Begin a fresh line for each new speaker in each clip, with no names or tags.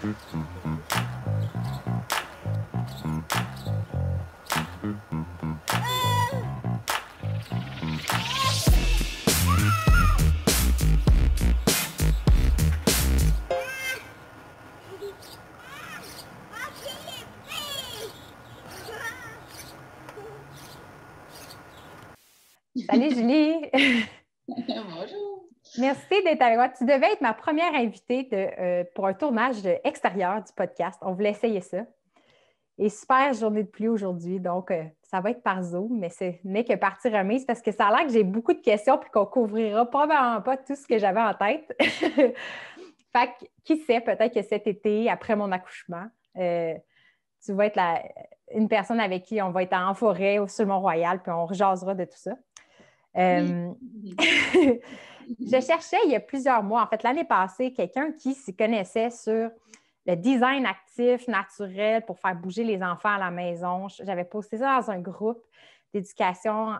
Salut Julie!
Bonjour!
Merci d'être avec moi. Tu devais être ma première invitée pour un tournage extérieur du podcast. On voulait essayer ça. Et super journée de pluie aujourd'hui, donc ça va être par Zoom, mais ce n'est que partie remise parce que ça a l'air que j'ai beaucoup de questions et qu'on ne couvrira probablement pas tout ce que j'avais en tête. Fait que, qui sait, peut-être que cet été, après mon accouchement, tu vas être une personne avec qui on va être en forêt ou sur le Mont-Royal, puis on rejasera de tout ça.
Oui.
Je cherchais il y a plusieurs mois, en fait, l'année passée, quelqu'un qui s'y connaissait sur le design actif, naturel pour faire bouger les enfants à la maison. J'avais posté ça dans un groupe d'éducation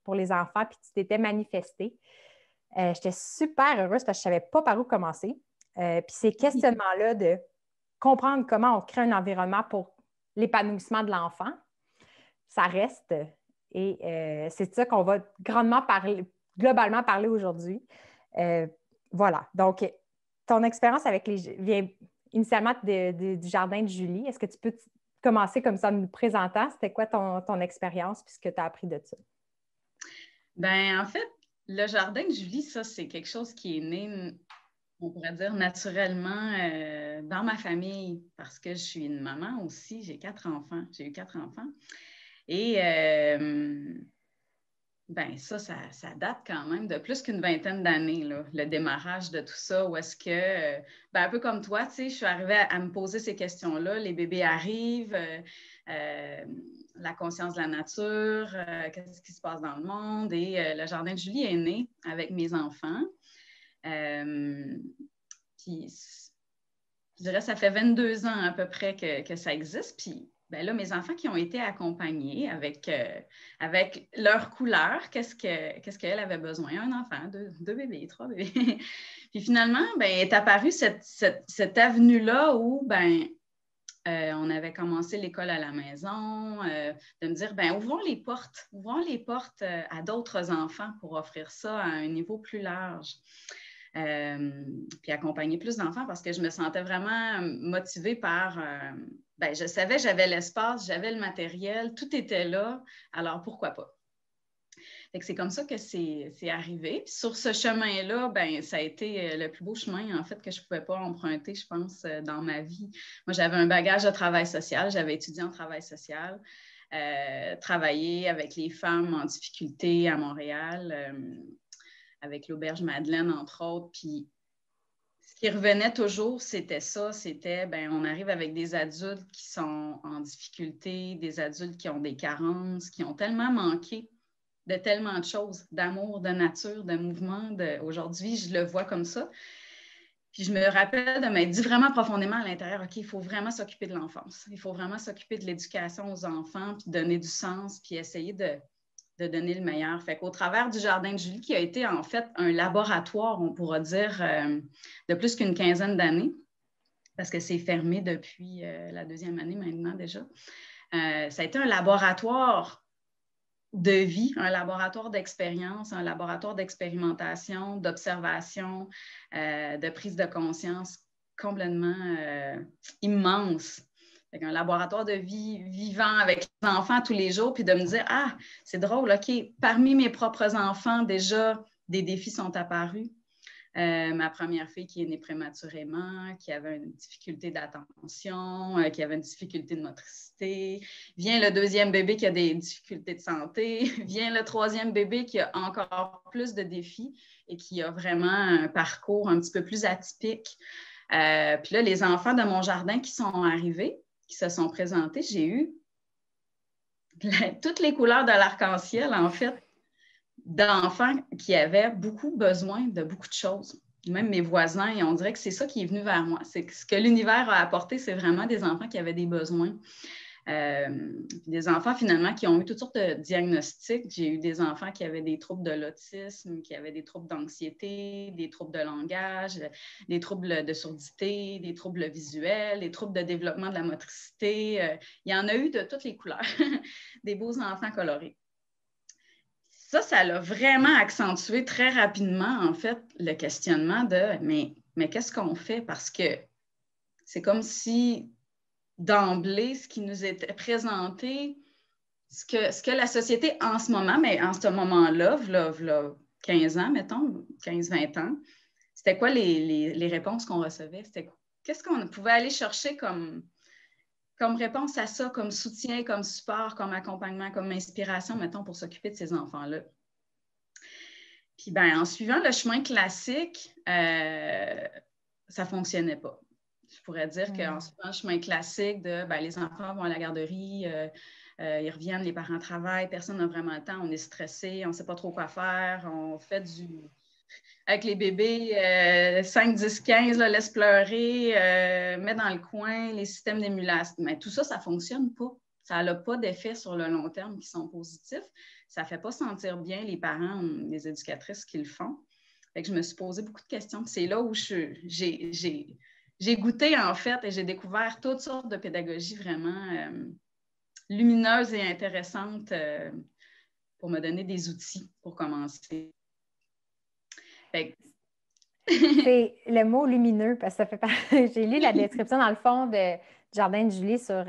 pour les enfants, puis tu t'étais manifesté. J'étais super heureuse parce que je ne savais pas par où commencer. Puis ces questionnements-là de comprendre comment on crée un environnement pour l'épanouissement de l'enfant, ça reste. Et c'est de ça qu'on va globalement parler aujourd'hui. Voilà. Donc, ton expérience avec vient initialement du jardin de Julie. Est-ce que tu peux commencer comme ça en nous présentant? C'était quoi ton expérience puis ce que tu as appris de ça?
Bien, en fait, le jardin de Julie, ça, c'est quelque chose qui est né, on pourrait dire, naturellement dans ma famille parce que je suis une maman aussi. J'ai 4 enfants. J'ai eu 4 enfants. Et ben ça date quand même de plus qu'une vingtaine d'années, là, le démarrage de tout ça, où est-ce que, ben, un peu comme toi, tu sais, je suis arrivée à me poser ces questions-là. Les bébés arrivent, la conscience de la nature, qu'est-ce qui se passe dans le monde. Et le jardin de Julie est né avec mes enfants. Puis, je dirais, ça fait 22 ans à peu près que ça existe. Puis, ben là, mes enfants qui ont été accompagnés avec leur couleur, qu'est-ce qu'elle avait besoin? Un enfant, deux bébés, 3 bébés. Puis finalement, ben, est apparue cette avenue-là où ben, on avait commencé l'école à la maison, de me dire, ben, ouvrons les portes à d'autres enfants pour offrir ça à un niveau plus large. Puis accompagner plus d'enfants parce que je me sentais vraiment motivée par, ben, je savais, j'avais l'espace, j'avais le matériel, tout était là, alors pourquoi pas? Fait que c'est comme ça que c'est arrivé. Puis sur ce chemin-là, ben, ça a été le plus beau chemin, en fait, que je ne pouvais pas emprunter, je pense, dans ma vie. Moi, j'avais un bagage de travail social, j'avais étudié en travail social, travaillé avec les femmes en difficulté à Montréal, avec l'Auberge Madeleine, entre autres. Puis ce qui revenait toujours, c'était ça, c'était, ben, on arrive avec des adultes qui sont en difficulté, des adultes qui ont des carences, qui ont tellement manqué de tellement de choses, d'amour, de nature, de mouvement. Aujourd'hui, je le vois comme ça. Puis je me rappelle de m'être dit vraiment profondément à l'intérieur, OK, il faut vraiment s'occuper de l'enfance. Il faut vraiment s'occuper de l'éducation aux enfants, puis donner du sens, puis essayer de donner le meilleur. Fait qu'au travers du Jardin de Julie, qui a été en fait un laboratoire, on pourra dire, de plus qu'une quinzaine d'années, parce que c'est fermé depuis la 2e année maintenant déjà. Ça a été un laboratoire de vie, un laboratoire d'expérience, un laboratoire d'expérimentation, d'observation, de prise de conscience complètement immense. Un laboratoire de vie vivant avec les enfants tous les jours, puis de me dire, ah, c'est drôle, OK, parmi mes propres enfants, déjà, des défis sont apparus. Ma première fille qui est née prématurément, qui avait une difficulté d'attention, qui avait une difficulté de motricité. Vient le 2e bébé qui a des difficultés de santé. Vient le 3e bébé qui a encore plus de défis et qui a vraiment un parcours un petit peu plus atypique. Puis là, les enfants de mon jardin qui sont arrivés, qui se sont présentés, j'ai eu toutes les couleurs de l'arc-en-ciel, en fait, d'enfants qui avaient beaucoup besoin de beaucoup de choses. Même mes voisins, et on dirait que c'est ça qui est venu vers moi. C'est que ce que l'univers a apporté, c'est vraiment des enfants qui avaient des besoins. Des enfants, finalement, qui ont eu toutes sortes de diagnostics. J'ai eu des enfants qui avaient des troubles de l'autisme, qui avaient des troubles d'anxiété, des troubles de langage, des troubles de surdité, des troubles visuels, des troubles de développement de la motricité. Il y en a eu de toutes les couleurs, des beaux enfants colorés. Ça l'a vraiment accentué très rapidement, en fait, le questionnement de mais qu'est-ce qu'on fait? Parce que c'est comme si, d'emblée, ce qui nous était présenté, ce que la société en ce moment, mais en ce moment-là, v'là 15 ans, mettons, 15-20 ans, c'était quoi les réponses qu'on recevait? Qu'est-ce qu'on pouvait aller chercher comme réponse à ça, comme soutien, comme support, comme accompagnement, comme inspiration, mettons, pour s'occuper de ces enfants-là? Puis, en suivant le chemin classique, ça ne fonctionnait pas. Je pourrais dire qu'en suivant le chemin classique de les enfants vont à la garderie, ils reviennent, les parents travaillent, personne n'a vraiment le temps, on est stressé, on ne sait pas trop quoi faire, on fait avec les bébés, 5, 10, 15, là, laisse pleurer, met dans le coin, les systèmes d'émulation. Mais tout ça, ça ne fonctionne pas. Ça n'a pas d'effets sur le long terme qui sont positifs. Ça ne fait pas sentir bien les parents ou les éducatrices qui le font. Fait que je me suis posé beaucoup de questions. C'est là où j'ai goûté, en fait, et j'ai découvert toutes sortes de pédagogies vraiment lumineuses et intéressantes pour me donner des outils pour commencer.
C'est le mot lumineux, parce que ça fait j'ai lu la description dans le fond de Jardin de Julie sur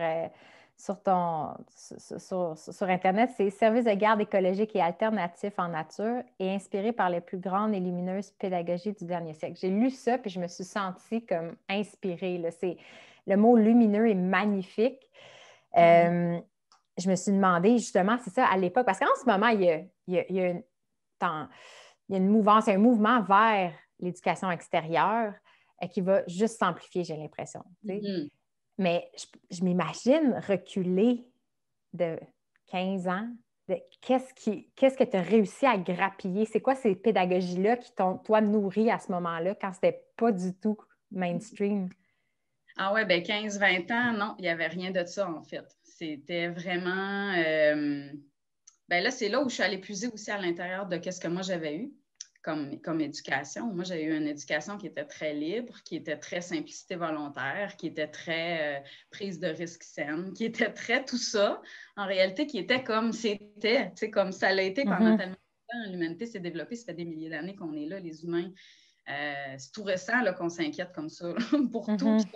Internet. C'est service de garde écologique et alternatif en nature et inspiré par les plus grandes et lumineuses pédagogies du dernier siècle. J'ai lu ça puis je me suis sentie comme inspirée. Là. Le mot lumineux est magnifique. Je me suis demandé justement, c'est ça à l'époque, parce qu'en ce moment, il y a une mouvance, un mouvement vers l'éducation extérieure qui va juste s'amplifier, j'ai l'impression. Mais je m'imagine reculer de 15 ans. Qu'est-ce que tu as réussi à grappiller? C'est quoi ces pédagogies-là qui t'ont, toi, nourri à ce moment-là quand c'était pas du tout mainstream?
Ah ouais, 15-20 ans, non, il n'y avait rien de ça, en fait. C'était vraiment... là, c'est là où je suis allée puiser aussi à l'intérieur de ce que moi j'avais eu comme éducation. Moi, j'ai eu une éducation qui était très libre, qui était très simplicité volontaire, qui était très prise de risque saine, qui était très tout ça, en réalité, qui était comme c'était, tu sais, comme ça l'a été pendant tellement de temps. L'humanité s'est développée, ça fait des milliers d'années qu'on est là, les humains. C'est tout récent là, qu'on s'inquiète comme ça pour tout, puis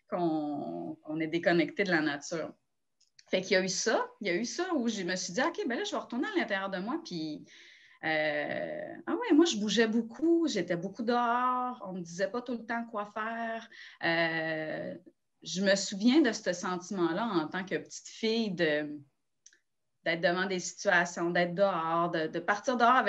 qu'on est déconnecté de la nature. Fait qu'il y a eu ça où je me suis dit, OK, là, je vais retourner à l'intérieur de moi, puis moi, je bougeais beaucoup, j'étais beaucoup dehors, on ne me disait pas tout le temps quoi faire. Je me souviens de ce sentiment-là en tant que petite fille d'être devant des situations, d'être dehors, de partir dehors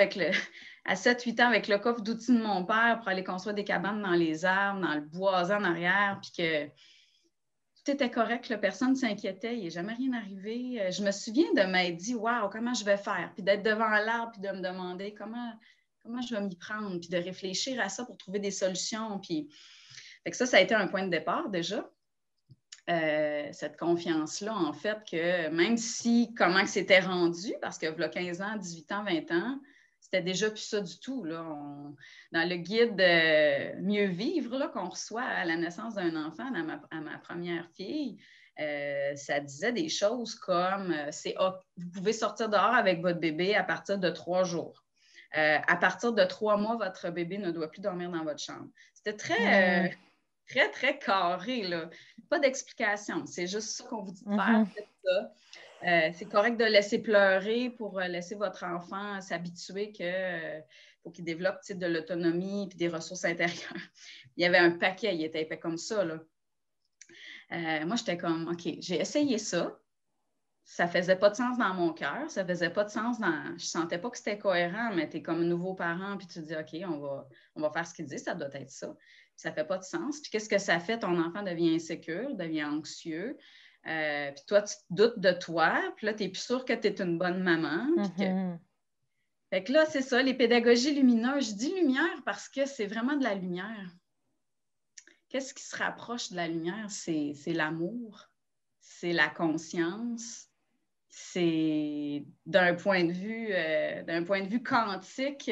à 7-8 ans avec le coffre d'outils de mon père pour aller construire des cabanes dans les arbres, dans le boisé en arrière, puis que tout était correct, là, personne ne s'inquiétait, il n'est jamais rien arrivé. Je me souviens de m'être dit, waouh, comment je vais faire? Puis d'être devant l'arbre, puis de me demander comment je vais m'y prendre, puis de réfléchir à ça pour trouver des solutions. Puis fait que ça a été un point de départ déjà. Cette confiance-là, en fait, que même si comment que c'était rendu, parce que là, 15 ans, 18 ans, 20 ans, c'était déjà plus ça du tout. Là. Dans le guide Mieux vivre là, qu'on reçoit à la naissance d'un enfant, à ma première fille, ça disait des choses comme vous pouvez sortir dehors avec votre bébé à partir de 3 jours. À partir de 3 mois, votre bébé ne doit plus dormir dans votre chambre. C'était très, très, très carré. Là. Pas d'explication. C'est juste ça qu'on vous dit de faire. Faites ça. C'est correct de laisser pleurer pour laisser votre enfant s'habituer pour qu'il développe de l'autonomie et des ressources intérieures. Il y avait un paquet, il était épais comme ça. Là. Moi, j'étais comme, OK, j'ai essayé ça. Ça ne faisait pas de sens dans mon cœur. Ça ne faisait pas de sens je ne sentais pas que c'était cohérent, mais tu es comme un nouveau parent puis tu te dis, OK, on va faire ce qu'il dit, ça doit être ça. Ça ne fait pas de sens. Puis qu'est-ce que ça fait? Ton enfant devient insécure, devient anxieux. Puis toi, tu te doutes de toi. Puis là, tu n'es plus sûre que tu es une bonne maman. Fait que là, c'est ça, les pédagogies lumineuses. Je dis lumière parce que c'est vraiment de la lumière. Qu'est-ce qui se rapproche de la lumière? C'est l'amour. c'est la conscience. C'est d'un point de vue quantique,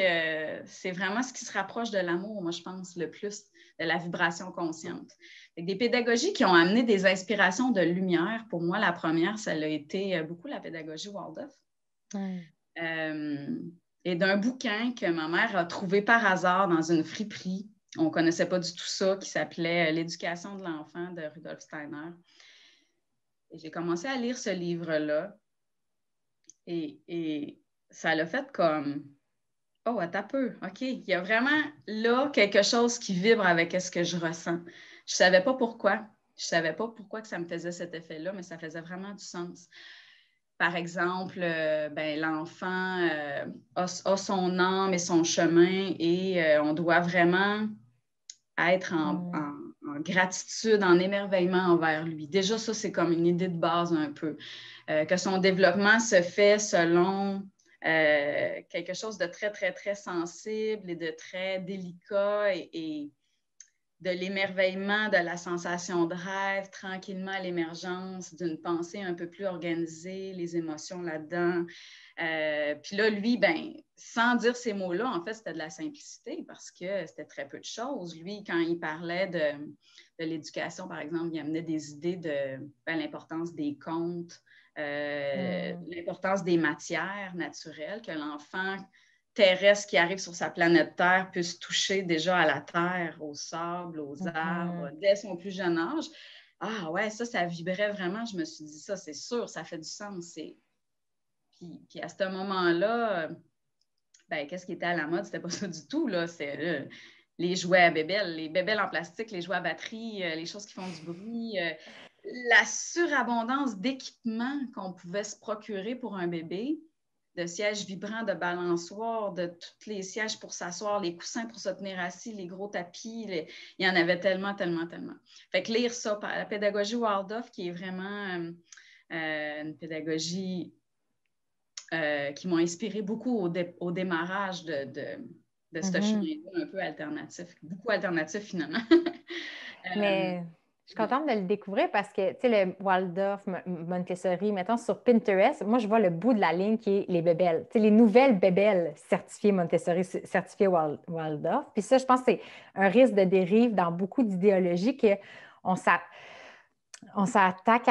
c'est vraiment ce qui se rapproche de l'amour, moi, je pense, le plus, de la vibration consciente. Des pédagogies qui ont amené des inspirations de lumière, pour moi, la première, ça a été beaucoup la pédagogie Waldorf. Et d'un bouquin que ma mère a trouvé par hasard dans une friperie. On ne connaissait pas du tout ça, qui s'appelait L'éducation de l'enfant de Rudolf Steiner. Et j'ai commencé à lire ce livre-là. Et ça l'a fait comme, oh, attends un peu, OK, il y a vraiment là quelque chose qui vibre avec ce que je ressens. Je ne savais pas pourquoi. Je ne savais pas pourquoi que ça me faisait cet effet-là, mais ça faisait vraiment du sens. Par exemple, l'enfant a son âme et son chemin et on doit vraiment être en gratitude, en émerveillement envers lui. Déjà, ça, c'est comme une idée de base un peu. Que son développement se fait selon quelque chose de très, très, très sensible et de très délicat et de l'émerveillement, de la sensation de rêve, tranquillement l'émergence d'une pensée un peu plus organisée, les émotions là-dedans. Puis là, lui, sans dire ces mots-là, en fait, c'était de la simplicité parce que c'était très peu de choses. Lui, quand il parlait de l'éducation, par exemple, il amenait des idées de l'importance des contes, l'importance des matières naturelles, que l'enfant terrestre qui arrive sur sa planète Terre puisse toucher déjà à la terre, au sable, aux arbres, dès son plus jeune âge. Ah ouais, ça vibrait vraiment. Je me suis dit, ça, c'est sûr, ça fait du sens. Puis à ce moment-là, qu'est-ce qui était à la mode? C'était pas ça du tout, là. C'est les jouets à bébelles, les bébelles en plastique, les jouets à batterie, les choses qui font du bruit, la surabondance d'équipements qu'on pouvait se procurer pour un bébé, de sièges vibrants, de balançoires, de tous les sièges pour s'asseoir, les coussins pour se tenir assis, les gros tapis, il y en avait tellement, tellement, tellement. Fait que lire ça, la pédagogie Waldorf, qui est vraiment une pédagogie qui m'a inspiré beaucoup au démarrage de ce chemin-là un peu alternatif, beaucoup alternatif finalement.
Mais je suis contente de le découvrir parce que, tu sais, le Waldorf, Montessori, mettons sur Pinterest, moi, je vois le bout de la ligne qui est les bébelles. Tu sais, les nouvelles bébelles certifiées Montessori, certifiées Waldorf. Puis ça, je pense que c'est un risque de dérive dans beaucoup d'idéologies qu'on s'attaque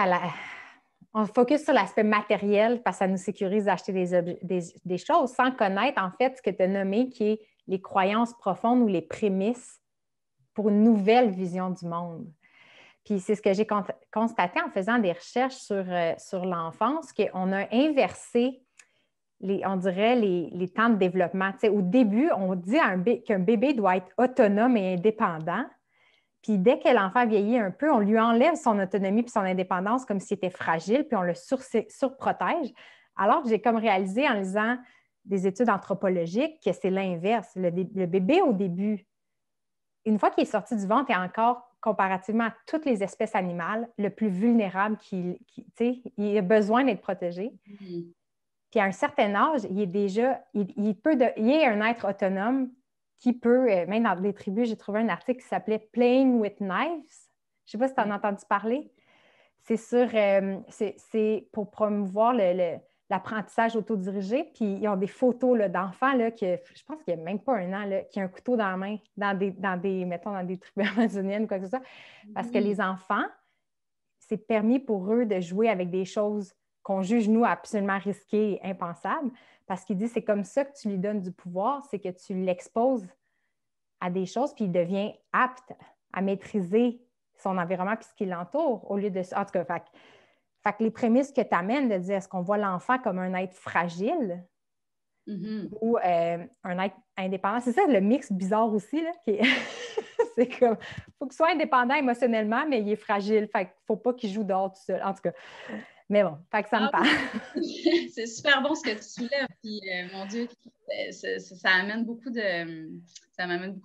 on focus sur l'aspect matériel parce que ça nous sécurise d'acheter des choses sans connaître, en fait, ce que tu as nommé qui est les croyances profondes ou les prémices pour une nouvelle vision du monde. Puis c'est ce que j'ai constaté en faisant des recherches sur l'enfance, qu'on a inversé, on dirait, les temps de développement. Tu sais, au début, on dit qu'un bébé doit être autonome et indépendant. Puis dès que l'enfant vieillit un peu, on lui enlève son autonomie et son indépendance comme s'il était fragile, puis on le surprotège. Alors que j'ai comme réalisé en lisant des études anthropologiques que c'est l'inverse. Le bébé, au début, une fois qu'il est sorti du ventre, est encore, comparativement à toutes les espèces animales, le plus vulnérable il a besoin d'être protégé. Puis à un certain âge, il est un être autonome qui peut, même dans les tribus, j'ai trouvé un article qui s'appelait Playing with Knives. Je ne sais pas si tu en as entendu parler. C'est pour promouvoir l'apprentissage autodirigé. Puis ils ont des photos là, d'enfants là, je pense qu'il n'y a même pas un an, là, qui ont un couteau dans la main dans des tribus amazoniennes ou quoi que ce soit. Parce que les enfants, c'est permis pour eux de jouer avec des choses qu'on juge, nous, absolument risquées et impensables. Parce qu'il dit c'est comme ça que tu lui donnes du pouvoir, c'est que tu l'exposes à des choses, puis il devient apte à maîtriser son environnement puis ce qui l'entoure, au lieu de... En tout cas, fait que les prémices que tu amènes de dire est-ce qu'on voit l'enfant comme un être fragile ou un être indépendant, c'est ça le mix bizarre aussi, là, c'est comme, il faut qu'il soit indépendant émotionnellement, mais il est fragile, fait qu'il ne faut pas qu'il joue dehors tout seul, en tout cas. Mais bon, fait que ça me parle.
C'est super bon ce que tu soulèves, puis mon Dieu, ça m'amène beaucoup de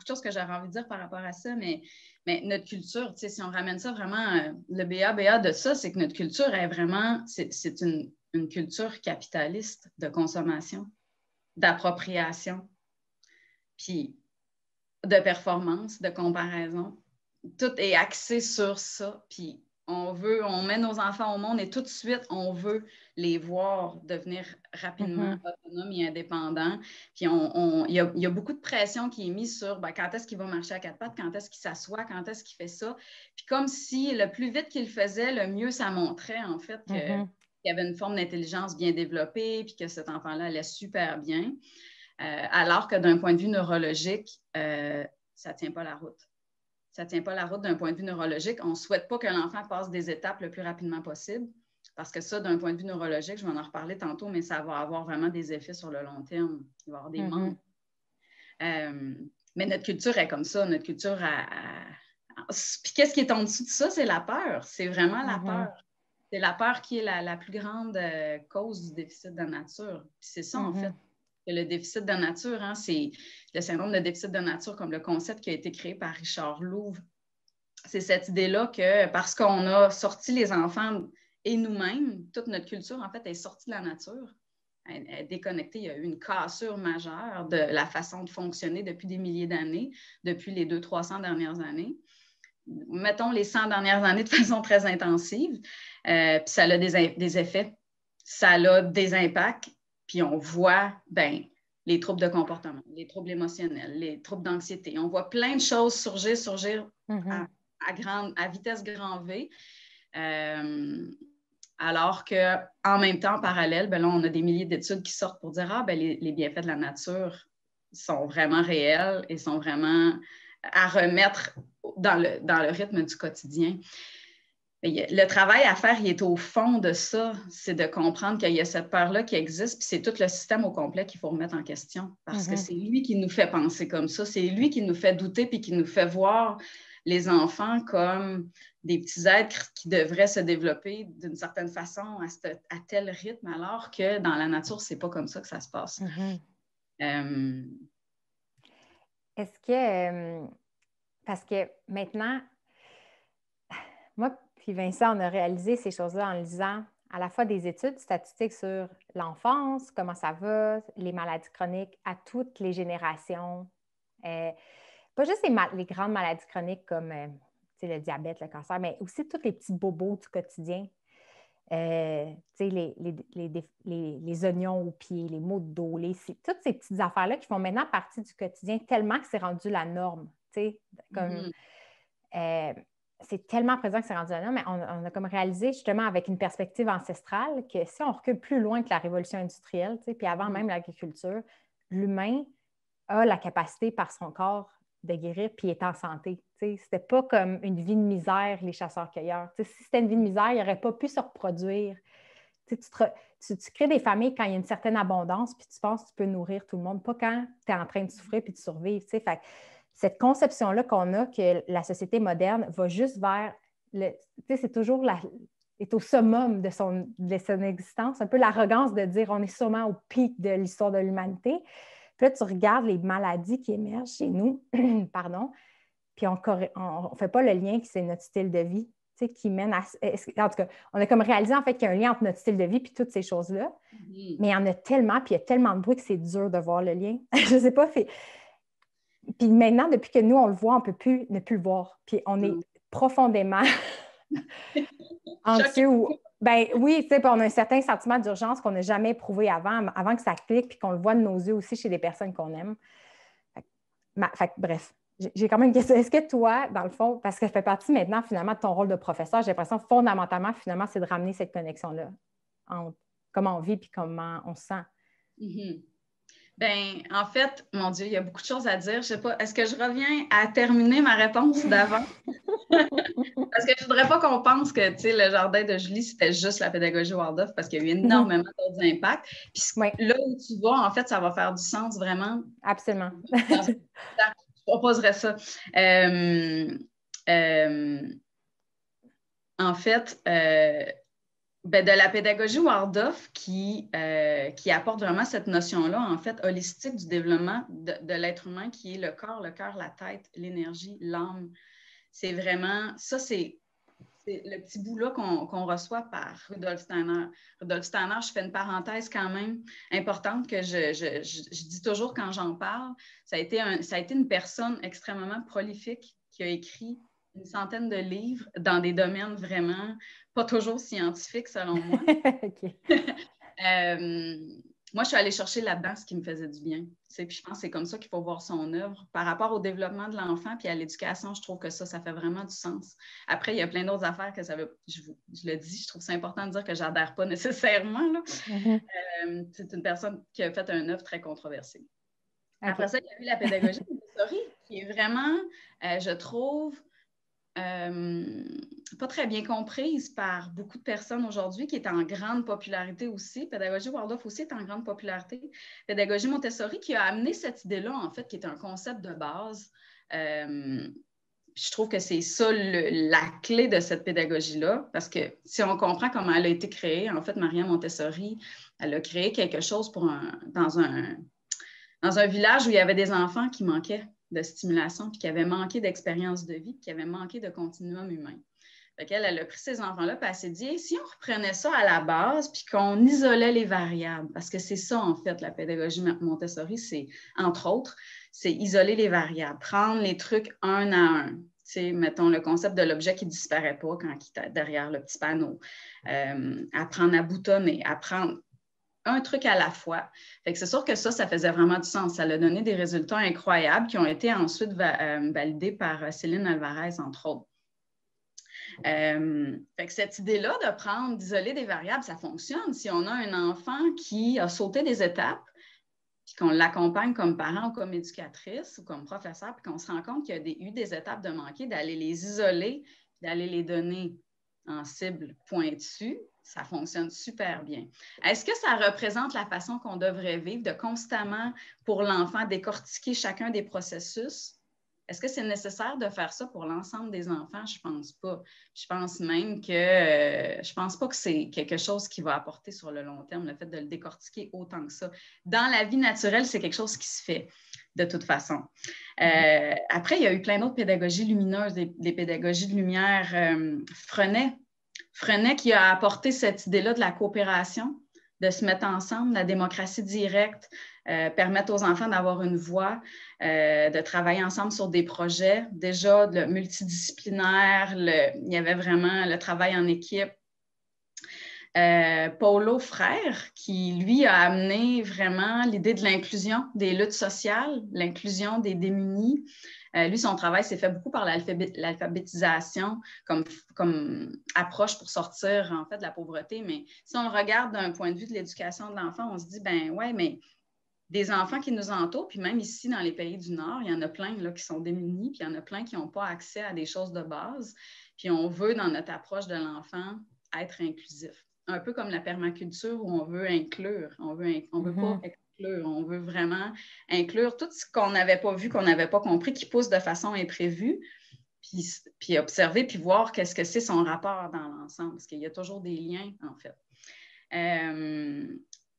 choses que j'aurais envie de dire par rapport à ça, mais notre culture, tu sais, si on ramène ça vraiment, le BA de ça, c'est que notre culture est vraiment, c'est une culture capitaliste de consommation, d'appropriation, puis de performance, de comparaison. Tout est axé sur ça, puis on met nos enfants au monde et tout de suite, on veut les voir devenir rapidement autonomes et indépendants. Puis il y a beaucoup de pression qui est mise sur quand est-ce qu'il va marcher à quatre pattes, quand est-ce qu'il s'assoit, quand est-ce qu'il fait ça. Puis comme si le plus vite qu'il le faisait, le mieux ça montrait en fait qu'il y avait une forme d'intelligence bien développée puis que cet enfant-là allait super bien. Alors que d'un point de vue neurologique, ça ne tient pas la route. Ça ne tient pas la route d'un point de vue neurologique. On ne souhaite pas que l'enfant passe des étapes le plus rapidement possible parce que ça, d'un point de vue neurologique, je vais en reparler tantôt, mais ça va avoir vraiment des effets sur le long terme. Il va y avoir des manques. Mais notre culture est comme ça. Notre culture Puis qu'est-ce qui est en dessous de ça? C'est la peur. C'est vraiment la peur. C'est la peur qui est la plus grande cause du déficit de nature. Puis c'est ça, en fait. Le déficit de nature, hein, c'est le syndrome de déficit de nature comme le concept qui a été créé par Richard Louv. C'est cette idée-là que parce qu'on a sorti les enfants et nous-mêmes, toute notre culture, en fait, est sortie de la nature. Elle est déconnectée. Il y a eu une cassure majeure de la façon de fonctionner depuis des milliers d'années, depuis les 200-300 dernières années. Mettons les 100 dernières années de façon très intensive. Puis ça a des effets. Ça a des impacts. Puis on voit les troubles de comportement, les troubles émotionnels, les troubles d'anxiété. On voit plein de choses surgir à vitesse grand V. Alors qu'en même temps, en parallèle, là, on a des milliers d'études qui sortent pour dire les bienfaits de la nature sont vraiment réels et sont vraiment à remettre dans le rythme du quotidien. Le travail à faire, il est au fond de ça, c'est de comprendre qu'il y a cette peur-là qui existe, puis c'est tout le système au complet qu'il faut remettre en question, parce que c'est lui qui nous fait penser comme ça, c'est lui qui nous fait douter, puis qui nous fait voir les enfants comme des petits êtres qui devraient se développer d'une certaine façon à tel rythme, alors que dans la nature, c'est pas comme ça que ça se passe.
Est-ce que, parce que maintenant, moi puis Vincent, on a réalisé ces choses-là en lisant à la fois des études statistiques sur l'enfance, comment ça va, les maladies chroniques à toutes les générations. Pas juste les grandes maladies chroniques comme le diabète, le cancer, mais aussi tous les petits bobos du quotidien. Les oignons aux pieds, les maux de dos, toutes ces petites affaires-là qui font maintenant partie du quotidien tellement que c'est rendu la norme. C'est tellement présent que c'est rendu la norme, mais on a comme réalisé justement avec une perspective ancestrale que si on recule plus loin que la révolution industrielle, puis avant même l'agriculture, l'humain a la capacité par son corps de guérir puis est en santé. C'était pas comme une vie de misère, les chasseurs-cueilleurs. Si c'était une vie de misère, il n'aurait pas pu se reproduire. Tu crées des familles quand il y a une certaine abondance puis tu penses que tu peux nourrir tout le monde, pas quand tu es en train de souffrir puis de survivre. Fait que cette conception-là qu'on a que la société moderne va juste vers c'est toujours est au summum de son existence, un peu l'arrogance de dire on est sûrement au pic de l'histoire de l'humanité. Puis là, tu regardes les maladies qui émergent chez nous, pardon, puis on ne fait pas le lien que c'est notre style de vie qui mène à... En tout cas, on a comme réalisé en fait qu'il y a un lien entre notre style de vie puis toutes ces choses-là, mais il y en a tellement, puis il y a tellement de bruit que c'est dur de voir le lien. Je ne sais pas, puis maintenant, depuis que nous, on le voit, on ne peut plus ne plus le voir. Puis on est profondément anxieux ou... Ben oui, on a un certain sentiment d'urgence qu'on n'a jamais éprouvé avant que ça clique, puis qu'on le voit de nos yeux aussi chez des personnes qu'on aime. Bref, j'ai quand même une question. Est-ce que toi, dans le fond, parce que ça fait partie maintenant finalement de ton rôle de professeur, j'ai l'impression fondamentalement, finalement, c'est de ramener cette connexion-là entre comment on vit puis comment on se sent.
Bien, en fait, mon Dieu, il y a beaucoup de choses à dire. Je ne sais pas, est-ce que je reviens à terminer ma réponse d'avant? Parce que je ne voudrais pas qu'on pense que le jardin de Julie, c'était juste la pédagogie Waldorf parce qu'il y a eu énormément d'autres impacts. Puis là où tu vas, en fait, ça va faire du sens vraiment.
Absolument.
Je proposerais ça. En fait, de la pédagogie Waldorf qui apporte vraiment cette notion-là, en fait, holistique du développement de l'être humain qui est le corps, la tête, l'énergie, l'âme. C'est vraiment, ça c'est le petit bout-là qu'on reçoit par Rudolf Steiner. Rudolf Steiner, je fais une parenthèse quand même importante que je dis toujours quand j'en parle, ça a été une personne extrêmement prolifique qui a écrit une centaine de livres dans des domaines vraiment pas toujours scientifiques, selon moi.
OK.
Moi, je suis allée chercher là-dedans ce qui me faisait du bien. Puis je pense que c'est comme ça qu'il faut voir son œuvre. Par rapport au développement de l'enfant puis à l'éducation, je trouve que ça fait vraiment du sens. Après, il y a plein d'autres affaires que je le dis, je trouve ça important de dire que je n'adhère pas nécessairement. Là. C'est une personne qui a fait une œuvre très controversée. Okay. Après ça, il y a eu la pédagogie Montessori, qui est vraiment, je trouve, pas très bien comprise par beaucoup de personnes aujourd'hui, qui est en grande popularité aussi. Pédagogie Waldorf aussi est en grande popularité. Pédagogie Montessori qui a amené cette idée-là, en fait, qui est un concept de base. Je trouve que c'est ça la clé de cette pédagogie-là, parce que si on comprend comment elle a été créée, en fait, Maria Montessori, elle a créé quelque chose dans un village où il y avait des enfants qui manquaient de stimulation, puis qui avaient manqué d'expérience de vie, puis qui avaient manqué de continuum humain. Fait qu'elle, elle a pris ces enfants-là, puis elle s'est dit, hey, si on reprenait ça à la base, puis qu'on isolait les variables, parce que c'est ça, en fait, la pédagogie Montessori, c'est, entre autres, c'est isoler les variables, prendre les trucs un à un. Tu sais, mettons le concept de l'objet qui ne disparaît pas quand il est derrière le petit panneau. Apprendre à boutonner, apprendre un truc à la fois. Fait que c'est sûr que ça faisait vraiment du sens. Ça a donné des résultats incroyables qui ont été ensuite validés par Céline Alvarez, entre autres. Fait que cette idée-là d'isoler des variables, ça fonctionne. Si on a un enfant qui a sauté des étapes, puis qu'on l'accompagne comme parent ou comme éducatrice ou comme professeur, puis qu'on se rend compte qu'il y a eu des étapes de manquer, d'aller les isoler, d'aller les donner en cible pointue, ça fonctionne super bien. Est-ce que ça représente la façon qu'on devrait vivre, de constamment, pour l'enfant, décortiquer chacun des processus? Est-ce que c'est nécessaire de faire ça pour l'ensemble des enfants? Je ne pense pas. Je pense même que je ne pense pas que c'est quelque chose qui va apporter sur le long terme, le fait de le décortiquer autant que ça. Dans la vie naturelle, c'est quelque chose qui se fait de toute façon. Après, il y a eu plein d'autres pédagogies lumineuses, des pédagogies de lumière. Freinet qui a apporté cette idée-là de la coopération, de se mettre ensemble, la démocratie directe, permettre aux enfants d'avoir une voix, de travailler ensemble sur des projets. Déjà, le multidisciplinaire, il y avait vraiment le travail en équipe. Paulo Freire, qui, lui, a amené vraiment l'idée de l'inclusion des luttes sociales, l'inclusion des démunis. Lui, son travail s'est fait beaucoup par l'alphabétisation comme approche pour sortir, en fait, de la pauvreté. Mais si on le regarde d'un point de vue de l'éducation de l'enfant, on se dit, ben ouais, mais des enfants qui nous entourent, puis même ici, dans les pays du Nord, il y en a plein là, qui sont démunis, puis il y en a plein qui n'ont pas accès à des choses de base. Puis on veut, dans notre approche de l'enfant, être inclusif. Un peu comme la permaculture où on veut inclure, on veut pas exclure, on veut vraiment inclure tout ce qu'on n'avait pas vu, qu'on n'avait pas compris, qui pousse de façon imprévue, puis observer, puis voir qu'est-ce que c'est son rapport dans l'ensemble, parce qu'il y a toujours des liens, en fait.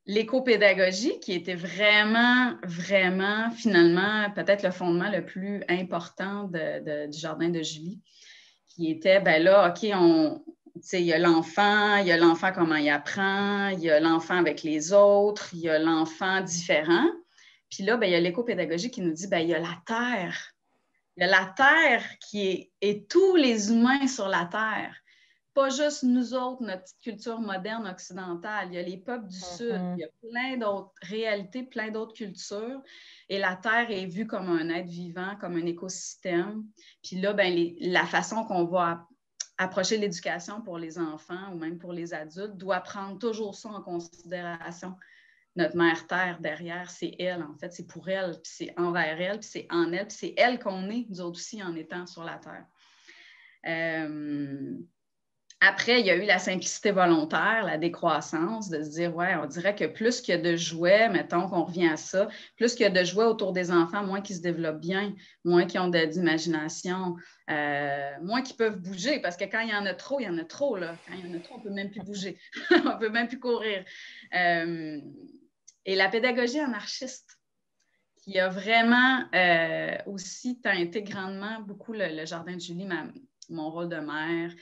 L'écopédagogie, qui était vraiment, vraiment, finalement, peut-être le fondement le plus important du Jardin de Julie, qui était, ben là, OK, il y a l'enfant comment il apprend, il y a l'enfant avec les autres, il y a l'enfant différent. Puis là, ben, il y a l'écopédagogie qui nous dit, ben, il y a la Terre. Il y a la Terre qui est tous les humains sur la Terre. Pas juste nous autres, notre petite culture moderne occidentale. Il y a les peuples du Sud, il y a plein d'autres réalités, plein d'autres cultures. Et la Terre est vue comme un être vivant, comme un écosystème. Puis là, ben, la façon qu'on va approcher l'éducation pour les enfants ou même pour les adultes doit prendre toujours ça en considération. Notre mère Terre derrière, c'est elle, en fait. C'est pour elle, puis c'est envers elle, puis c'est en elle, puis c'est elle qu'on est, nous autres aussi, en étant sur la Terre. Après, il y a eu la simplicité volontaire, la décroissance, de se dire, ouais, on dirait que plus qu'il y a de jouets, mettons qu'on revient à ça, plus qu'il y a de jouets autour des enfants, moins qu'ils se développent bien, moins qu'ils ont d'imagination, moins qu'ils peuvent bouger, parce que quand il y en a trop, il y en a trop, là. Quand il y en a trop, on ne peut même plus bouger, on ne peut même plus courir. Et la pédagogie anarchiste, qui a vraiment aussi teinté grandement beaucoup le Jardin de Julie, mon rôle de mère,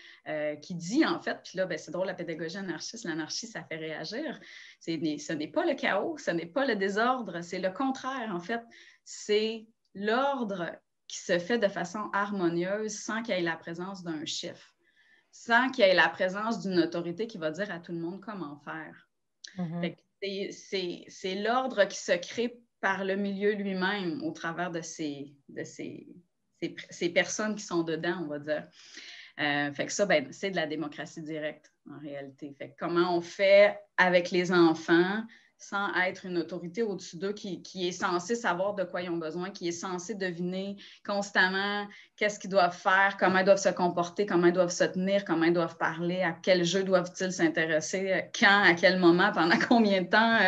qui dit, en fait, puis là, ben, c'est drôle, la pédagogie anarchiste, l'anarchie, ça fait réagir. Ce n'est pas le chaos, ce n'est pas le désordre, c'est le contraire, en fait. C'est l'ordre qui se fait de façon harmonieuse sans qu'il y ait la présence d'un chef, sans qu'il y ait la présence d'une autorité qui va dire à tout le monde comment faire. Fait que c'est l'ordre qui se crée par le milieu lui-même au travers de ces personnes qui sont dedans, on va dire. Fait que ça, ben, c'est de la démocratie directe, en réalité. Fait que comment on fait avec les enfants sans être une autorité au-dessus d'eux qui est censée savoir de quoi ils ont besoin, qui est censée deviner constamment qu'est-ce qu'ils doivent faire, comment ils doivent se comporter, comment ils doivent se tenir, comment ils doivent parler, à quel jeu doivent-ils s'intéresser, quand, à quel moment, pendant combien de temps,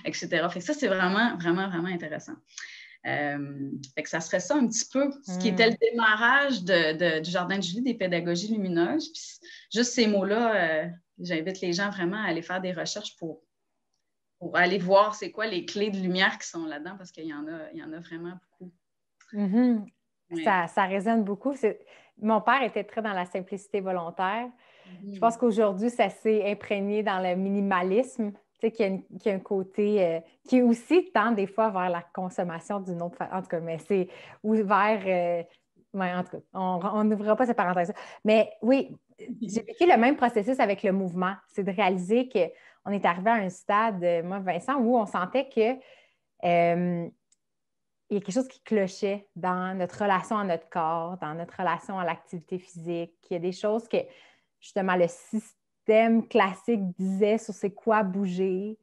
etc. Fait que ça, c'est vraiment, vraiment, vraiment intéressant. Fait que ça serait ça un petit peu, ce qui était le démarrage du Jardin de Julie des pédagogies lumineuses. Puis juste ces mots-là, j'invite les gens vraiment à aller faire des recherches pour aller voir c'est quoi les clés de lumière qui sont là-dedans, parce qu'il y en a vraiment beaucoup.
Oui. Ça résonne beaucoup. Mon père était très dans la simplicité volontaire. Je pense qu'aujourd'hui, ça s'est imprégné dans le minimalisme, qu'il y a un côté qui est aussi tend des fois vers la consommation d'une autre façon. En tout cas, mais c'est vers... en tout cas, on n'ouvrira pas cette parenthèse. Mais oui, j'ai vécu le même processus avec le mouvement. C'est de réaliser qu'on est arrivé à un stade, moi, Vincent, où on sentait que il y a quelque chose qui clochait dans notre relation à notre corps, dans notre relation à l'activité physique. Il y a des choses que, justement, le système classique disait sur c'est quoi bouger,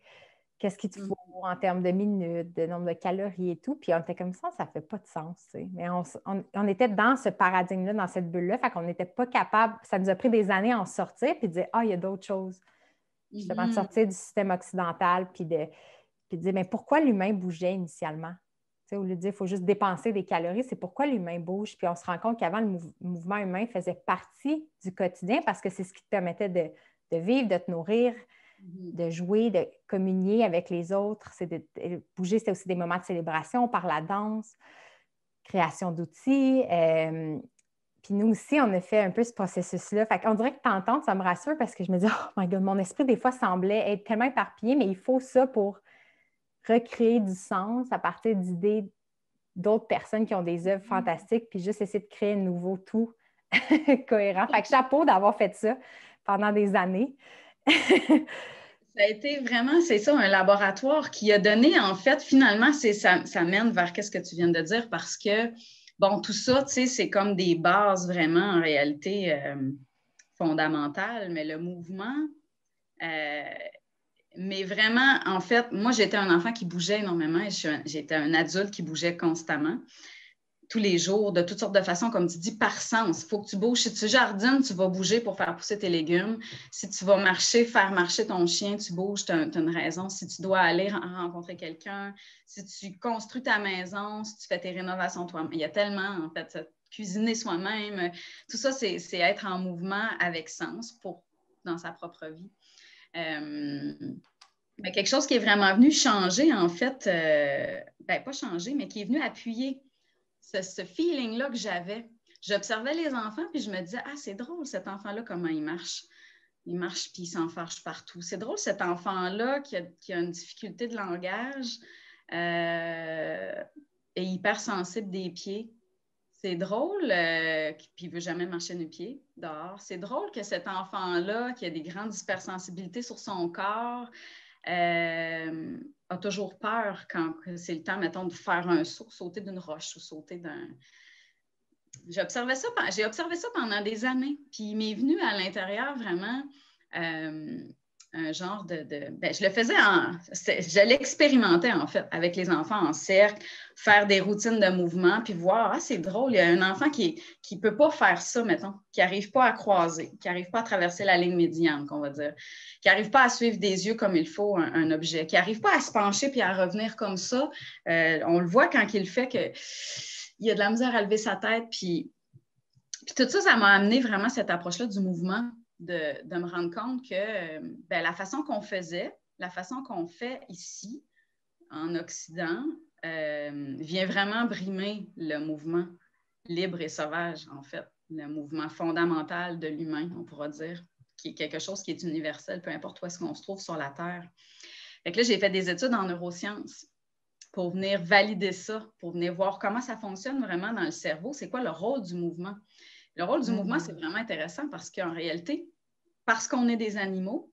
qu'est-ce qu'il te faut en termes de minutes, de nombre de calories et tout. Puis on était comme ça ne fait pas de sens. T'sais. Mais on était dans ce paradigme-là, dans cette bulle-là, fait qu'on n'était pas capable, ça nous a pris des années à en sortir, puis de dire, il y a d'autres choses. Justement, de sortir du système occidental, puis de dire, mais pourquoi l'humain bougeait initialement? Au lieu de dire qu'il faut juste dépenser des calories, c'est pourquoi l'humain bouge. Puis on se rend compte qu'avant, le mouvement humain faisait partie du quotidien parce que c'est ce qui te permettait de vivre, de te nourrir, de jouer, de communier avec les autres. Bouger, c'était aussi des moments de célébration par la danse, création d'outils. Puis nous aussi, on a fait un peu ce processus-là. Fait qu'on dirait que t'entends, ça me rassure parce que je me dis, oh my God, mon esprit, des fois, semblait être tellement éparpillé, mais il faut ça pour recréer du sens à partir d'idées d'autres personnes qui ont des œuvres fantastiques, puis juste essayer de créer un nouveau tout cohérent. Fait que chapeau d'avoir fait ça pendant des années.
Ça a été vraiment, c'est ça, un laboratoire qui a donné, en fait, finalement, ça mène vers qu'est-ce que tu viens de dire, parce que, bon, tout ça, tu sais, c'est comme des bases vraiment, en réalité, fondamentales, mais le mouvement... mais vraiment, en fait, moi, j'étais un enfant qui bougeait énormément et j'étais un adulte qui bougeait constamment, tous les jours, de toutes sortes de façons, comme tu dis, par sens. Il faut que tu bouges. Si tu jardines, tu vas bouger pour faire pousser tes légumes. Si tu vas marcher, faire marcher ton chien, tu bouges, tu as une raison. Si tu dois aller rencontrer quelqu'un, si tu construis ta maison, si tu fais tes rénovations toi-même. Il y a tellement, en fait, cuisiner soi-même. Tout ça, c'est être en mouvement avec sens dans sa propre vie. Mais quelque chose qui est vraiment venu changer, en fait, pas changer, mais qui est venu appuyer ce feeling-là que j'avais. J'observais les enfants, puis je me disais, c'est drôle, cet enfant-là, comment il marche. Il marche, puis il s'enfarge partout. C'est drôle, cet enfant-là qui a une difficulté de langage et hypersensible des pieds. C'est drôle, puis il ne veut jamais marcher nu pieds dehors. C'est drôle que cet enfant-là, qui a des grandes hypersensibilités sur son corps, a toujours peur quand c'est le temps, mettons, de faire un saut, sauter d'une roche ou sauter d'un... J'ai observé ça pendant des années. Puis il m'est venu à l'intérieur vraiment un genre je le faisais je l'expérimentais en fait avec les enfants en cercle, faire des routines de mouvement, puis voir, c'est drôle, il y a un enfant qui ne peut pas faire ça, mettons, qui n'arrive pas à croiser, qui n'arrive pas à traverser la ligne médiane, qu'on va dire, qui n'arrive pas à suivre des yeux comme il faut un objet, qui n'arrive pas à se pencher puis à revenir comme ça. On le voit quand il le fait qu'il a de la misère à lever sa tête, puis tout ça, ça m'a amené vraiment cette approche-là du mouvement, de me rendre compte que la façon qu'on faisait, la façon qu'on fait ici, en Occident, vient vraiment brimer le mouvement libre et sauvage, en fait, le mouvement fondamental de l'humain, on pourra dire, qui est quelque chose qui est universel, peu importe où est-ce qu'on se trouve sur la Terre. Fait que là, j'ai fait des études en neurosciences. pour venir valider ça, pour venir voir comment ça fonctionne vraiment dans le cerveau. C'est quoi le rôle du mouvement? Le rôle du mouvement, c'est vraiment intéressant parce qu'en réalité, parce qu'on est des animaux,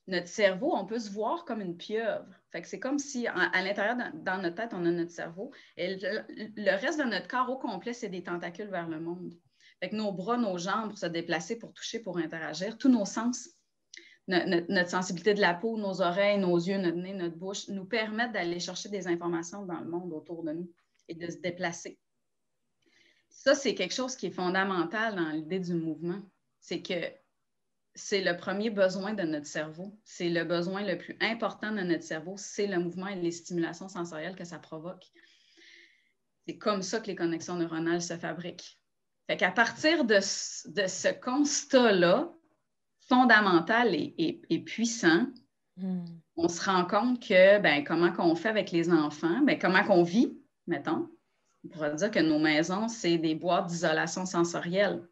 notre cerveau, on peut se voir comme une pieuvre. Fait que c'est comme si, à l'intérieur, dans notre tête, on a notre cerveau. Et le reste de notre corps au complet, c'est des tentacules vers le monde. Fait que nos bras, nos jambes, pour se déplacer, pour toucher, pour interagir, tous nos sens, notre sensibilité de la peau, nos oreilles, nos yeux, notre nez, notre bouche, nous permettent d'aller chercher des informations dans le monde autour de nous et de se déplacer. Ça, c'est quelque chose qui est fondamental dans l'idée du mouvement. C'est que c'est le premier besoin de notre cerveau. C'est le besoin le plus important de notre cerveau, c'est le mouvement et les stimulations sensorielles que ça provoque. C'est comme ça que les connexions neuronales se fabriquent. Fait qu'à partir de ce constat-là, fondamental et puissant, on se rend compte que, comment qu'on fait avec les enfants, comment qu'on vit, mettons. On pourrait dire que nos maisons, c'est des boîtes d'isolation sensorielle.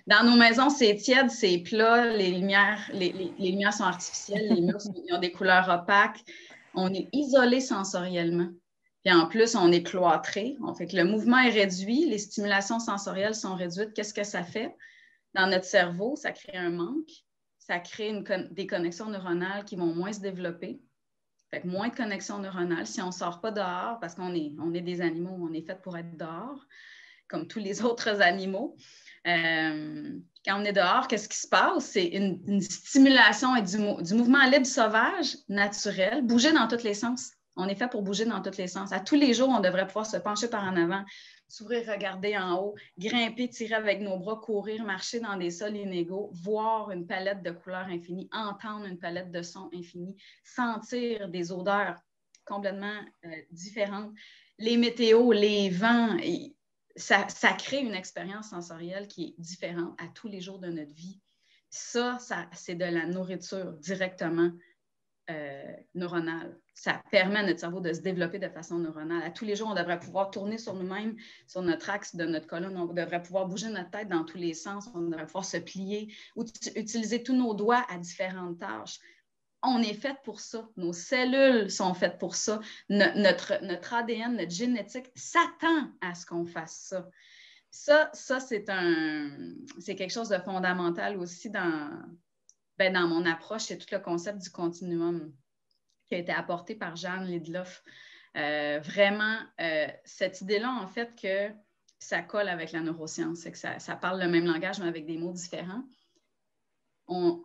Dans nos maisons, c'est tiède, c'est plat, les lumières sont artificielles, les murs ils ont des couleurs opaques. On est isolé sensoriellement. Puis en plus, on est cloîtré. Fait que le mouvement est réduit, les stimulations sensorielles sont réduites. Qu'est-ce que ça fait? Dans notre cerveau, ça crée un manque, ça crée des connexions neuronales qui vont moins se développer. Fait que moins de connexions neuronales. Si on ne sort pas dehors, parce qu'on est des animaux, on est fait pour être dehors, comme tous les autres animaux. Quand on est dehors, qu'est-ce qui se passe? C'est une stimulation et du mouvement libre sauvage, naturel, bouger dans tous les sens. On est fait pour bouger dans tous les sens. À tous les jours, on devrait pouvoir se pencher par en avant, s'ouvrir, regarder en haut, grimper, tirer avec nos bras, courir, marcher dans des sols inégaux, voir une palette de couleurs infinies, entendre une palette de sons infinis, sentir des odeurs complètement différentes. Les météos, les vents, ça crée une expérience sensorielle qui est différente à tous les jours de notre vie. Ça c'est de la nourriture directement neuronale. Ça permet à notre cerveau de se développer de façon neuronale. À tous les jours, on devrait pouvoir tourner sur nous-mêmes, sur notre axe de notre colonne. On devrait pouvoir bouger notre tête dans tous les sens. On devrait pouvoir se plier ou utiliser tous nos doigts à différentes tâches. On est fait pour ça. Nos cellules sont faites pour ça. Notre ADN, notre génétique s'attend à ce qu'on fasse ça. Ça, c'est quelque chose de fondamental aussi dans mon approche. C'est tout le concept du continuum qui a été apporté par Jeanne Lidloff. Vraiment, cette idée-là, en fait, que ça colle avec la neuroscience, c'est que ça parle le même langage, mais avec des mots différents.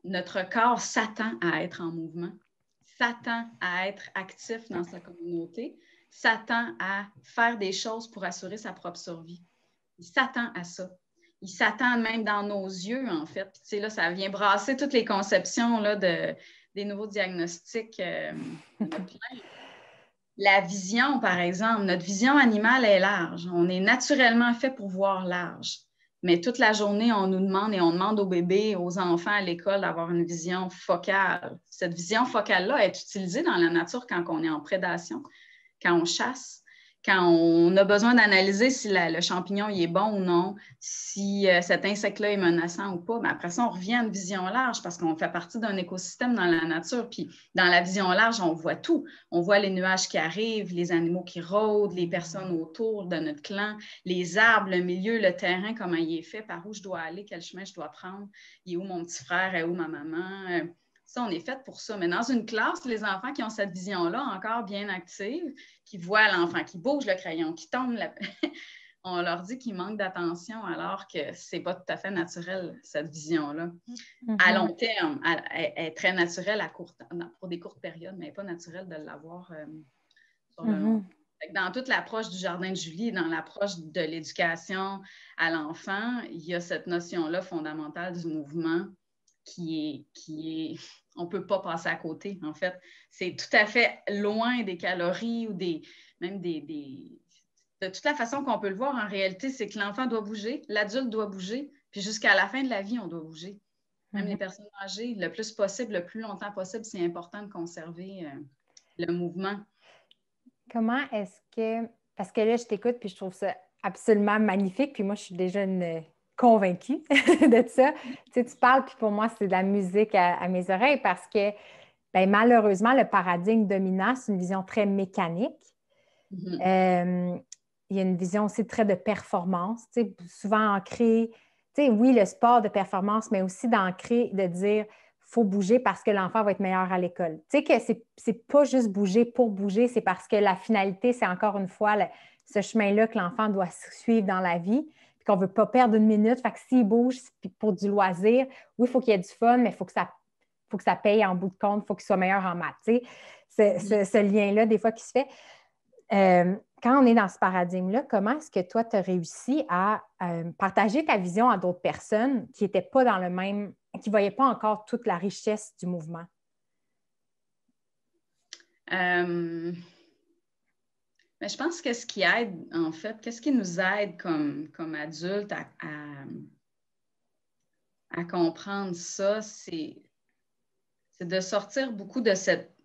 Notre corps s'attend à être en mouvement, s'attend à être actif dans sa communauté, s'attend à faire des choses pour assurer sa propre survie. Il s'attend à ça. Il s'attend même dans nos yeux, en fait. Puis, tu sais, là, ça vient brasser toutes les conceptions là, des nouveaux diagnostics. La vision, par exemple, notre vision animale est large. On est naturellement fait pour voir large. Mais toute la journée, on nous demande et on demande aux bébés, aux enfants à l'école d'avoir une vision focale. Cette vision focale-là est utilisée dans la nature quand on est en prédation, quand on chasse, quand on a besoin d'analyser si le champignon il est bon ou non, si cet insecte-là est menaçant ou pas. Mais après ça, on revient à une vision large parce qu'on fait partie d'un écosystème dans la nature. Puis dans la vision large, on voit tout. On voit les nuages qui arrivent, les animaux qui rôdent, les personnes autour de notre clan, les arbres, le milieu, le terrain, comment il est fait, par où je dois aller, quel chemin je dois prendre, il est où mon petit frère, est où ma maman. Ça, on est fait pour ça. Mais dans une classe, les enfants qui ont cette vision-là encore bien active, qui voient l'enfant qui bouge le crayon, qui tombe, on leur dit qu'ils manquent d'attention alors que ce n'est pas tout à fait naturel, cette vision-là. À long terme, elle est très naturelle pour des courtes périodes, mais elle n'est pas naturelle de l'avoir sur le long. Dans toute l'approche du jardin de Julie, dans l'approche de l'éducation à l'enfant, il y a cette notion-là fondamentale du mouvement qui est on ne peut pas passer à côté, en fait. C'est tout à fait loin des calories ou même de toute la façon qu'on peut le voir, en réalité, c'est que l'enfant doit bouger, l'adulte doit bouger, puis jusqu'à la fin de la vie, on doit bouger. Même les personnes âgées, le plus possible, le plus longtemps possible, c'est important de conserver le mouvement.
Comment est-ce que... Parce que là, je t'écoute, puis je trouve ça absolument magnifique, puis moi, je suis déjà convaincue de ça. Tu sais, tu parles, puis pour moi, c'est de la musique à mes oreilles parce que Bien, malheureusement, le paradigme dominant, c'est une vision très mécanique. Il y a une vision aussi très de performance, souvent ancrée, oui, le sport de performance, mais aussi d'ancrer, de dire faut bouger parce que l'enfant va être meilleur à l'école. Tu sais que c'est pas juste bouger pour bouger, c'est parce que la finalité, c'est encore une fois ce chemin-là que l'enfant doit suivre dans la vie, puis qu'on ne veut pas perdre une minute. Fait que s'il bouge pour du loisir, oui, il faut qu'il y ait du fun, mais il faut que ça paye en bout de compte, il faut qu'il soit meilleur en maths. Tu sais, ce lien-là, des fois, qui se fait. Quand on est dans ce paradigme-là, comment est-ce que toi, tu as réussi à partager ta vision à d'autres personnes qui n'étaient pas dans le même, qui ne voyaient pas encore toute la richesse du mouvement?
Mais je pense que ce qui aide, en fait, qu'est-ce qui nous aide comme adultes à comprendre ça, c'est de sortir beaucoup de cette...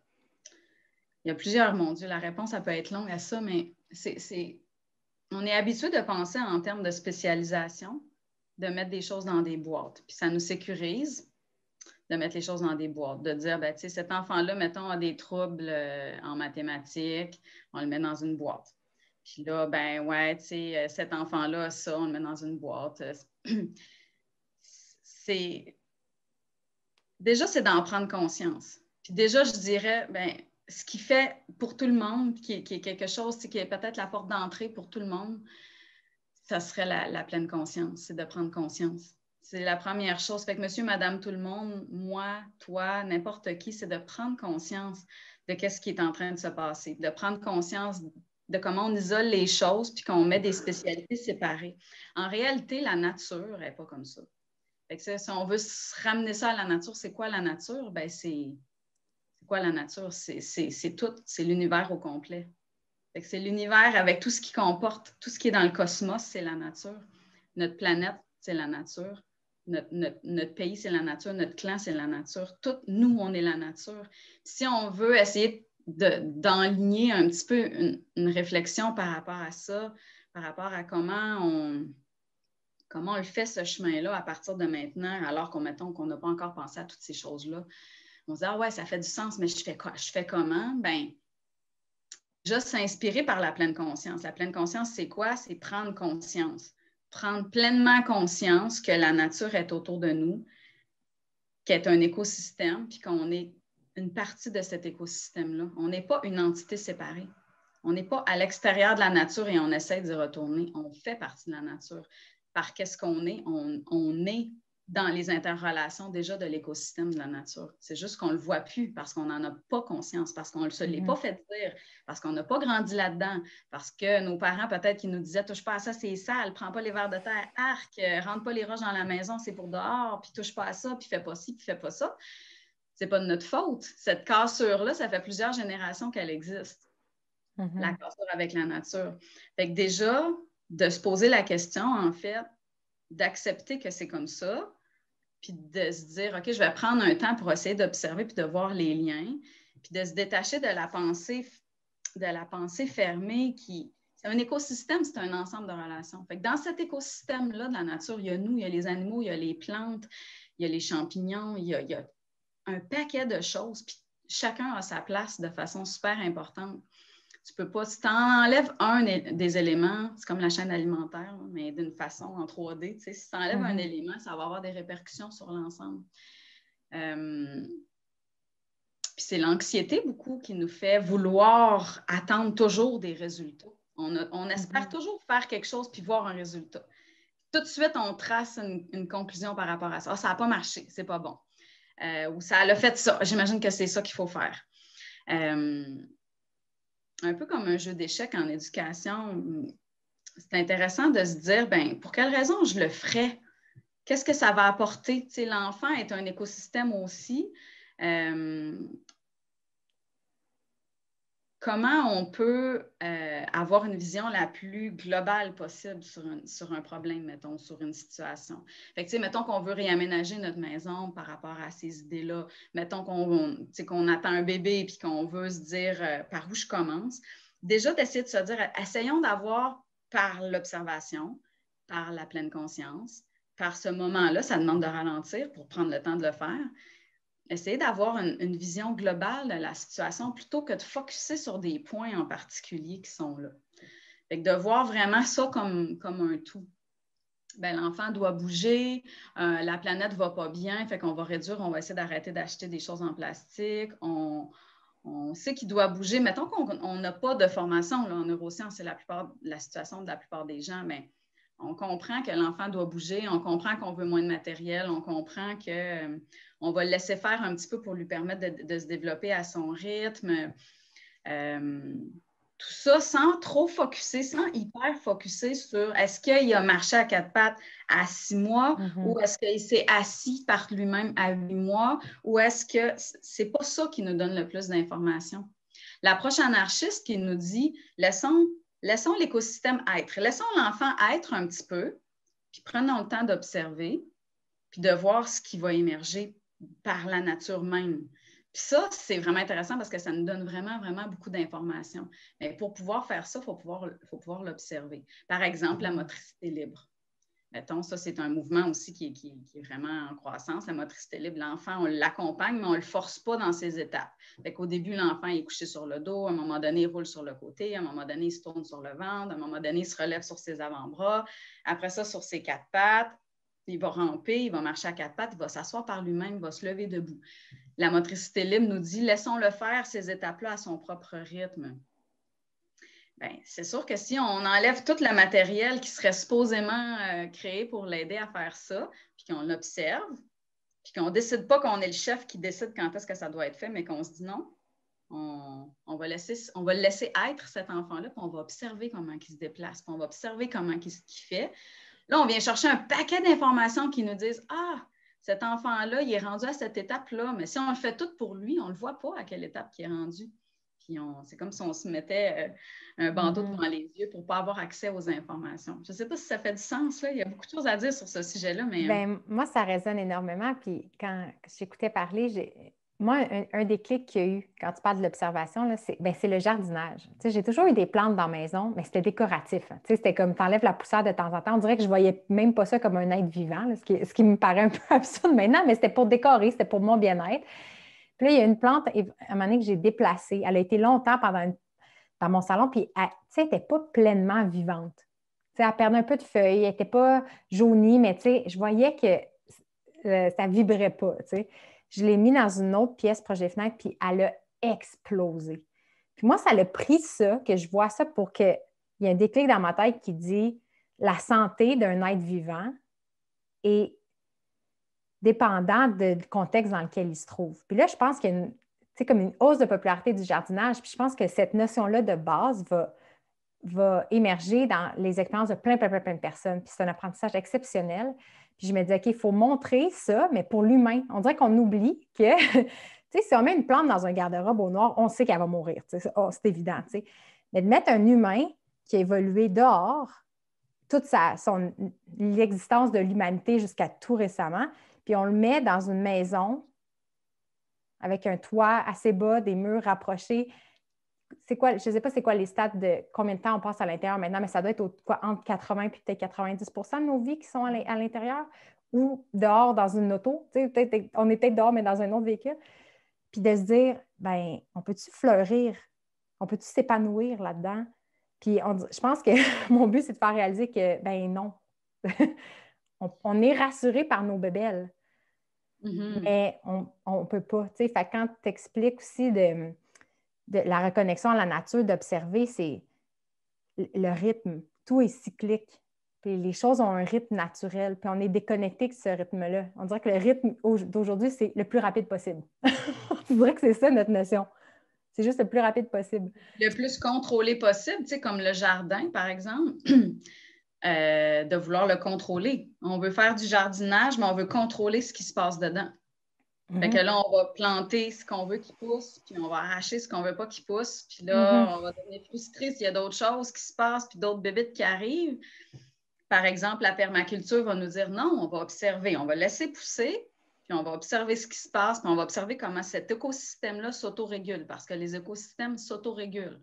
Il y a plusieurs, mon Dieu, la réponse, ça peut être longue à ça, mais on est habitué de penser en termes de spécialisation, de mettre des choses dans des boîtes. Puis ça nous sécurise de mettre les choses dans des boîtes, de dire, ben, tu sais, cet enfant-là, mettons, a des troubles en mathématiques, on le met dans une boîte. Puis là, ben, ouais, tu sais, cet enfant-là a ça, on le met dans une boîte. Déjà, c'est d'en prendre conscience. Puis déjà, je dirais, ben, ce qui fait pour tout le monde, qui est quelque chose, qui est peut-être la porte d'entrée pour tout le monde, ça serait la pleine conscience, c'est de prendre conscience. C'est la première chose. Fait que monsieur, madame, tout le monde, moi, toi, n'importe qui, c'est de prendre conscience de ce qui est en train de se passer, de prendre conscience de comment on isole les choses puis qu'on met des spécialités séparées. En réalité, la nature n'est pas comme ça. Fait que si on veut ramener ça à la nature, c'est quoi la nature? Ben, c'est quoi la nature? C'est tout, c'est l'univers au complet. Fait que c'est l'univers avec tout ce qui comporte, tout ce qui est dans le cosmos, c'est la nature. Notre planète, c'est la nature. Notre pays, c'est la nature. Notre clan, c'est la nature. Tout, nous, on est la nature. Si on veut essayer d'enligner un petit peu une réflexion par rapport à ça, par rapport à comment on le fait ce chemin-là à partir de maintenant, alors qu'on n'a pas encore pensé à toutes ces choses-là. On se dit, ah ouais, ça fait du sens, mais je fais comment? Bien, déjà s'inspirer par la pleine conscience. La pleine conscience, c'est quoi? C'est prendre conscience. Prendre pleinement conscience que la nature est autour de nous, qu'elle est un écosystème, puis qu'on est une partie de cet écosystème-là. On n'est pas une entité séparée. On n'est pas à l'extérieur de la nature et on essaie d'y retourner. On fait partie de la nature. Par qu'est-ce qu'on est? On est dans les interrelations déjà de l'écosystème de la nature. C'est juste qu'on ne le voit plus parce qu'on n'en a pas conscience, parce qu'on ne se l'est pas fait dire, parce qu'on n'a pas grandi là-dedans, parce que nos parents, peut-être, qui nous disaient « touche pas à ça, c'est sale, prends pas les verres de terre, arc, rentre pas les roches dans la maison, c'est pour dehors, puis touche pas à ça, puis fais pas ci, puis fais pas ça. » C'est pas de notre faute. Cette cassure-là, ça fait plusieurs générations qu'elle existe. La cassure avec la nature. Fait que déjà, de se poser la question, en fait, d'accepter que c'est comme ça, puis de se dire, OK, je vais prendre un temps pour essayer d'observer puis de voir les liens, puis de se détacher de la pensée fermée qui... C'est un écosystème, c'est un ensemble de relations. Fait que dans cet écosystème-là de la nature, il y a nous, il y a les animaux, il y a les plantes, il y a les champignons, il y a un paquet de choses, puis chacun a sa place de façon super importante. Tu peux pas, si tu enlèves un des éléments, c'est comme la chaîne alimentaire, mais d'une façon en 3D, si tu enlèves un élément, ça va avoir des répercussions sur l'ensemble. Puis c'est l'anxiété beaucoup qui nous fait vouloir attendre toujours des résultats. On espère toujours faire quelque chose puis voir un résultat. Tout de suite, on trace une conclusion par rapport à ça. Ah, ça n'a pas marché, c'est pas bon. Ou ça a fait ça. J'imagine que c'est ça qu'il faut faire. Un peu comme un jeu d'échecs en éducation, c'est intéressant de se dire, ben, pour quelle raison je le ferais? Qu'est-ce que ça va apporter? Tu sais, l'enfant est un écosystème aussi. Comment on peut avoir une vision la plus globale possible sur un problème, mettons, sur une situation. Fait que, mettons qu'on veut réaménager notre maison par rapport à ces idées-là. Mettons qu'on attend un bébé et qu'on veut se dire par où je commence. Déjà, d'essayer de se dire, essayons d'avoir par l'observation, par la pleine conscience, par ce moment-là, ça demande de ralentir pour prendre le temps de le faire. essayer d'avoir une vision globale de la situation plutôt que de focusser sur des points en particulier qui sont là. Fait que de voir vraiment ça comme un tout. Bien, l'enfant doit bouger, la planète ne va pas bien, fait qu'on va réduire, on va essayer d'arrêter d'acheter des choses en plastique, on sait qu'il doit bouger. Mettons qu'on n'a pas de formation là, en neurosciences, c'est la situation de la plupart des gens, mais on comprend que l'enfant doit bouger, on comprend qu'on veut moins de matériel, on comprend qu'on va le laisser faire un petit peu pour lui permettre de se développer à son rythme. Tout ça sans trop focusser, sans hyper focusser sur est-ce qu'il a marché à 4 pattes à 6 mois ou est-ce qu'il s'est assis par lui-même à 8 mois ou est-ce que c'est pas ça qui nous donne le plus d'informations. L'approche anarchiste qui nous dit laissons l'écosystème être, laissons l'enfant être un petit peu, puis prenons le temps d'observer, puis de voir ce qui va émerger par la nature même. Puis ça, c'est vraiment intéressant parce que ça nous donne vraiment, vraiment beaucoup d'informations. Mais pour pouvoir faire ça, il faut pouvoir l'observer. Par exemple, la motricité libre. Mettons, ça, c'est un mouvement aussi qui est vraiment en croissance. La motricité libre, l'enfant, on l'accompagne, mais on ne le force pas dans ses étapes. Fait qu'au début, l'enfant est couché sur le dos, à un moment donné, il roule sur le côté, à un moment donné, il se tourne sur le ventre, à un moment donné, il se relève sur ses avant-bras, après ça, sur ses 4 pattes. Il va ramper, il va marcher à 4 pattes, il va s'asseoir par lui-même, il va se lever debout. La motricité libre nous dit, laissons-le faire ces étapes-là à son propre rythme. Bien, c'est sûr que si on enlève tout le matériel qui serait supposément créé pour l'aider à faire ça, puis qu'on l'observe, puis qu'on ne décide pas qu'on est le chef qui décide quand est-ce que ça doit être fait, mais qu'on se dit non, on va le laisser être cet enfant-là, puis on va observer comment il se déplace, puis on va observer comment il fait. Là, on vient chercher un paquet d'informations qui nous disent « Ah, cet enfant-là, il est rendu à cette étape-là, mais si on le fait tout pour lui, on ne le voit pas à quelle étape il est rendu. » Puis c'est comme si on se mettait un bandeau devant les yeux pour ne pas avoir accès aux informations. Je ne sais pas si ça fait du sens, là. Il y a beaucoup de choses à dire sur ce sujet-là, mais...
Bien, moi, ça résonne énormément. Puis quand j'écoutais parler, moi, un des clics qu'il y a eu quand tu parles de l'observation, c'est le jardinage. Tu sais, j'ai toujours eu des plantes dans la maison, mais c'était décoratif. Tu sais, c'était comme tu enlèves la poussière de temps en temps. On dirait que je ne voyais même pas ça comme un être vivant, là, ce qui me paraît un peu absurde maintenant, mais c'était pour décorer, c'était pour mon bien-être. Puis là, il y a une plante, à un moment donné, que j'ai déplacée. Elle a été longtemps dans mon salon, puis elle n'était pas pleinement vivante. Tu sais, elle perdait un peu de feuilles, elle n'était pas jaunie, mais tu sais, je voyais que ça ne vibrait pas. Tu sais. Je l'ai mis dans une autre pièce proche des fenêtres, puis elle a explosé. Puis moi, ça l'a pris ça, que je vois ça pour qu'il y ait un déclic dans ma tête qui dit la santé d'un être vivant est dépendant du contexte dans lequel il se trouve. Puis là, je pense qu'il y a comme une hausse de popularité du jardinage, puis je pense que cette notion-là de base va émerger dans les expériences de plein de personnes. Puis c'est un apprentissage exceptionnel. Puis je me dis, OK, il faut montrer ça, mais pour l'humain. On dirait qu'on oublie que, tu sais, si on met une plante dans un garde-robe au noir, on sait qu'elle va mourir. C'est évident, tu sais. Mais de mettre un humain qui a évolué dehors, toute l'existence de l'humanité jusqu'à tout récemment, puis on le met dans une maison avec un toit assez bas, des murs rapprochés. Je ne sais pas c'est quoi les stats de combien de temps on passe à l'intérieur maintenant, mais ça doit être entre 80 et peut-être 90 de nos vies qui sont à l'intérieur ou dehors dans une auto. On est peut-être dehors, mais dans un autre véhicule. Puis de se dire, ben, on peut-tu fleurir? On peut-tu s'épanouir là-dedans? Puis je pense que mon but, c'est de faire réaliser que, ben non. on est rassuré par nos bébelles. Mais on ne peut pas. Fait quand tu expliques aussi de la reconnexion à la nature, d'observer, c'est le rythme. Tout est cyclique. Puis les choses ont un rythme naturel. Puis on est déconnecté de ce rythme-là. On dirait que le rythme d'aujourd'hui, c'est le plus rapide possible. On dirait que c'est ça notre notion. C'est juste le plus rapide possible.
Le plus contrôlé possible, tu sais, comme le jardin, par exemple. De vouloir le contrôler. On veut faire du jardinage, mais on veut contrôler ce qui se passe dedans. Fait que là, on va planter ce qu'on veut qu'il pousse, puis on va arracher ce qu'on veut pas qu'il pousse, puis là, on va devenir frustré s'il y a d'autres choses qui se passent, puis d'autres bébites qui arrivent. Par exemple, la permaculture va nous dire non, on va observer, on va laisser pousser, puis on va observer ce qui se passe, puis on va observer comment cet écosystème-là s'autorégule, parce que les écosystèmes s'autorégulent.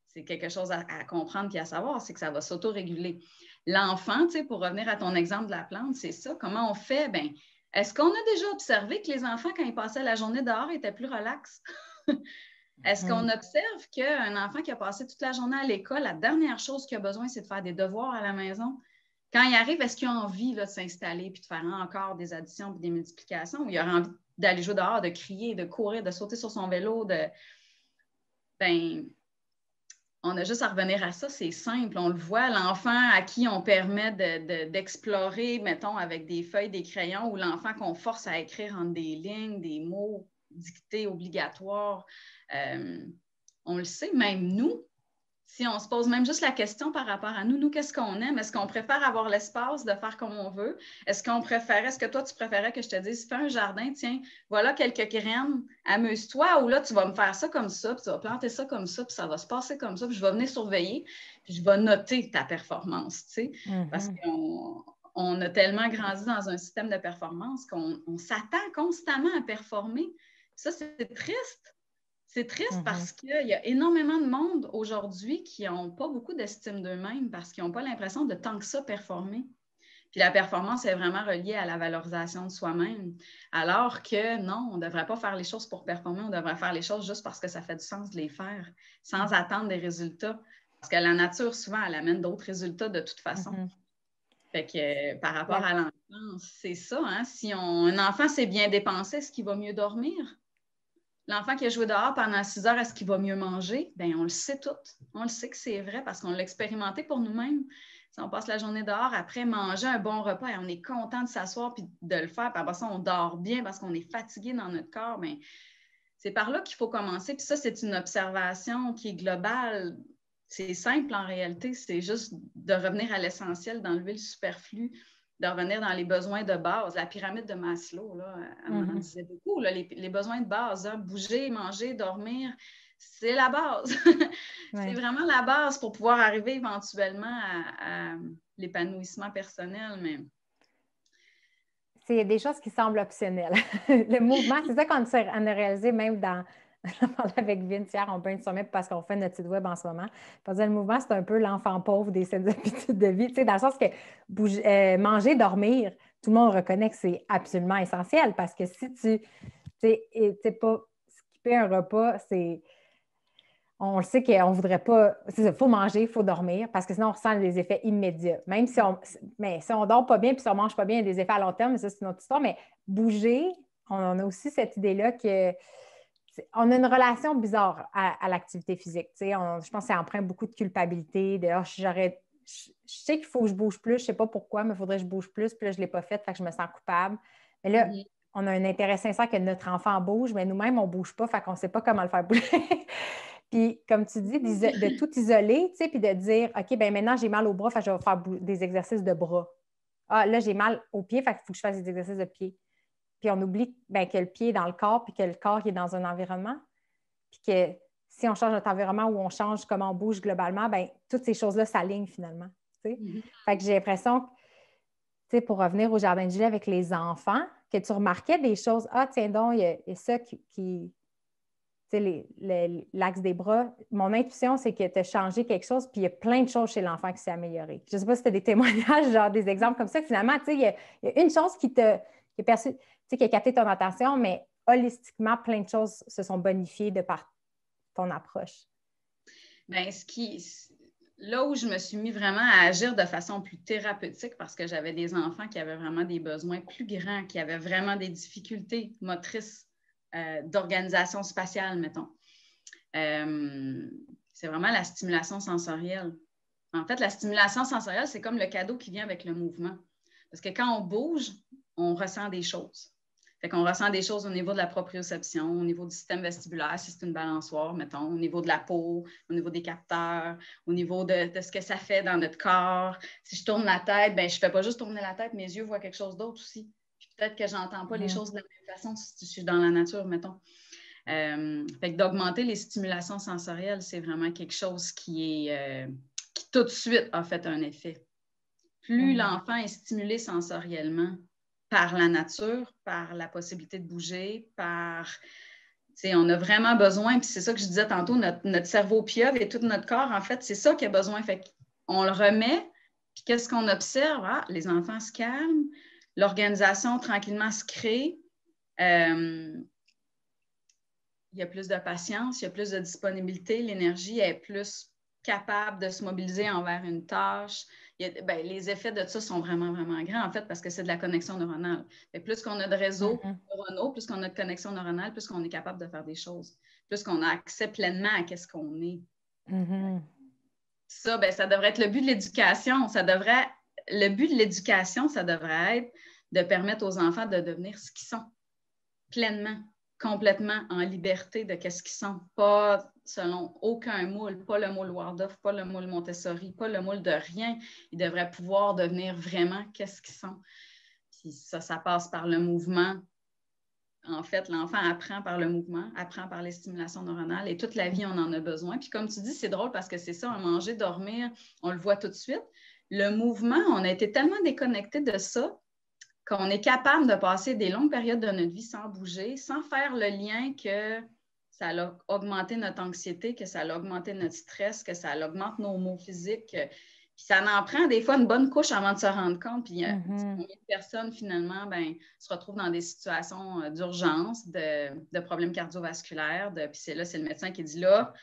C'est quelque chose à comprendre et à savoir, c'est que ça va s'autoréguler. L'enfant, tu sais, pour revenir à ton exemple de la plante, c'est ça. Comment on fait? Bien, Est-ce qu'on a déjà observé que les enfants, quand ils passaient la journée dehors, étaient plus relax? Est-ce qu'on observe qu'un enfant qui a passé toute la journée à l'école, la dernière chose qu'il a besoin, c'est de faire des devoirs à la maison? Quand il arrive, est-ce qu'il a envie là, de s'installer puis de faire encore des additions et des multiplications, ou il aura envie d'aller jouer dehors, de crier, de courir, de sauter sur son vélo? Ben, on a juste à revenir à ça, c'est simple. On le voit, l'enfant à qui on permet d'explorer, mettons, avec des feuilles, des crayons, ou l'enfant qu'on force à écrire entre des lignes, des mots dictés obligatoires. On le sait, même nous, si on se pose même juste la question par rapport à nous, qu'est-ce qu'on aime? Est-ce qu'on préfère avoir l'espace de faire comme on veut? Est-ce que toi, tu préférais que je te dise, fais un jardin, tiens, voilà quelques graines, amuse-toi, ou là, tu vas me faire ça comme ça, puis tu vas planter ça comme ça, puis ça va se passer comme ça, puis je vais venir surveiller, puis je vais noter ta performance, tu sais, parce qu'on a tellement grandi dans un système de performance qu'on s'attend constamment à performer. Ça, c'est triste. C'est triste parce qu'il y a énormément de monde aujourd'hui qui n'ont pas beaucoup d'estime d'eux-mêmes parce qu'ils n'ont pas l'impression de tant que ça performer. Puis la performance est vraiment reliée à la valorisation de soi-même. Alors que non, on ne devrait pas faire les choses pour performer, on devrait faire les choses juste parce que ça fait du sens de les faire, sans attendre des résultats. Parce que la nature, souvent, elle amène d'autres résultats de toute façon. Fait que par rapport à l'enfance, c'est ça. Hein? Si un enfant s'est bien dépensé, est-ce qu'il va mieux dormir? L'enfant qui a joué dehors pendant 6 heures, est-ce qu'il va mieux manger? Bien, on le sait tout. On le sait que c'est vrai parce qu'on l'a expérimenté pour nous-mêmes. Si on passe la journée dehors, après manger un bon repas et on est content de s'asseoir et de le faire, puis après ça, on dort bien parce qu'on est fatigué dans notre corps, bien, c'est par là qu'il faut commencer. Puis ça, c'est une observation qui est globale. C'est simple en réalité. C'est juste de revenir à l'essentiel, d'enlever le superflu, de revenir dans les besoins de base. La pyramide de Maslow, là, elle en disait beaucoup. Là, les besoins de base, hein, bouger, manger, dormir, c'est la base. C'est vraiment la base pour pouvoir arriver éventuellement à l'épanouissement personnel. Mais
c'est des choses qui semblent optionnelles. Le mouvement, c'est ça qu'on a réalisé même dans... On parlait avec Vince hier, on brainstormait parce qu'on fait notre site web en ce moment. Parce que le mouvement, c'est un peu l'enfant pauvre des 7 habitudes de vie, tu sais, dans le sens que manger, dormir, tout le monde reconnaît que c'est absolument essentiel parce que si tu sais pas skipper un repas, on le sait qu'on ne voudrait pas. Il faut manger, il faut dormir, parce que sinon, on ressent des effets immédiats. Même si on ne dort pas bien puis si on ne mange pas bien, il y a des effets à long terme, mais ça, c'est une autre histoire. Mais bouger, on a aussi cette idée-là que on a une relation bizarre à l'activité physique. Je pense que ça emprunte beaucoup de culpabilité. D'ailleurs, je sais qu'il faut que je bouge plus, je ne sais pas pourquoi, mais il faudrait que je bouge plus. Puis là, je ne l'ai pas fait, fait que je me sens coupable. Mais là, on a un intérêt sincère que notre enfant bouge, mais nous-mêmes, on ne bouge pas, fait qu'on ne sait pas comment le faire bouger. Puis, comme tu dis, de tout isoler, puis de dire, OK, bien maintenant, j'ai mal au bras, fait que je vais faire des exercices de bras. Ah, là, j'ai mal aux pieds, fait qu'il faut que je fasse des exercices de pieds. Puis on oublie que le pied est dans le corps, puis que le corps est dans un environnement. Puis que si on change notre environnement ou on change comment on bouge globalement, bien, toutes ces choses-là s'alignent finalement. Fait que j'ai l'impression que, pour revenir au jardin de gilet avec les enfants, que tu remarquais des choses. Ah, tiens donc, il y a ça qui l'axe des bras. Mon intuition, c'est que tu as changé quelque chose, puis il y a plein de choses chez l'enfant qui s'est amélioré. Je ne sais pas si tu as des témoignages, genre des exemples comme ça. Finalement, il y a une chose qui a capté ton attention, mais holistiquement, plein de choses se sont bonifiées de par ton approche.
Bien, là où je me suis mis vraiment à agir de façon plus thérapeutique, parce que j'avais des enfants qui avaient vraiment des besoins plus grands, qui avaient vraiment des difficultés motrices d'organisation spatiale, mettons. C'est vraiment la stimulation sensorielle. En fait, la stimulation sensorielle, c'est comme le cadeau qui vient avec le mouvement. Parce que quand on bouge, on ressent des choses. Fait qu'on ressent des choses au niveau de la proprioception, au niveau du système vestibulaire, si c'est une balançoire, mettons, au niveau de la peau, au niveau des capteurs, au niveau de ce que ça fait dans notre corps. Si je tourne la tête, bien, je ne fais pas juste tourner la tête, mes yeux voient quelque chose d'autre aussi. Puis peut-être que je n'entends pas les choses de la même façon si je suis dans la nature, mettons. Fait que d'augmenter les stimulations sensorielles, c'est vraiment quelque chose qui tout de suite a fait un effet. Plus l'enfant est stimulé sensoriellement par la nature, par la possibilité de bouger, on a vraiment besoin, puis c'est ça que je disais tantôt, notre cerveau pieuvre et tout notre corps, en fait, c'est ça qu'il a besoin. Fait qu'on le remet, puis qu'est-ce qu'on observe? Ah, les enfants se calment, l'organisation, tranquillement, se crée. Il y a plus de patience, il y a plus de disponibilité, l'énergie est plus capable de se mobiliser envers une tâche. Les effets de ça sont vraiment, vraiment grands, en fait, parce que c'est de la connexion neuronale. Plus qu'on a de réseaux neuronaux, plus qu'on a de connexion neuronale, plus qu'on est capable de faire des choses, plus qu'on a accès pleinement à ce qu'on est. Ça, ça devrait être le but de l'éducation. Le but de l'éducation, ça devrait être de permettre aux enfants de devenir ce qu'ils sont, pleinement, complètement en liberté de ce qu'ils sont, pas selon aucun moule, pas le moule Waldorf, pas le moule Montessori, pas le moule de rien. Ils devraient pouvoir devenir vraiment qu'est-ce qu'ils sont. Puis ça passe par le mouvement. En fait, l'enfant apprend par le mouvement, apprend par les stimulations neuronales et toute la vie, on en a besoin. Puis comme tu dis, c'est drôle parce que c'est ça, manger, dormir, on le voit tout de suite. Le mouvement, on a été tellement déconnecté de ça qu'on est capable de passer des longues périodes de notre vie sans bouger, sans faire le lien que ça a augmenté notre anxiété, que ça a augmenté notre stress, que ça augmente nos maux physiques. Puis ça en prend des fois une bonne couche avant de se rendre compte. Puis combien de personnes, finalement, se retrouvent dans des situations d'urgence, de problèmes cardiovasculaires. Puis c'est le médecin qui dit là,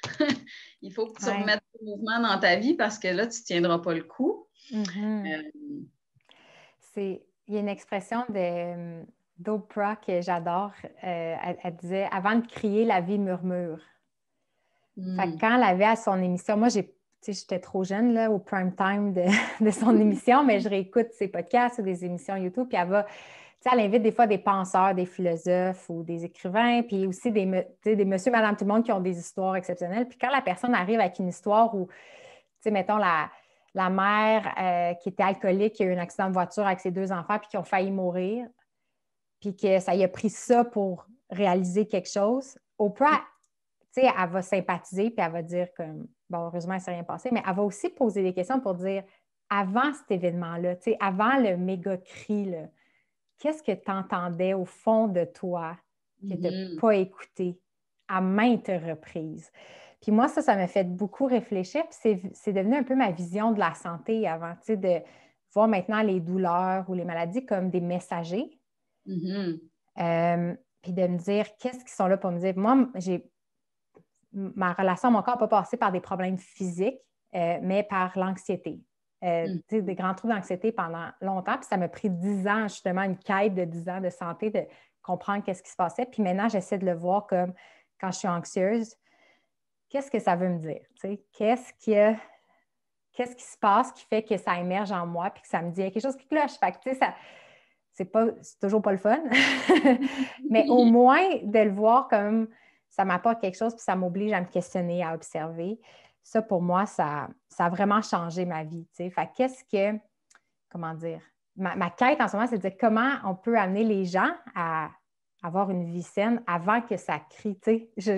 il faut que tu remettes du mouvement dans ta vie parce que là, tu ne tiendras pas le coup.
Il y a une expression d'Oprah que j'adore. Elle disait « Avant de crier, la vie murmure ». Fait que quand elle avait à son émission, moi, j'étais trop jeune là, au prime time de son émission, mais je réécoute ses podcasts ou des émissions YouTube, puis elle invite des fois des penseurs, des philosophes ou des écrivains, puis aussi des monsieur, madame, tout le monde qui ont des histoires exceptionnelles. Puis quand la personne arrive avec une histoire où, mettons, la mère qui était alcoolique, qui a eu un accident de voiture avec ses 2 enfants, puis qui ont failli mourir, puis que ça y a pris ça pour réaliser quelque chose. Oprah, elle va sympathiser, puis elle va dire comme, bon, heureusement, il ne s'est rien passé, mais elle va aussi poser des questions pour dire, avant cet événement-là, avant le méga cri, là, qu'est-ce que tu entendais au fond de toi que tu n'as pas écouté à maintes reprises? Puis moi, ça me fait beaucoup réfléchir. Puis c'est devenu un peu ma vision de la santé avant, de voir maintenant les douleurs ou les maladies comme des messagers. Puis de me dire, qu'est-ce qu'ils sont là pour me dire? Moi, ma relation à mon corps n'a pas passé par des problèmes physiques, mais par l'anxiété. Des grands troubles d'anxiété pendant longtemps. Puis ça m'a pris 10 ans, justement, une quête de 10 ans de santé, de comprendre qu'est-ce qui se passait. Puis maintenant, j'essaie de le voir comme quand je suis anxieuse, qu'est-ce que ça veut me dire? Qu'est-ce qui se passe qui fait que ça émerge en moi puis que ça me dit, il y a quelque chose qui cloche. Fait que, c'est toujours pas le fun, mais au moins de le voir comme ça m'apporte quelque chose puis ça m'oblige à me questionner, à observer. Ça, pour moi, ça a vraiment changé ma vie. Fait comment dire, ma quête en ce moment, c'est de dire comment on peut amener les gens à avoir une vie saine avant que ça crie.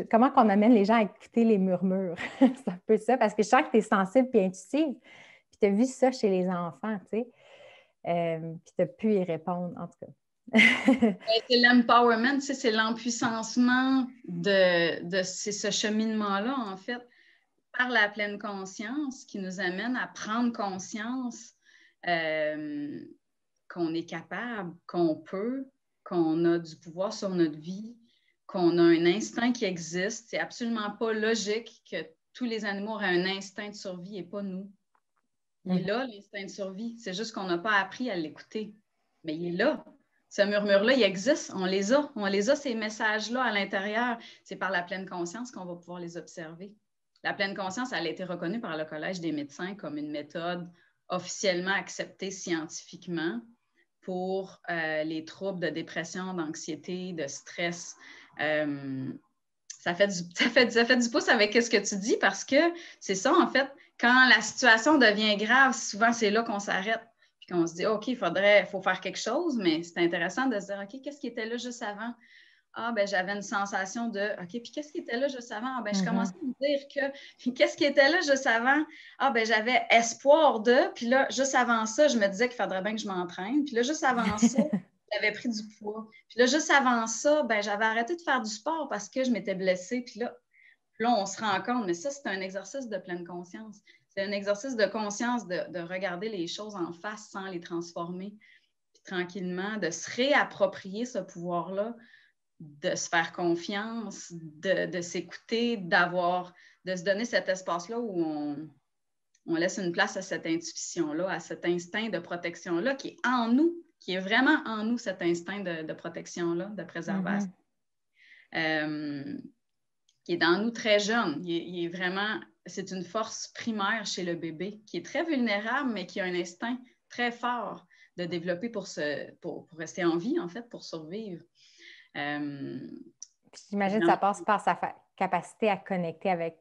Comment qu'on amène les gens à écouter les murmures? C'est un peu ça, parce que je sens que tu es sensible et intuitive. Puis tu as vu ça chez les enfants, puis tu as pu y répondre, en tout cas.
C'est l'empowerment, c'est l'empuissancement de ce cheminement-là, en fait, par la pleine conscience qui nous amène à prendre conscience qu'on est capable, qu'on peut, qu'on a du pouvoir sur notre vie, qu'on a un instinct qui existe. C'est absolument pas logique que tous les animaux auraient un instinct de survie et pas nous. Il est là, l'instinct de survie. C'est juste qu'on n'a pas appris à l'écouter. Mais il est là. Ce murmure-là, il existe. On les a, ces messages-là à l'intérieur. C'est par la pleine conscience qu'on va pouvoir les observer. La pleine conscience, elle a été reconnue par le Collège des médecins comme une méthode officiellement acceptée scientifiquement pour les troubles de dépression, d'anxiété, de stress. Ça fait du pouce avec ce que tu dis parce que c'est ça, en fait, quand la situation devient grave, souvent c'est là qu'on s'arrête puis qu'on se dit, OK, il faut faire quelque chose, mais c'est intéressant de se dire, OK, qu'est-ce qui était là juste avant? Ah, ben j'avais une sensation de, OK, puis qu'est-ce qui était là juste avant? Ah, ben je commençais à me dire que, puis qu'est-ce qui était là juste avant? Ah, ben j'avais espoir de, puis là, juste avant ça, je me disais qu'il faudrait bien que je m'entraîne, puis là, juste avant ça, j'avais pris du poids. Puis là, juste avant ça, ben j'avais arrêté de faire du sport parce que je m'étais blessée, puis là, on se rend compte, mais ça, c'est un exercice de pleine conscience. C'est un exercice de conscience de regarder les choses en face sans les transformer. Puis tranquillement, de se réapproprier ce pouvoir-là, de se faire confiance, de s'écouter, de se donner cet espace-là où on laisse une place à cette intuition-là, à cet instinct de protection-là qui est en nous, qui est vraiment en nous, cet instinct de protection-là, de préservation. Qui est dans nous très jeune. Il est vraiment, c'est une force primaire chez le bébé qui est très vulnérable, mais qui a un instinct très fort de développer pour rester en vie, en fait, pour survivre.
J'imagine que ça passe par sa capacité à connecter avec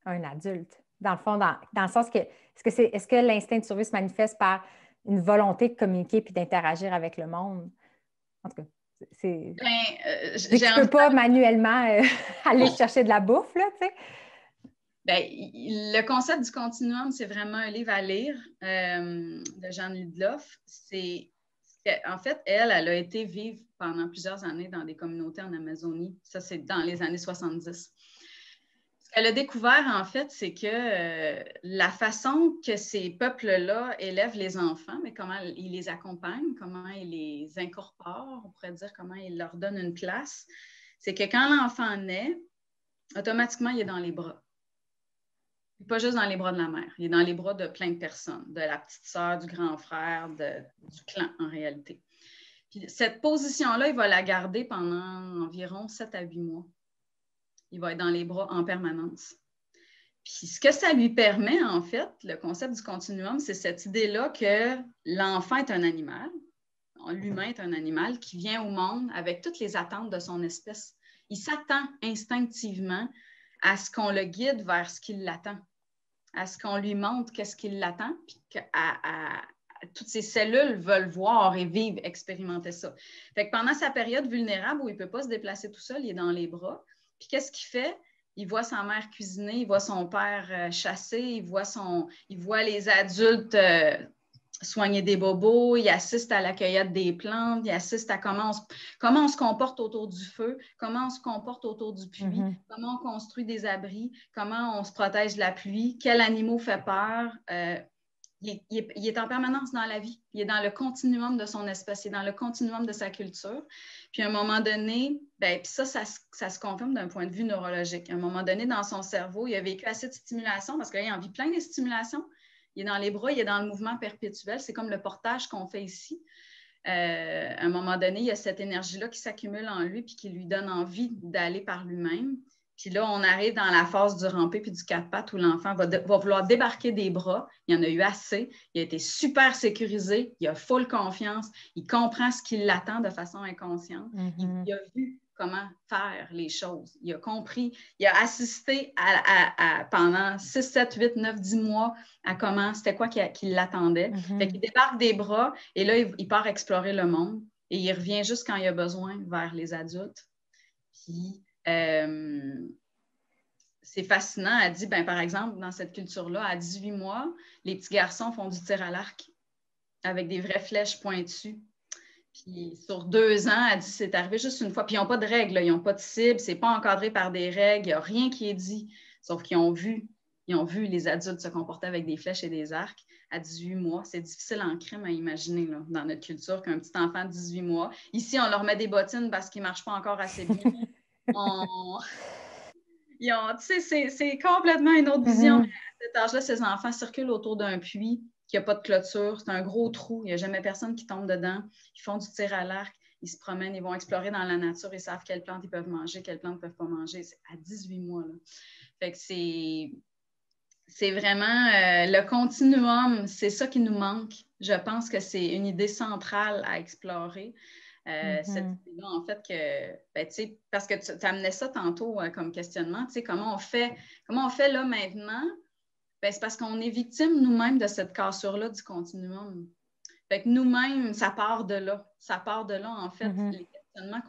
un adulte. Dans le fond, dans le sens que, est-ce que l'instinct de survie se manifeste par une volonté de communiquer puis d'interagir avec le monde? En tout cas, tu ne peux pas manuellement aller chercher de la bouffe, là, tu sais?
Bien, le concept du continuum, c'est vraiment un livre à lire de Jeanne Ludloff. En fait, elle a été vivre pendant plusieurs années dans des communautés en Amazonie. Ça, c'est dans les années 70. Ce qu'elle a découvert, en fait, c'est que la façon que ces peuples-là élèvent les enfants, mais comment ils les accompagnent, comment ils les incorporent, on pourrait dire comment ils leur donnent une place, c'est que quand l'enfant naît, automatiquement, il est dans les bras. Pas juste dans les bras de la mère, il est dans les bras de plein de personnes, de la petite sœur, du grand frère, du clan en réalité. Puis cette position-là, il va la garder pendant environ 7 à 8 mois. Il va être dans les bras en permanence. Puis ce que ça lui permet, en fait, le concept du continuum, c'est cette idée-là que l'enfant est un animal, l'humain est un animal qui vient au monde avec toutes les attentes de son espèce. Il s'attend instinctivement à ce qu'on le guide vers ce qui l'attend, à ce qu'on lui montre qu'est-ce qui l'attend, puis que toutes ces cellules veulent voir et vivre, expérimenter ça. Fait que pendant sa période vulnérable où il ne peut pas se déplacer tout seul, il est dans les bras. Puis qu'est-ce qu'il fait? Il voit sa mère cuisiner, il voit son père chasser, il voit les adultes soigner des bobos, il assiste à la cueillette des plantes, il assiste à comment on se comporte autour du feu, comment on se comporte autour du puits, comment on construit des abris, comment on se protège de la pluie, quel animal fait peur. Il est en permanence dans la vie. Il est dans le continuum de son espèce, il est dans le continuum de sa culture. Puis à un moment donné, puis ça se confirme d'un point de vue neurologique. À un moment donné, dans son cerveau, il a vécu assez de stimulation parce qu'il a en vit plein de stimulations. Il est dans les bras, il est dans le mouvement perpétuel. C'est comme le portage qu'on fait ici. À un moment donné, il y a cette énergie-là qui s'accumule en lui puis qui lui donne envie d'aller par lui-même. Puis là, on arrive dans la phase du rampé puis du quatre pattes où l'enfant va vouloir débarquer des bras. Il y en a eu assez. Il a été super sécurisé. Il a full confiance. Il comprend ce qui l'attend de façon inconsciente. Il a vu comment faire les choses. Il a compris. Il a assisté pendant 6, 7, 8, 9, 10 mois à comment, c'était quoi qui l'attendait. Fait qu'il débarque des bras et là, il part explorer le monde et il revient juste quand il a besoin vers les adultes. Puis, c'est fascinant. Elle dit, par exemple, dans cette culture-là, à 18 mois, les petits garçons font du tir à l'arc avec des vraies flèches pointues. Puis sur 2 ans, elle dit, c'est arrivé juste une fois. Puis ils n'ont pas de règles, là. Ils n'ont pas de cible, c'est pas encadré par des règles, il n'y a rien qui est dit. Sauf qu'ils ont vu les adultes se comporter avec des flèches et des arcs à 18 mois. C'est difficile en crime à imaginer là, dans notre culture qu'un petit enfant de 18 mois. Ici, on leur met des bottines parce qu'ils ne marchent pas encore assez bien. C'est complètement une autre vision. À cet âge-là, ces enfants circulent autour d'un puits qui n'a pas de clôture. C'est un gros trou. Il n'y a jamais personne qui tombe dedans. Ils font du tir à l'arc. Ils se promènent. Ils vont explorer dans la nature. Ils savent quelles plantes ils peuvent manger, quelles plantes ils ne peuvent pas manger. C'est à 18 mois. Là. Fait que c'est vraiment le continuum. C'est ça qui nous manque. Je pense que c'est une idée centrale à explorer. Cette idée-là, en fait, parce que tu amenais ça tantôt comme questionnement, comment on fait là maintenant? C'est parce qu'on est victime nous-mêmes de cette cassure-là du continuum. Fait que nous-mêmes, ça part de là. Ça part de là, en fait, les questionnements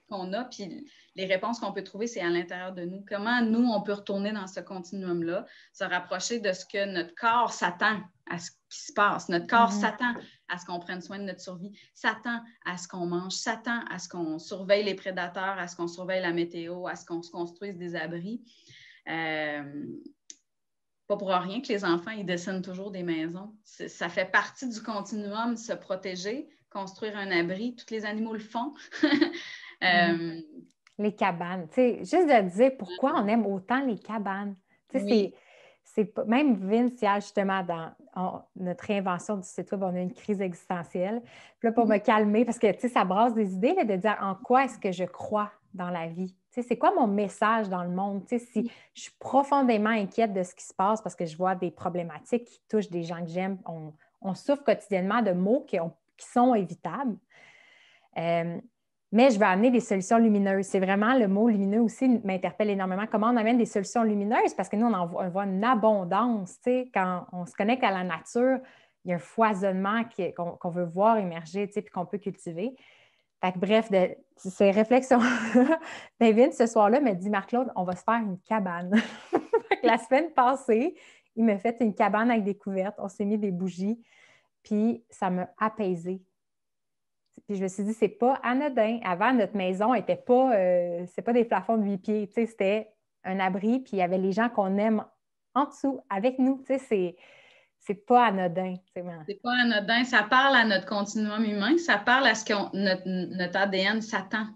qu'on a, puis les réponses qu'on peut trouver, c'est à l'intérieur de nous. Comment, nous, on peut retourner dans ce continuum-là, se rapprocher de ce que notre corps s'attend à ce qui se passe. Notre corps s'attend à ce qu'on prenne soin de notre survie, s'attend à ce qu'on mange, s'attend à ce qu'on surveille les prédateurs, à ce qu'on surveille la météo, à ce qu'on se construise des abris. pas pour rien que les enfants, ils dessinent toujours des maisons. Ça fait partie du continuum, se protéger, construire un abri. Tous les animaux le font.
Les cabanes. Tu sais, juste de dire pourquoi on aime autant les cabanes. Tu sais,
Oui.
même Vince, hier, justement, dans notre réinvention du site web, on a une crise existentielle. Puis là, pour me calmer, parce que, tu sais, ça brasse des idées, là, de dire en quoi est-ce que je crois dans la vie? Tu sais, c'est quoi mon message dans le monde? Tu sais, si je suis profondément inquiète de ce qui se passe parce que je vois des problématiques qui touchent des gens que j'aime, on souffre quotidiennement de maux qui sont évitables. Mais je vais amener des solutions lumineuses. C'est vraiment le mot lumineux aussi m'interpelle énormément. Comment on amène des solutions lumineuses? Parce que nous, on voit une abondance. Tu sais, quand on se connecte à la nature, il y a un foisonnement qu'on veut voir émerger, tu sais, puis qu'on peut cultiver. Fait que, bref, de ces réflexions-là, David, ce soir-là, me dit, Marc-Claude, on va se faire une cabane. Fait que la semaine passée, il m'a fait une cabane avec des couvertes. On s'est mis des bougies. Puis ça m'a apaisée. Puis je me suis dit, c'est pas anodin. Avant, notre maison n'était pas, c'est pas des plafonds de 8 pieds. Tu sais, c'était un abri, puis il y avait les gens qu'on aime en dessous, avec nous. Tu sais, c'est pas anodin.
C'est pas anodin. Ça parle à notre continuum humain. Ça parle à ce que notre ADN s'attend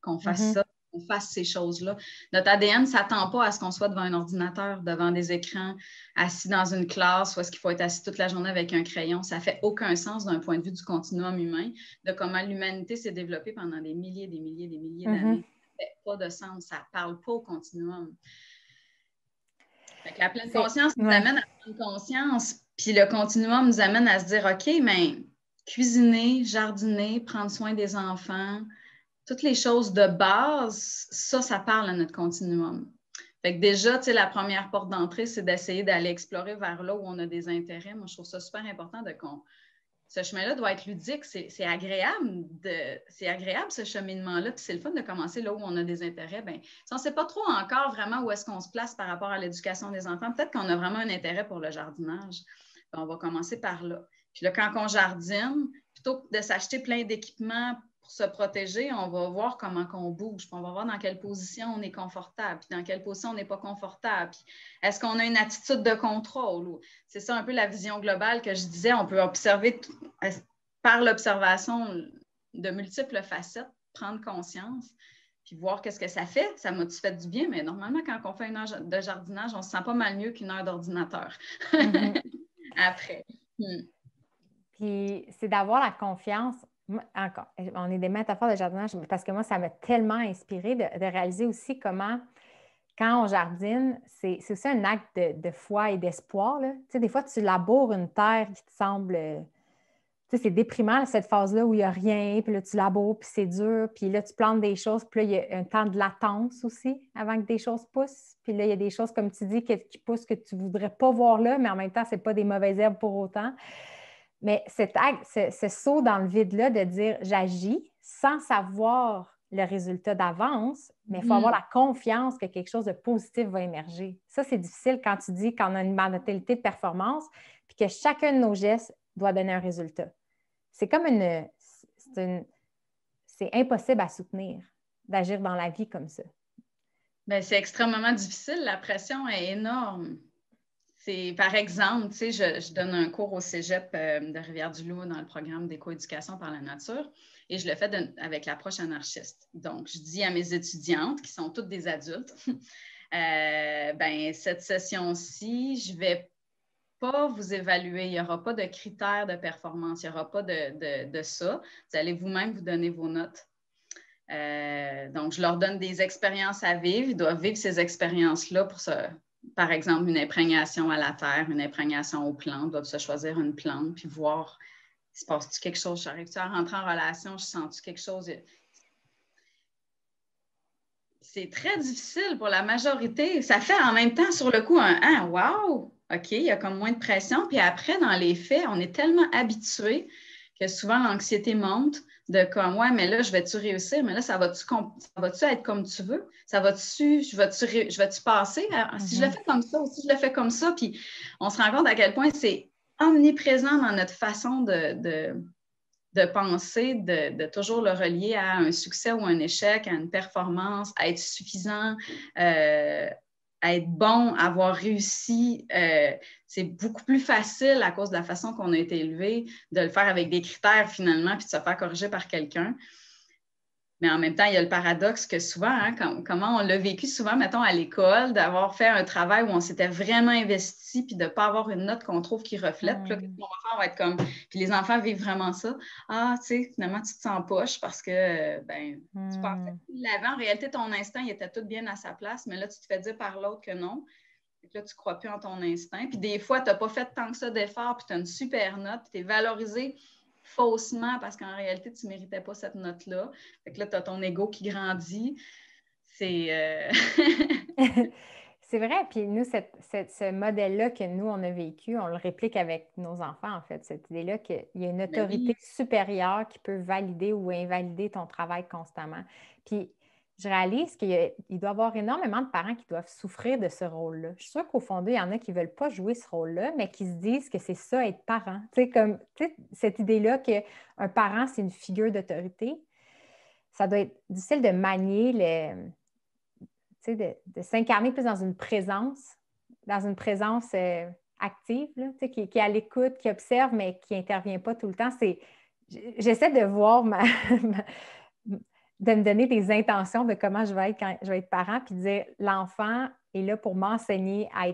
qu'on fasse ça, qu'on fasse ces choses-là. Notre ADN ne s'attend pas à ce qu'on soit devant un ordinateur, devant des écrans, assis dans une classe, ou est-ce qu'il faut être assis toute la journée avec un crayon. Ça fait aucun sens d'un point de vue du continuum humain, de comment l'humanité s'est développée pendant des milliers d'années. Ça fait pas de sens. Ça parle pas au continuum. Fait que la pleine conscience nous amène à prendre conscience, puis le continuum nous amène à se dire, OK, mais cuisiner, jardiner, prendre soin des enfants, toutes les choses de base, ça parle à notre continuum. Fait que déjà, tu sais, la première porte d'entrée, c'est d'essayer d'aller explorer vers là où on a des intérêts. Moi, je trouve ça super important ce chemin-là doit être ludique. C'est agréable, ce cheminement-là. Puis c'est le fun de commencer là où on a des intérêts. Bien, si on ne sait pas trop encore vraiment où est-ce qu'on se place par rapport à l'éducation des enfants, peut-être qu'on a vraiment un intérêt pour le jardinage. Bien, on va commencer par là. Puis là, quand on jardine, plutôt que de s'acheter plein d'équipements pour se protéger, on va voir comment on bouge, puis on va voir dans quelle position on est confortable, puis dans quelle position on n'est pas confortable. Puis est-ce qu'on a une attitude de contrôle? C'est ça un peu la vision globale que je disais. On peut observer par l'observation de multiples facettes, prendre conscience, puis voir qu'est-ce que ça fait. Ça m'a-tu fait du bien? Mais normalement, quand on fait une heure de jardinage, on se sent pas mal mieux qu'une heure d'ordinateur. Après.
Puis c'est d'avoir la confiance. Encore, on est des métaphores de jardinage parce que moi, ça m'a tellement inspiré de réaliser aussi comment, quand on jardine, c'est aussi un acte de foi et d'espoir. Tu sais, des fois, tu laboures une terre qui te semble... Tu sais, c'est déprimant, cette phase-là où il n'y a rien, puis là, tu laboures, puis c'est dur, puis là, tu plantes des choses, puis là, il y a un temps de latence aussi avant que des choses poussent. Puis là, il y a des choses, comme tu dis, qui poussent que tu ne voudrais pas voir là, mais en même temps, ce n'est pas des mauvaises herbes pour autant. Mais ce saut dans le vide-là de dire j'agis sans savoir le résultat d'avance, mais il faut avoir la confiance que quelque chose de positif va émerger. Ça, c'est difficile quand tu dis qu'on a une mentalité de performance puis que chacun de nos gestes doit donner un résultat. C'est comme c'est impossible à soutenir d'agir dans la vie comme ça.
Bien, c'est extrêmement difficile. La pression est énorme. Par exemple, tu sais, je donne un cours au cégep de Rivière-du-Loup dans le programme d'éco-éducation par la nature et je le fais avec l'approche anarchiste. Donc, je dis à mes étudiantes, qui sont toutes des adultes, cette session-ci, je ne vais pas vous évaluer, il n'y aura pas de critères de performance, il n'y aura pas de ça. Vous allez vous-même vous donner vos notes. Donc, je leur donne des expériences à vivre. Ils doivent vivre ces expériences-là pour par exemple, une imprégnation à la terre, une imprégnation aux plantes, doivent se choisir une plante, puis voir, se passe-tu quelque chose, j'arrive-tu à rentrer en relation, je sens-tu quelque chose. C'est très difficile pour la majorité. Ça fait en même temps, sur le coup, wow, OK, il y a comme moins de pression. Puis après, dans les faits, on est tellement habitué que souvent l'anxiété monte de comme, ouais, mais là, je vais-tu réussir? Mais là, ça va-tu être comme tu veux? Je vais-tu passer? Si je le fais comme ça ou si je le fais comme ça? Puis on se rend compte à quel point c'est omniprésent dans notre façon de penser, de toujours le relier à un succès ou un échec, à une performance, à être suffisant. être bon, avoir réussi, c'est beaucoup plus facile à cause de la façon qu'on a été élevé, de le faire avec des critères finalement, puis de se faire corriger par quelqu'un. Mais en même temps, il y a le paradoxe que souvent, hein, comment on l'a vécu souvent, mettons, à l'école, d'avoir fait un travail où on s'était vraiment investi, puis de ne pas avoir une note qu'on trouve qui reflète. Puis là, qu'est-ce qu'on va faire? On va être comme... Puis les enfants vivent vraiment ça. Ah, tu sais, finalement, tu te sens poche parce que, tu pensais que tu l'avais. En réalité, ton instinct, il était tout bien à sa place, mais là, tu te fais dire par l'autre que non. Puis là, tu ne crois plus en ton instinct. Puis des fois, tu n'as pas fait tant que ça d'efforts, puis tu as une super note, puis tu es valorisé faussement parce qu'en réalité, tu ne méritais pas cette note-là. Fait que là, tu as ton ego qui grandit. C'est...
C'est vrai, puis nous, ce modèle-là que nous, on a vécu, on le réplique avec nos enfants, en fait, cette idée-là qu'il y a une autorité supérieure qui peut valider ou invalider ton travail constamment. Puis, je réalise qu'il doit y avoir énormément de parents qui doivent souffrir de ce rôle-là. Je suis sûre qu'au fond d'eux, il y en a qui ne veulent pas jouer ce rôle-là, mais qui se disent que c'est ça, être parent. Tu sais, comme cette idée-là qu'un parent, c'est une figure d'autorité. Ça doit être difficile de manier de s'incarner plus dans une présence active, là, qui est à l'écoute, qui observe, mais qui n'intervient pas tout le temps. J'essaie de voir de me donner des intentions de comment je vais être quand je vais être parent, puis de dire l'enfant est là pour m'enseigner à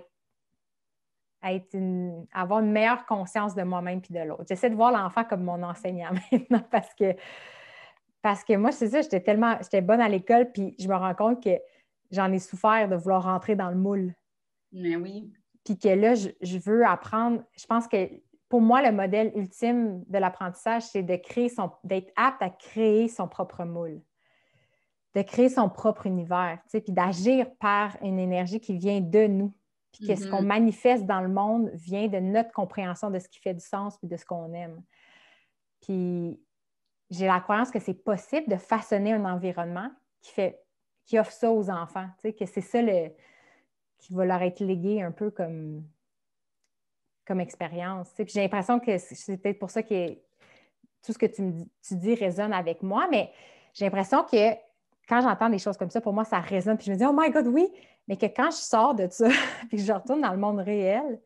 avoir une meilleure conscience de moi-même puis de l'autre. J'essaie de voir l'enfant comme mon enseignant maintenant parce que moi, c'est ça, j'étais bonne à l'école, puis je me rends compte que j'en ai souffert de vouloir rentrer dans le moule.
Mais oui.
Puis que là, je veux apprendre. Je pense que pour moi, le modèle ultime de l'apprentissage, c'est d'être apte à créer son propre moule, de créer son propre univers, puis d'agir par une énergie qui vient de nous. Puis que ce qu'on manifeste dans le monde vient de notre compréhension de ce qui fait du sens puis de ce qu'on aime. Puis j'ai la croyance que c'est possible de façonner un environnement qui offre ça aux enfants, que c'est ça qui va leur être légué un peu comme expérience. Puis j'ai l'impression que c'est peut-être pour ça que tout ce que tu dis résonne avec moi, mais j'ai l'impression que quand j'entends des choses comme ça, pour moi, ça résonne. Puis je me dis, oh my God, oui! Mais que quand je sors de ça, puis que je retourne dans le monde réel,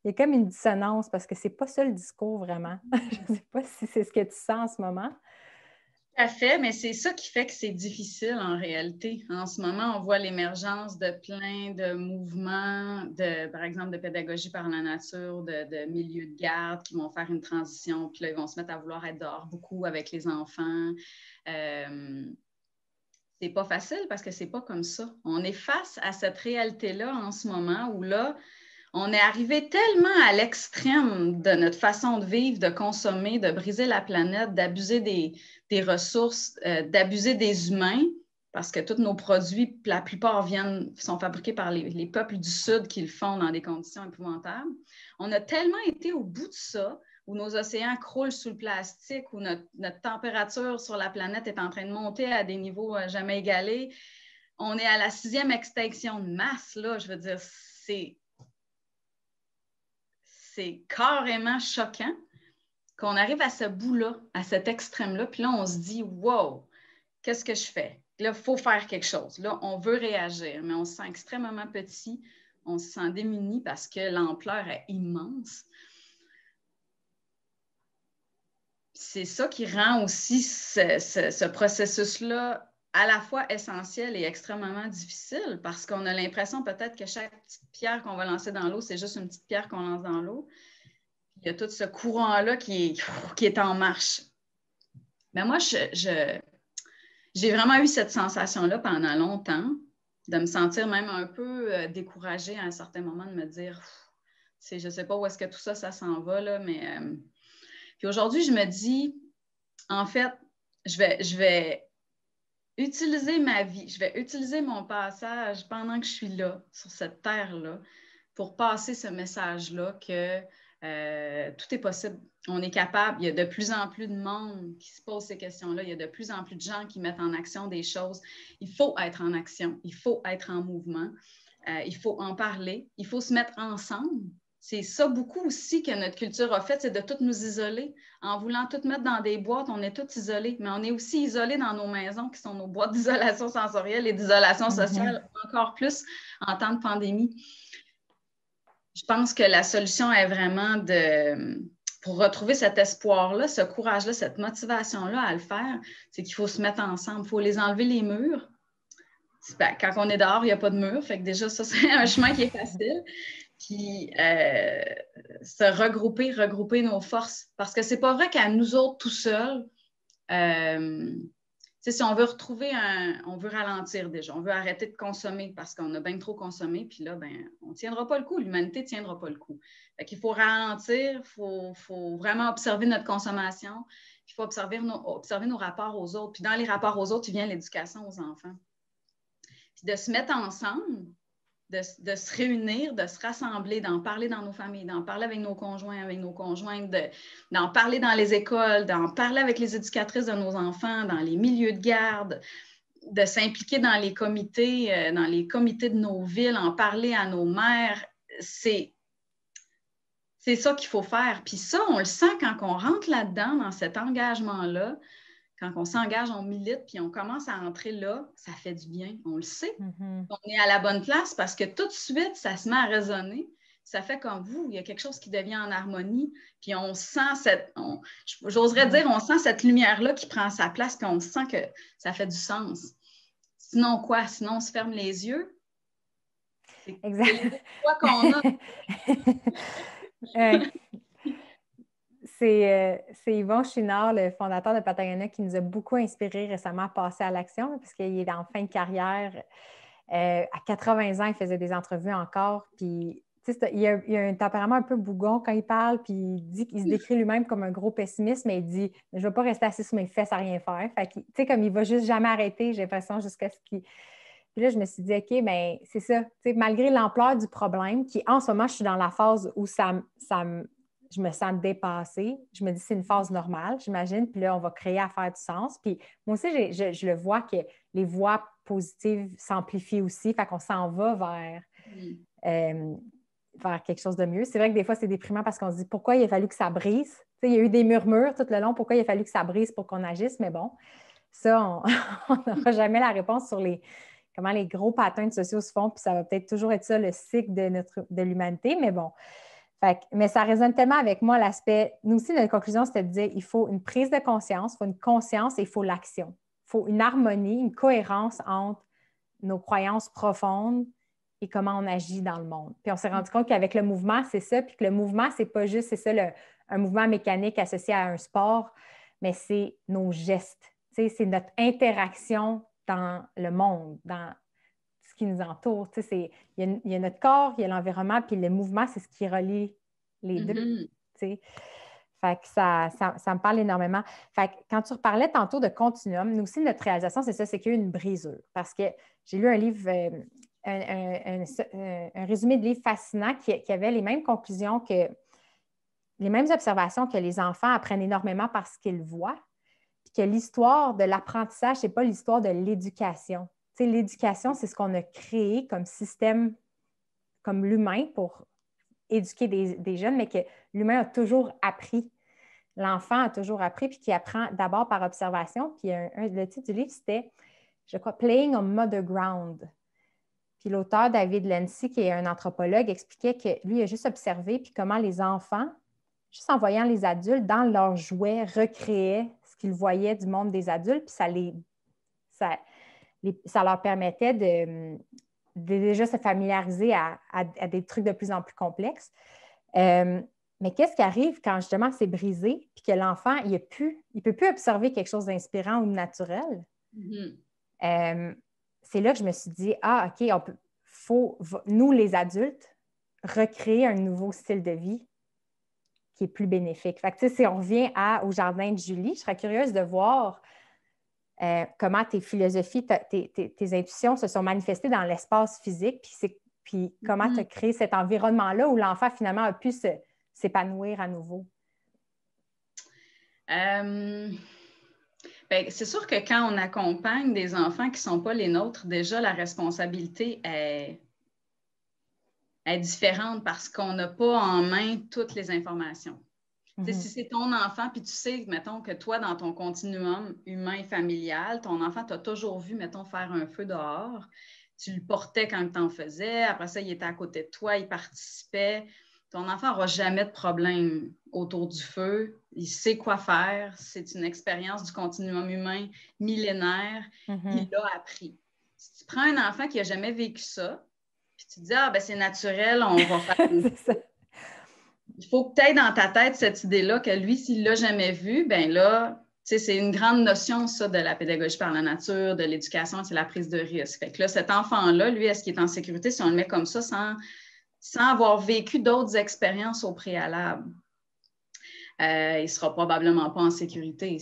il y a comme une dissonance parce que c'est pas ça le discours vraiment. Je ne sais pas si c'est ce que tu sens en ce moment.
Tout à fait, mais c'est ça qui fait que c'est difficile en réalité. En ce moment, on voit l'émergence de plein de mouvements, par exemple, de pédagogie par la nature, de milieux de garde qui vont faire une transition, puis là, ils vont se mettre à vouloir être dehors beaucoup avec les enfants. C'est pas facile parce que c'est pas comme ça. On est face à cette réalité-là en ce moment où là, on est arrivé tellement à l'extrême de notre façon de vivre, de consommer, de briser la planète, d'abuser des ressources, d'abuser des humains, parce que tous nos produits, la plupart sont fabriqués par les peuples du Sud qui le font dans des conditions épouvantables. On a tellement été au bout de ça, où nos océans croulent sous le plastique, où notre température sur la planète est en train de monter à des niveaux jamais égalés. On est à la 6e extinction de masse, là. Je veux dire, c'est carrément choquant qu'on arrive à ce bout-là, à cet extrême-là, puis là, on se dit, wow, qu'est-ce que je fais? Là, il faut faire quelque chose. Là, on veut réagir, mais on se sent extrêmement petit, on se sent démuni parce que l'ampleur est immense. C'est ça qui rend aussi ce processus-là à la fois essentiel et extrêmement difficile parce qu'on a l'impression peut-être que chaque petite pierre qu'on va lancer dans l'eau, c'est juste une petite pierre qu'on lance dans l'eau. Il y a tout ce courant-là qui est en marche. Mais moi, j'ai vraiment eu cette sensation-là pendant longtemps, de me sentir même un peu découragée à un certain moment, de me dire, je ne sais pas où est-ce que tout ça s'en va, là, mais... Puis aujourd'hui, je me dis, en fait, je vais utiliser ma vie, je vais utiliser mon passage pendant que je suis là, sur cette terre-là, pour passer ce message-là que tout est possible. On est capable. Il y a de plus en plus de monde qui se pose ces questions-là. Il y a de plus en plus de gens qui mettent en action des choses. Il faut être en action. Il faut être en mouvement. Il faut en parler. Il faut se mettre ensemble. c'est ça beaucoup aussi que notre culture a fait, c'est de tout nous isoler. En voulant tout mettre dans des boîtes, on est tous isolés, mais on est aussi isolés dans nos maisons qui sont nos boîtes d'isolation sensorielle et d'isolation sociale, encore plus en temps de pandémie. Je pense que la solution est vraiment pour retrouver cet espoir-là, ce courage-là, cette motivation-là à le faire, c'est qu'il faut se mettre ensemble. Il faut les enlever les murs. Ben, quand on est dehors, il n'y a pas de mur. Fait que déjà, ça, c'est un chemin qui est facile. Puis se regrouper nos forces. Parce que c'est pas vrai qu'à nous autres tout seuls, si on veut on veut ralentir déjà, on veut arrêter de consommer parce qu'on a bien trop consommé, puis là, on ne tiendra pas le coup, l'humanité ne tiendra pas le coup. Fait qu'il faut ralentir, il faut vraiment observer notre consommation, il faut observer nos rapports aux autres. Puis dans les rapports aux autres, il vient l'éducation aux enfants. Puis de se mettre ensemble, de se réunir, de se rassembler, d'en parler dans nos familles, d'en parler avec nos conjoints, avec nos conjointes, d'en parler dans les écoles, d'en parler avec les éducatrices de nos enfants, dans les milieux de garde, de s'impliquer dans les comités de nos villes, en parler à nos mères. C'est ça qu'il faut faire. Puis ça, on le sent quand on rentre là-dedans, dans cet engagement-là. Quand on s'engage, on milite, puis on commence à entrer là, ça fait du bien, on le sait. On est à la bonne place parce que tout de suite, ça se met à résonner. Ça fait comme vous, il y a quelque chose qui devient en harmonie, puis on sent j'oserais dire, on sent cette lumière-là qui prend sa place, puis on sent que ça fait du sens. Sinon quoi? Sinon, on se ferme les yeux.
Exact.
Quoi qu'on a.
C'est Yvon Chouinard, le fondateur de Patagonia, qui nous a beaucoup inspiré récemment à passer à l'action, parce qu'il est en fin de carrière. À 80 ans, il faisait des entrevues encore. Puis, il a un tempérament un peu bougon quand il parle, puis il dit qu'il se décrit lui-même comme un gros pessimiste, mais il dit « Je ne vais pas rester assis sur mes fesses à rien faire. » Fait que, comme il ne va juste jamais arrêter, j'ai l'impression, jusqu'à ce qu'il... Puis là, je me suis dit, OK, bien, c'est ça. Malgré l'ampleur du problème, qui en ce moment, je suis dans la phase où je me sens dépassée. Je me dis, c'est une phase normale, j'imagine. Puis là, on va créer à faire du sens. Puis moi aussi, je le vois que les voix positives s'amplifient aussi. Fait qu'on s'en va vers quelque chose de mieux. C'est vrai que des fois, c'est déprimant parce qu'on se dit, pourquoi il a fallu que ça brise? Il y a eu des murmures tout le long. Pourquoi il a fallu que ça brise pour qu'on agisse? Mais bon, ça, on n'aura jamais la réponse sur comment les gros patterns sociaux se font, puis ça va peut-être toujours être ça le cycle de l'humanité, mais bon. Mais ça résonne tellement avec moi l'aspect, nous aussi, notre conclusion, c'était de dire il faut une prise de conscience, il faut une conscience et il faut l'action. Il faut une harmonie, une cohérence entre nos croyances profondes et comment on agit dans le monde. Puis on s'est rendu compte qu'avec le mouvement, c'est ça, puis que le mouvement, c'est pas juste, c'est ça, un mouvement mécanique associé à un sport, mais c'est nos gestes. C'est notre interaction dans le monde, dans ce qui nous entoure. Il y a notre corps, il y a l'environnement, puis le mouvement, c'est ce qui relie les deux. Fait que ça me parle énormément. Fait que quand tu reparlais tantôt de continuum, nous aussi, notre réalisation, c'est ça, c'est qu'il y a eu une brisure. Parce que j'ai lu un livre, un résumé de livre fascinant qui avait les mêmes conclusions les mêmes observations que les enfants apprennent énormément par ce qu'ils voient, puis que l'histoire de l'apprentissage, ce n'est pas l'histoire de l'éducation. L'éducation, c'est ce qu'on a créé comme système, comme l'humain pour éduquer des jeunes, mais que l'humain a toujours appris. L'enfant a toujours appris, puis qui apprend d'abord par observation. Puis le titre du livre, c'était, je crois, Playing on Mother Ground. Puis l'auteur, David Lency, qui est un anthropologue, expliquait que lui, il a juste observé, puis comment les enfants, juste en voyant les adultes, dans leurs jouets, recréaient ce qu'ils voyaient du monde des adultes, puis ça leur permettait de déjà se familiariser à des trucs de plus en plus complexes. Mais qu'est-ce qui arrive quand justement c'est brisé puis que l'enfant, il ne peut plus observer quelque chose d'inspirant ou de naturel? C'est là que je me suis dit, OK, faut, nous les adultes, recréer un nouveau style de vie qui est plus bénéfique. Fait que, si on revient au jardin de Julie, je serais curieuse de voir comment tes philosophies, tes intuitions se sont manifestées dans l'espace physique, puis comment tu as créé cet environnement-là où l'enfant finalement a pu s'épanouir à nouveau.
C'est sûr que quand on accompagne des enfants qui ne sont pas les nôtres, déjà la responsabilité est est différente parce qu'on n'a pas en main toutes les informations.
Mm-hmm.
Si c'est ton enfant, puis tu sais, mettons, que toi, dans ton continuum humain familial, ton enfant t'a toujours vu, mettons, faire un feu dehors, tu le portais quand tu en faisais, après ça, il était à côté de toi, il participait. Ton enfant n'aura jamais de problème autour du feu. Il sait quoi faire. C'est une expérience du continuum humain millénaire. Il l'a appris. Si tu prends un enfant qui n'a jamais vécu ça, puis tu te dis, ah, ben c'est naturel, on va faire
C'est ça.
Il faut que tu aies dans ta tête cette idée-là que lui, s'il ne l'a jamais vu, ben là, c'est une grande notion, ça, de la pédagogie par la nature, de l'éducation, c'est la prise de risque. Fait que là, cet enfant-là, lui, est-ce qu'il est en sécurité si on le met comme ça sans avoir vécu d'autres expériences au préalable? Il ne sera probablement pas en sécurité.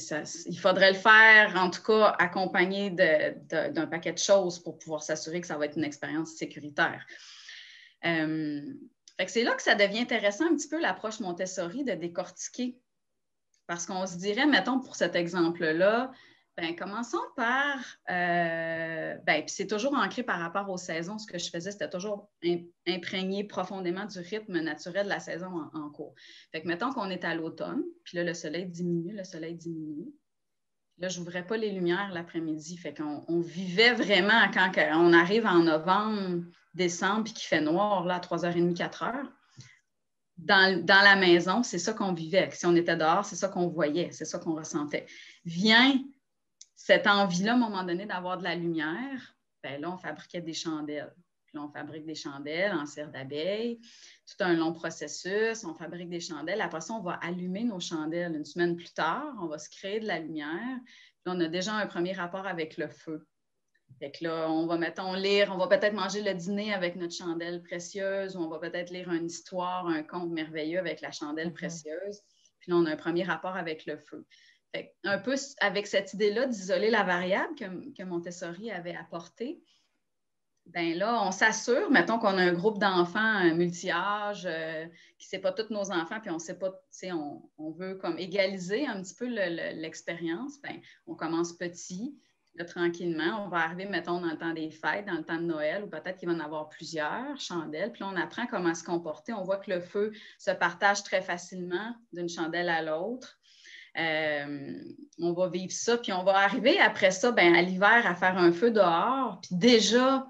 Il faudrait le faire, en tout cas, accompagné d'un paquet de choses pour pouvoir s'assurer que ça va être une expérience sécuritaire. Fait que c'est là que ça devient intéressant un petit peu l'approche Montessori de décortiquer. Parce qu'on se dirait, mettons, pour cet exemple-là, ben, commençons par, puis c'est toujours ancré par rapport aux saisons. Ce que je faisais, c'était toujours imprégné profondément du rythme naturel de la saison en cours. Fait que mettons qu'on est à l'automne, puis là, le soleil diminue. Là, je n'ouvrais pas les lumières l'après-midi. Fait qu'on vivait vraiment quand on arrive en novembre, décembre, puis qu'il fait noir là, à 3h30, 4h. Dans la maison, c'est ça qu'on vivait. Si on était dehors, c'est ça qu'on voyait, c'est ça qu'on ressentait. Vient cette envie-là, à un moment donné, d'avoir de la lumière, bien là, on fabriquait des chandelles. Puis là, on fabrique des chandelles en cire d'abeille. Tout un long processus. On fabrique des chandelles. Après ça, on va allumer nos chandelles. Une semaine plus tard, on va se créer de la lumière. Puis on a déjà un premier rapport avec le feu. Fait que là, on va, mettons, lire, on va peut-être manger le dîner avec notre chandelle précieuse, ou on va peut-être lire une histoire, un conte merveilleux avec la chandelle précieuse. Puis là, on a un premier rapport avec le feu. Fait que, un peu avec cette idée-là d'isoler la variable que Montessori avait apportée, bien là, on s'assure, mettons qu'on a un groupe d'enfants multi-âges, qui ne sait pas tous nos enfants, puis on sait pas, on veut comme égaliser un petit peu l'expérience. Bien, on commence petit. Là, tranquillement, on va arriver, mettons, dans le temps des fêtes, dans le temps de Noël, ou peut-être qu'il va y en avoir plusieurs chandelles. Puis là, on apprend comment se comporter. On voit que le feu se partage très facilement d'une chandelle à l'autre. On va vivre ça. Puis on va arriver après ça, bien, à l'hiver, à faire un feu dehors. Puis déjà,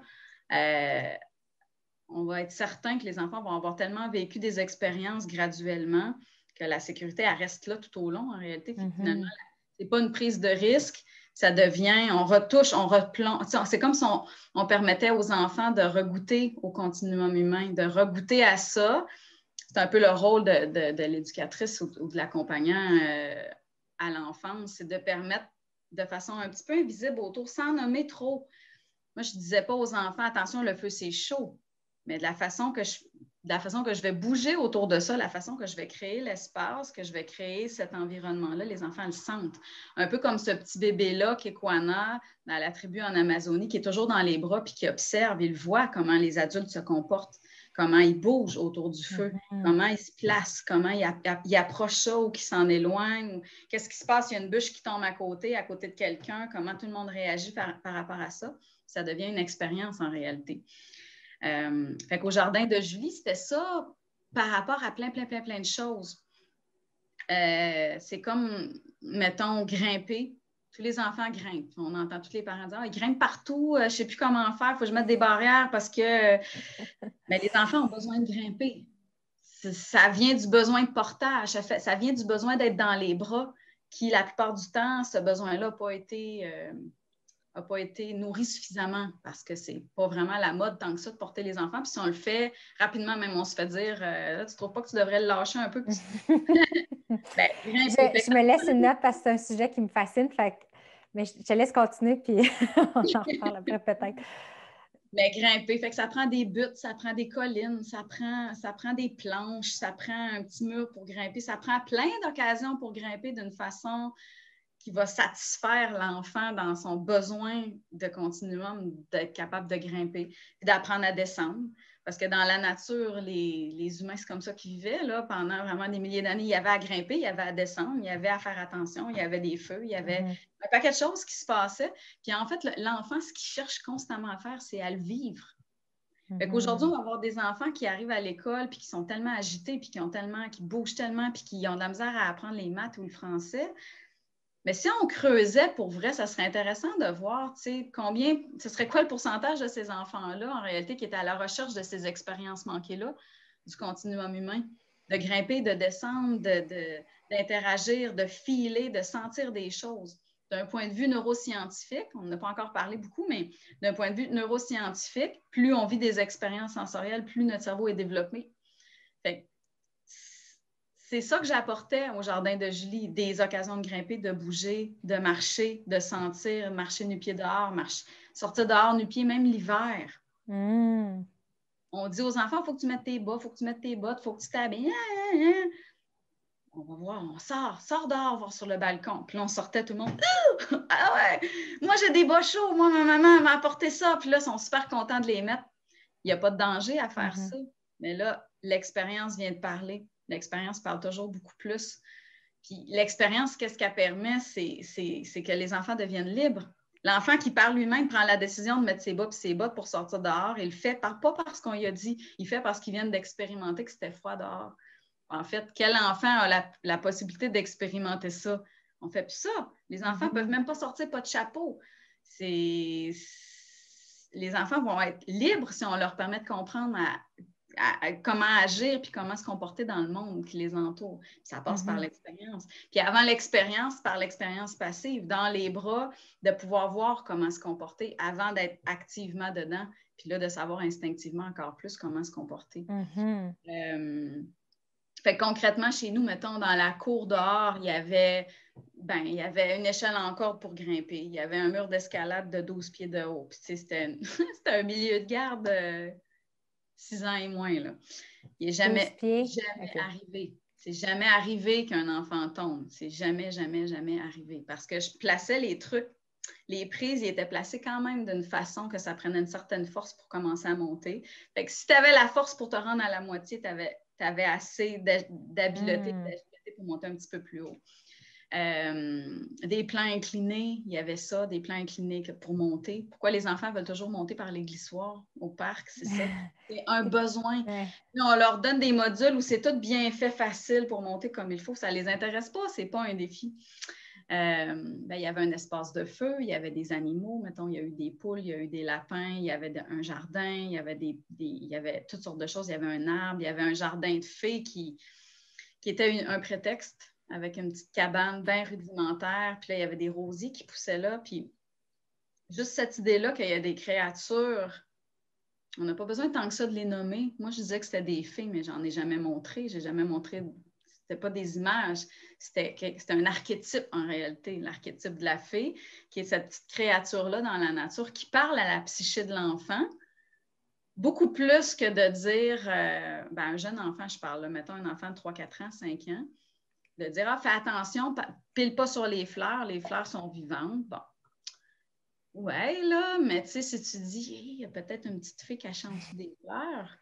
on va être certain que les enfants vont avoir tellement vécu des expériences graduellement que la sécurité, elle reste là tout au long, en réalité. Finalement, ce n'est pas une prise de risque. Ça devient, on retouche, on replonge. C'est comme si on permettait aux enfants de regoûter au continuum humain, de regoûter à ça. C'est un peu le rôle de l'éducatrice ou de l'accompagnant à l'enfance, c'est de permettre de façon un petit peu invisible autour, sans nommer trop. Moi, je ne disais pas aux enfants, attention, le feu, c'est chaud. Mais de la façon que je vais bouger autour de ça, la façon que je vais créer l'espace, que je vais créer cet environnement-là, les enfants le sentent. Un peu comme ce petit bébé-là, Kekwana, dans la tribu en Amazonie, qui est toujours dans les bras puis qui observe, il voit comment les adultes se comportent, comment ils bougent autour du feu, comment ils se placent, comment ils approchent ça ou qu'ils s'en éloignent. Qu'est-ce qui se passe? Il y a une bûche qui tombe à côté de quelqu'un, comment tout le monde réagit par rapport à ça. Ça devient une expérience en réalité. Fait qu'au jardin de Julie, c'était ça par rapport à plein de choses. C'est comme, mettons, grimper. Tous les enfants grimpent. On entend tous les parents dire, ils grimpent partout, je ne sais plus comment faire, il faut que je mette des barrières parce que les enfants ont besoin de grimper. Ça vient du besoin de portage, ça vient du besoin d'être dans les bras, qui, la plupart du temps, ce besoin-là n'a pas été nourri suffisamment parce que c'est pas vraiment la mode tant que ça de porter les enfants. Puis si on le fait rapidement, même on se fait dire tu trouves pas que tu devrais le lâcher un peu?
Je me laisse une note parce que c'est un sujet qui me fascine. Mais je te laisse continuer puis on en reparle après peut-être.
Mais grimper, fait que ça prend des buttes, ça prend des collines, ça prend des planches, ça prend un petit mur pour grimper, ça prend plein d'occasions pour grimper d'une façon qui va satisfaire l'enfant dans son besoin de continuum, d'être capable de grimper et d'apprendre à descendre. Parce que dans la nature, les humains, c'est comme ça qu'ils vivaient. Là, pendant vraiment des milliers d'années, il y avait à grimper, il y avait à descendre, il y avait à faire attention, il y avait des feux, il y avait un paquet de choses qui se passaient. Puis en fait, l'enfant, ce qu'il cherche constamment à faire, c'est à le vivre. Fait qu'aujourd'hui, on va avoir des enfants qui arrivent à l'école puis qui sont tellement agités puis qui bougent tellement puis qui ont de la misère à apprendre les maths ou le français. Mais si on creusait pour vrai, ça serait intéressant de voir, tu sais, ce serait quoi le pourcentage de ces enfants-là, en réalité, qui étaient à la recherche de ces expériences manquées-là, du continuum humain, de grimper, de descendre, d'interagir, de filer, de sentir des choses. D'un point de vue neuroscientifique, on n'a pas encore parlé beaucoup, mais d'un point de vue neuroscientifique, plus on vit des expériences sensorielles, plus notre cerveau est développé. Fait que c'est ça que j'apportais au jardin de Julie, des occasions de grimper, de bouger, de marcher, de sentir, marcher nu-pied dehors, sortir dehors nu-pied, même l'hiver. On dit aux enfants, il faut que tu mettes tes bas, il faut que tu mettes tes bottes, il faut que tu t'habilles. On va voir, on sort dehors, voir sur le balcon. Puis là, on sortait tout le monde. Ah ouais, moi j'ai des bas chauds, moi ma maman m'a apporté ça. Puis là, ils sont super contents de les mettre. Il n'y a pas de danger à faire ça. Mais là, l'expérience vient de parler. L'expérience parle toujours beaucoup plus. Puis l'expérience, qu'est-ce qu'elle permet? C'est que les enfants deviennent libres. L'enfant qui par lui-même prend la décision de mettre ses bas et ses bottes pour sortir dehors, il le fait pas parce qu'on lui a dit, il fait parce qu'il vient d'expérimenter que c'était froid dehors. En fait, quel enfant a la possibilité d'expérimenter ça? On fait plus ça. Les enfants ne peuvent même pas sortir pas de chapeau. Les enfants vont être libres si on leur permet de comprendre comment agir puis comment se comporter dans le monde qui les entoure. Puis ça passe par l'expérience. Puis avant l'expérience, par l'expérience passive, dans les bras, de pouvoir voir comment se comporter avant d'être activement dedans, puis là, de savoir instinctivement encore plus comment se comporter. Fait que concrètement, chez nous, mettons, dans la cour dehors, il y avait une échelle en corde pour grimper. Il y avait un mur d'escalade de 12 pieds de haut. Puis, c'était un milieu de garde 6 ans et moins. Là. Il n'est jamais arrivé. C'est jamais arrivé qu'un enfant tombe. C'est jamais, jamais, jamais arrivé. Parce que je plaçais les trucs, les prises, ils étaient placées quand même d'une façon que ça prenait une certaine force pour commencer à monter. Fait que si tu avais la force pour te rendre à la moitié, tu avais assez d'habileté pour monter un petit peu plus haut. Des plans inclinés, il y avait ça, des plans inclinés pour monter. Pourquoi les enfants veulent toujours monter par les glissoires au parc? C'est ça. C'est un besoin. Puis on leur donne des modules où c'est tout bien fait, facile pour monter comme il faut. Ça ne les intéresse pas, c'est pas un défi. Il y avait un espace de feu, il y avait des animaux, mettons, il y a eu des poules, il y a eu des lapins, il y avait un jardin, il y avait toutes sortes de choses, il y avait un arbre, il y avait un jardin de fées qui était un prétexte avec une petite cabane bien rudimentaire, puis là, il y avait des rosiers qui poussaient là, puis juste cette idée-là qu'il y a des créatures, on n'a pas besoin tant que ça de les nommer. Moi, je disais que c'était des fées, mais j'en ai jamais montré, c'était pas des images, c'était un archétype en réalité, l'archétype de la fée, qui est cette petite créature-là dans la nature qui parle à la psyché de l'enfant, beaucoup plus que de dire, un jeune enfant, je parle, là, mettons un enfant de 3, 4 ans, 5 ans, de dire, fais attention, pile pas sur les fleurs sont vivantes. Bon. Ouais, là, mais tu sais, si tu dis, il y a peut-être une petite fille cachée en dessous des fleurs,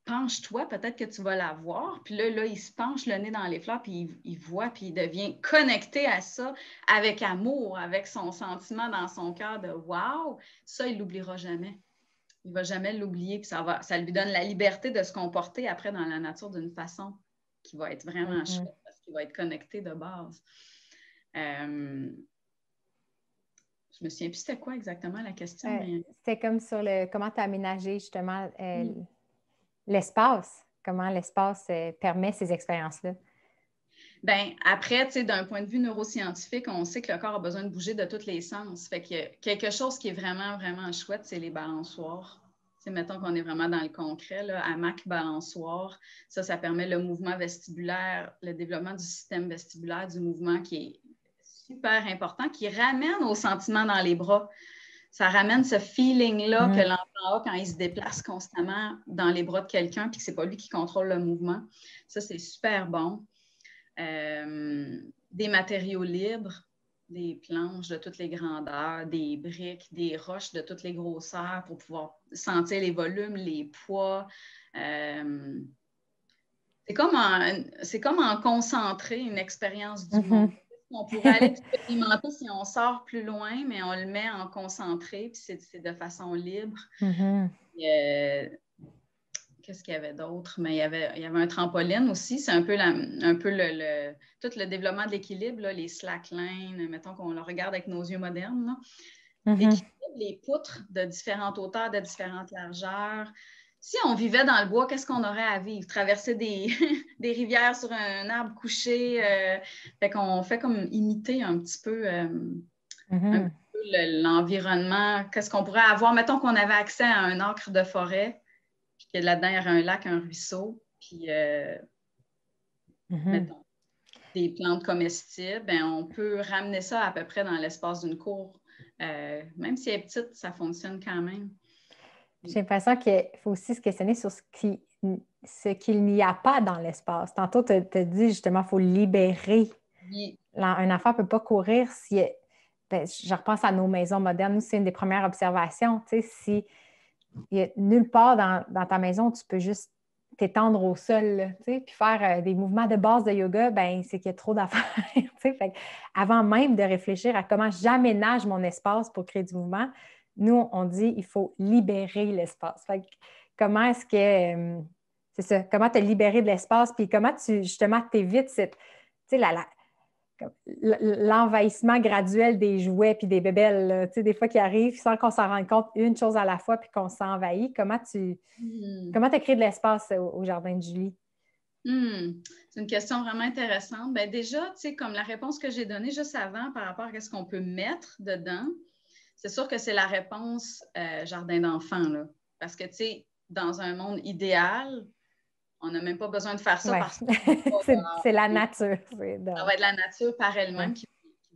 penche-toi, peut-être que tu vas la voir. Puis là, il se penche le nez dans les fleurs, puis il voit, puis il devient connecté à ça avec amour, avec son sentiment dans son cœur de « wow », ça, il ne l'oubliera jamais. Il ne va jamais l'oublier, puis ça lui donne la liberté de se comporter après dans la nature d'une façon qui va être vraiment chouette, parce qu'il va être connecté de base. Je me souviens plus c'était quoi exactement la question. Mais...
C'était comme sur comment tu as aménagé justement l'espace, comment l'espace permet ces expériences-là.
Bien, après, tu sais, d'un point de vue neuroscientifique, on sait que le corps a besoin de bouger de tous les sens. Fait que quelque chose qui est vraiment, vraiment chouette, c'est les balançoires. Tu sais, mettons qu'on est vraiment dans le concret, là, hamac, balançoire, ça permet le mouvement vestibulaire, le développement du système vestibulaire, du mouvement qui est super important, qui ramène au sentiment dans les bras. Ça ramène ce feeling-là que l'enfant a quand il se déplace constamment dans les bras de quelqu'un puis que ce n'est pas lui qui contrôle le mouvement. Ça, c'est super bon. Des matériaux libres, des planches de toutes les grandeurs, des briques, des roches de toutes les grosseurs pour pouvoir sentir les volumes, les poids. C'est comme en concentrer une expérience du monde. On pourrait aller expérimenter si on sort plus loin, mais on le met en concentré, puis c'est de façon libre. Qu'est-ce qu'il y avait d'autre? Mais il y avait un trampoline aussi. C'est un peu, tout le développement de l'équilibre, là, les slacklines, mettons qu'on le regarde avec nos yeux modernes. Là. L'équilibre, les poutres de différentes hauteurs, de différentes largeurs. Si on vivait dans le bois, qu'est-ce qu'on aurait à vivre? Traverser des rivières sur un arbre couché. Fait qu'on fait comme imiter un petit peu, l'environnement. Qu'est-ce qu'on pourrait avoir? Mettons qu'on avait accès à un acre de forêt, puis que là-dedans, il y aurait un lac, un ruisseau, puis mettons, des plantes comestibles. Ben, on peut ramener ça à peu près dans l'espace d'une cour. Même si elle est petite, ça fonctionne quand même.
J'ai l'impression qu'il faut aussi se questionner sur ce qu'il n'y a pas dans l'espace. Tantôt, tu as dit justement qu'il faut libérer.
Oui.
Un enfant ne peut pas courir si... Ben, je repense à nos maisons modernes. Nous, c'est une des premières observations. Tu sais, si il n'y a nulle part dans ta maison, tu peux juste t'étendre au sol, là, tu sais, puis faire des mouvements de base de yoga, ben c'est qu'il y a trop d'affaires. Tu sais, fait avant même de réfléchir à comment j'aménage mon espace pour créer du mouvement, nous, on dit il faut libérer l'espace. Fait comment est-ce que c'est ça, comment te libérer de l'espace, puis comment tu justement t'évites cette, tu sais, l'envahissement graduel des jouets puis des bébelles, tu sais, des fois qui arrivent sans qu'on s'en rende compte une chose à la fois puis qu'on s'envahit. Comment tu as créé de l'espace au jardin de Julie?
C'est une question vraiment intéressante. Bien, déjà, tu sais, comme la réponse que j'ai donnée juste avant par rapport à ce qu'on peut mettre dedans, c'est sûr que c'est la réponse jardin d'enfants, là. Parce que, tu sais, dans un monde idéal, on n'a même pas besoin de faire ça parce que
c'est la nature.
Ça va être la nature par elle-même qui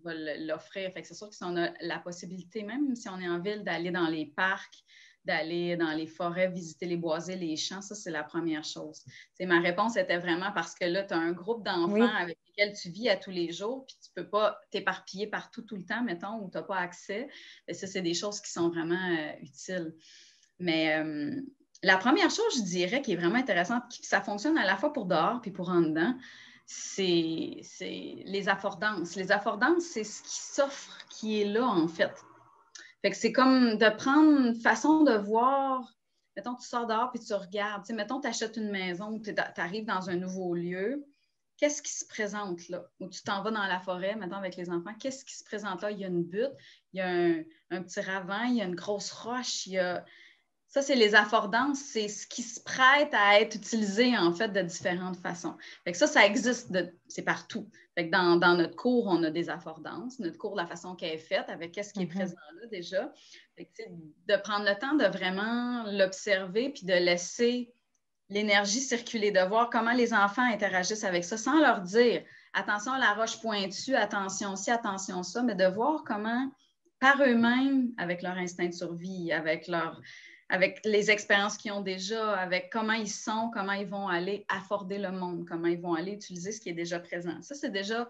va l'offrir. Fait que c'est sûr que si on a la possibilité, même si on est en ville, d'aller dans les parcs, d'aller dans les forêts, visiter les boisés, les champs, ça, c'est la première chose. T'sais, ma réponse était vraiment parce que là, tu as un groupe d'enfants avec lesquels tu vis à tous les jours, puis tu ne peux pas t'éparpiller partout tout le temps, mettons, où tu n'as pas accès. Et ça, c'est des choses qui sont vraiment utiles. Mais la première chose, je dirais, qui est vraiment intéressante, ça fonctionne à la fois pour dehors puis pour en dedans, c'est les affordances. Les affordances, c'est ce qui s'offre, qui est là, en fait. Fait que c'est comme de prendre une façon de voir. Mettons, tu sors dehors puis tu regardes. Tu sais, mettons, tu achètes une maison ou tu arrives dans un nouveau lieu. Qu'est-ce qui se présente là? Ou tu t'en vas dans la forêt, mettons, avec les enfants. Qu'est-ce qui se présente là? Il y a une butte, il y a un petit ravin, il y a une grosse roche, il y a... Ça, c'est les affordances, c'est ce qui se prête à être utilisé, en fait, de différentes façons. Fait que ça existe, c'est partout. Fait que dans notre cour, on a des affordances. Notre cour, la façon qu'elle est faite, avec qu'est-ce qui est présent là déjà. Fait que, de prendre le temps de vraiment l'observer puis de laisser l'énergie circuler, de voir comment les enfants interagissent avec ça, sans leur dire « attention à la roche pointue, attention ci, attention ça », mais de voir comment, par eux-mêmes, avec leur instinct de survie, avec les expériences qu'ils ont déjà, avec comment ils sont, comment ils vont aller afforder le monde, comment ils vont aller utiliser ce qui est déjà présent. Ça, c'est déjà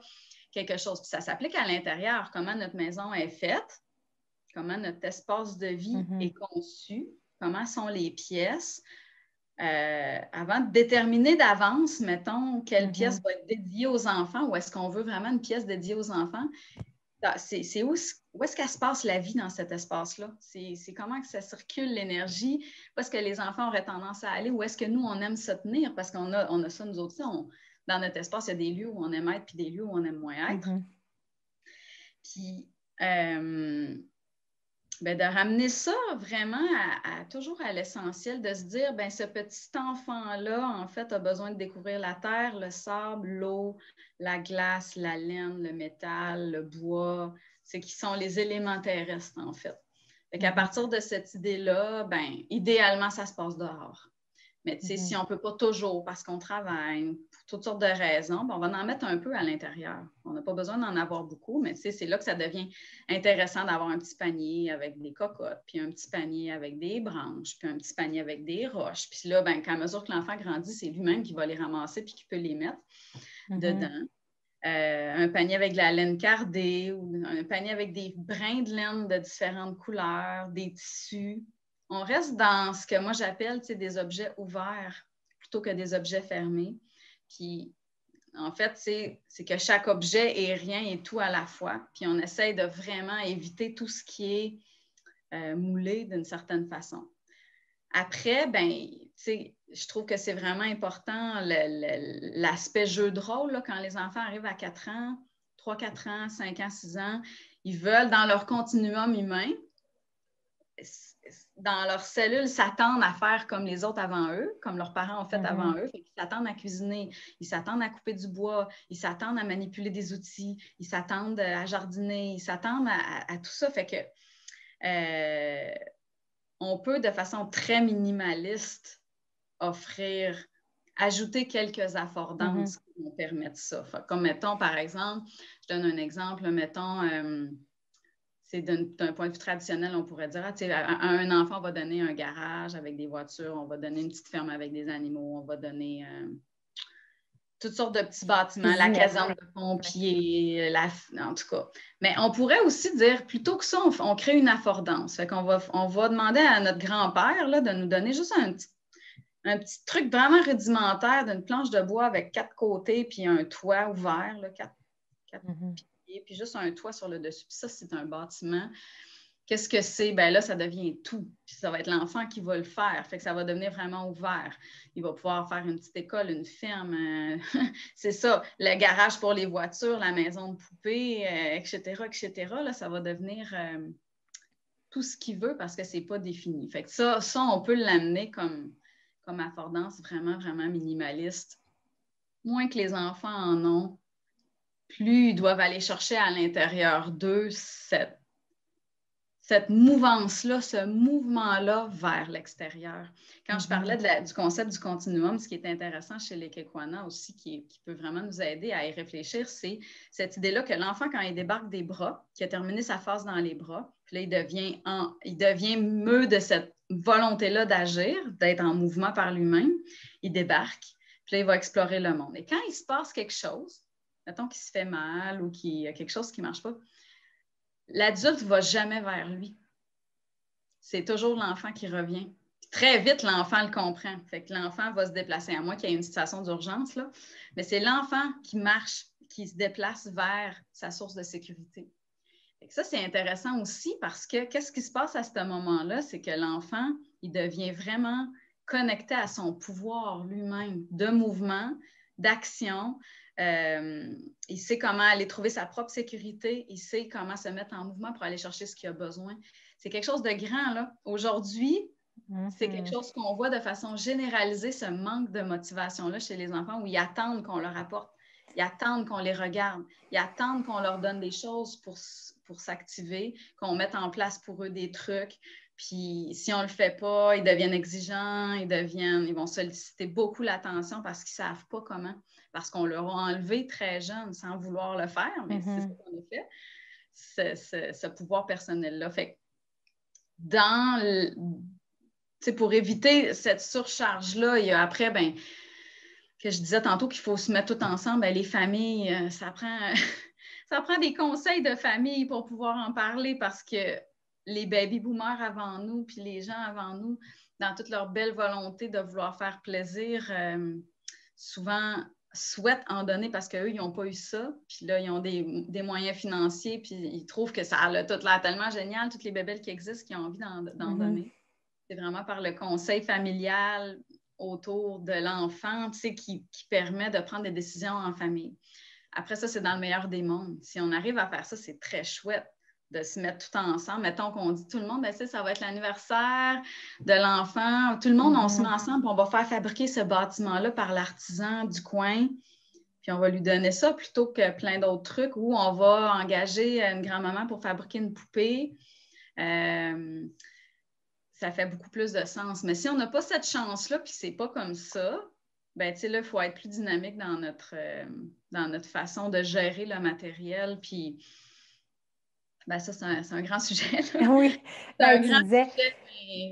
quelque chose. Puis ça s'applique à l'intérieur, comment notre maison est faite, comment notre espace de vie est conçu, comment sont les pièces. Avant de déterminer d'avance, mettons, quelle pièce va être dédiée aux enfants ou est-ce qu'on veut vraiment une pièce dédiée aux enfants, c'est où est-ce qu'elle se passe la vie dans cet espace-là? C'est comment que ça circule l'énergie? Où est-ce que les enfants auraient tendance à aller? Où est-ce que nous, on aime se tenir? Parce qu'on a ça, nous autres, dans notre espace, il y a des lieux où on aime être puis des lieux où on aime moins être. Puis, de ramener ça vraiment toujours à l'essentiel, de se dire, bien, ce petit enfant-là, en fait, a besoin de découvrir la terre, le sable, l'eau, la glace, la laine, le métal, le bois, ce qui sont les éléments terrestres, en fait. Fait qu'à partir de cette idée-là, bien, idéalement, ça se passe dehors. Mais tu sais, si on ne peut pas toujours, parce qu'on travaille pour toutes sortes de raisons, on va en mettre un peu à l'intérieur. On n'a pas besoin d'en avoir beaucoup, mais tu sais, c'est là que ça devient intéressant d'avoir un petit panier avec des cocottes, puis un petit panier avec des branches, puis un petit panier avec des roches. Puis là, ben, à mesure que l'enfant grandit, c'est lui-même qui va les ramasser puis qui peut les mettre dedans. Un panier avec de la laine cardée ou un panier avec des brins de laine de différentes couleurs, des tissus. On reste dans ce que moi j'appelle des objets ouverts plutôt que des objets fermés. Puis, en fait, c'est que chaque objet est rien et tout à la fois. Puis, on essaye de vraiment éviter tout ce qui est moulé d'une certaine façon. Après, ben, tu sais, je trouve que c'est vraiment important l'aspect jeu de rôle, là, quand les enfants arrivent à 4 ans, 3, 4 ans, 5 ans, 6 ans, ils veulent, dans leur continuum humain, dans leur cellule, s'attendent à faire comme les autres avant eux, comme leurs parents ont fait avant eux. Ils s'attendent à cuisiner, ils s'attendent à couper du bois, ils s'attendent à manipuler des outils, ils s'attendent à jardiner, ils s'attendent à tout ça. Fait que on peut, de façon très minimaliste, ajouter quelques affordances qui vont permettre ça. Comme, mettons, par exemple, je donne un exemple, mettons, c'est d'un point de vue traditionnel, on pourrait dire, à un enfant, on va donner un garage avec des voitures, on va donner une petite ferme avec des animaux, on va donner toutes sortes de petits bâtiments, la caserne de pompiers, en tout cas. Mais on pourrait aussi dire, plutôt que ça, on crée une affordance. Fait qu'on va demander à notre grand-père là, de nous donner juste un petit truc vraiment rudimentaire d'une planche de bois avec 4 côtés puis un toit ouvert, là, 4 pieds, puis juste un toit sur le dessus. Puis ça, c'est un bâtiment. Qu'est-ce que c'est? Bien là, ça devient tout. Puis ça va être l'enfant qui va le faire. Fait que ça va devenir vraiment ouvert. Il va pouvoir faire une petite école, une ferme. C'est ça, le garage pour les voitures, la maison de poupée, etc., etc. Là, ça va devenir tout ce qu'il veut parce que c'est pas défini. Fait que ça on peut l'amener comme affordance vraiment, vraiment minimaliste. Moins que les enfants en ont, plus ils doivent aller chercher à l'intérieur d'eux cette mouvance-là, ce mouvement-là vers l'extérieur. Quand je parlais du concept du continuum, ce qui est intéressant chez les Kekwana aussi, qui peut vraiment nous aider à y réfléchir, c'est cette idée-là que l'enfant, quand il débarque des bras, qui a terminé sa phase dans les bras, puis là, il devient mûr de cette volonté-là d'agir, d'être en mouvement par lui-même, il débarque, puis là, il va explorer le monde. Et quand il se passe quelque chose, mettons qu'il se fait mal ou qu'il y a quelque chose qui ne marche pas, l'adulte ne va jamais vers lui. C'est toujours l'enfant qui revient. Puis très vite, l'enfant le comprend. Fait que l'enfant va se déplacer, à moins qu'il y ait une situation d'urgence, là. Mais c'est l'enfant qui marche, qui se déplace vers sa source de sécurité. Fait que ça, c'est intéressant aussi parce que qu'est-ce qui se passe à ce moment-là? C'est que l'enfant, il devient vraiment connecté à son pouvoir lui-même de mouvement, d'action. Il sait comment aller trouver sa propre sécurité, il sait comment se mettre en mouvement pour aller chercher ce qu'il a besoin. C'est quelque chose de grand, là. Aujourd'hui, c'est quelque chose qu'on voit de façon généralisée, ce manque de motivation-là chez les enfants où ils attendent qu'on leur apporte, ils attendent qu'on les regarde, ils attendent qu'on leur donne des choses pour s'activer, qu'on mette en place pour eux des trucs. Puis si on ne le fait pas, ils deviennent exigeants, ils vont solliciter beaucoup l'attention parce qu'ils ne savent pas comment. Parce qu'on leur a enlevé très jeune sans vouloir le faire, mais c'est ce qu'on a fait, ce pouvoir personnel-là. Fait que pour éviter cette surcharge-là, il y a après, que je disais tantôt qu'il faut se mettre tout ensemble, les familles, ça prend des conseils de famille pour pouvoir en parler parce que les baby boomers avant nous, puis les gens avant nous, dans toute leur belle volonté de vouloir faire plaisir, souvent souhaitent en donner parce qu'eux, ils n'ont pas eu ça. Puis là, ils ont des moyens financiers, puis ils trouvent que ça a tout l'air tellement génial, toutes les bébelles qui existent, qui ont envie d'en donner. C'est vraiment par le conseil familial autour de l'enfant, qui permet de prendre des décisions en famille. Après ça, c'est dans le meilleur des mondes. Si on arrive à faire ça, c'est très chouette de se mettre tout ensemble. Mettons qu'on dit tout le monde, ça va être l'anniversaire de l'enfant. Tout le monde, on se met ensemble, puis on va faire fabriquer ce bâtiment-là par l'artisan du coin. Puis on va lui donner ça plutôt que plein d'autres trucs où on va engager une grand-maman pour fabriquer une poupée. Ça fait beaucoup plus de sens. Mais si on n'a pas cette chance-là, puis c'est pas comme ça, là, il faut être plus dynamique dans notre façon de gérer le matériel. Puis, ça, c'est un grand sujet. Là.
Oui, tu disais,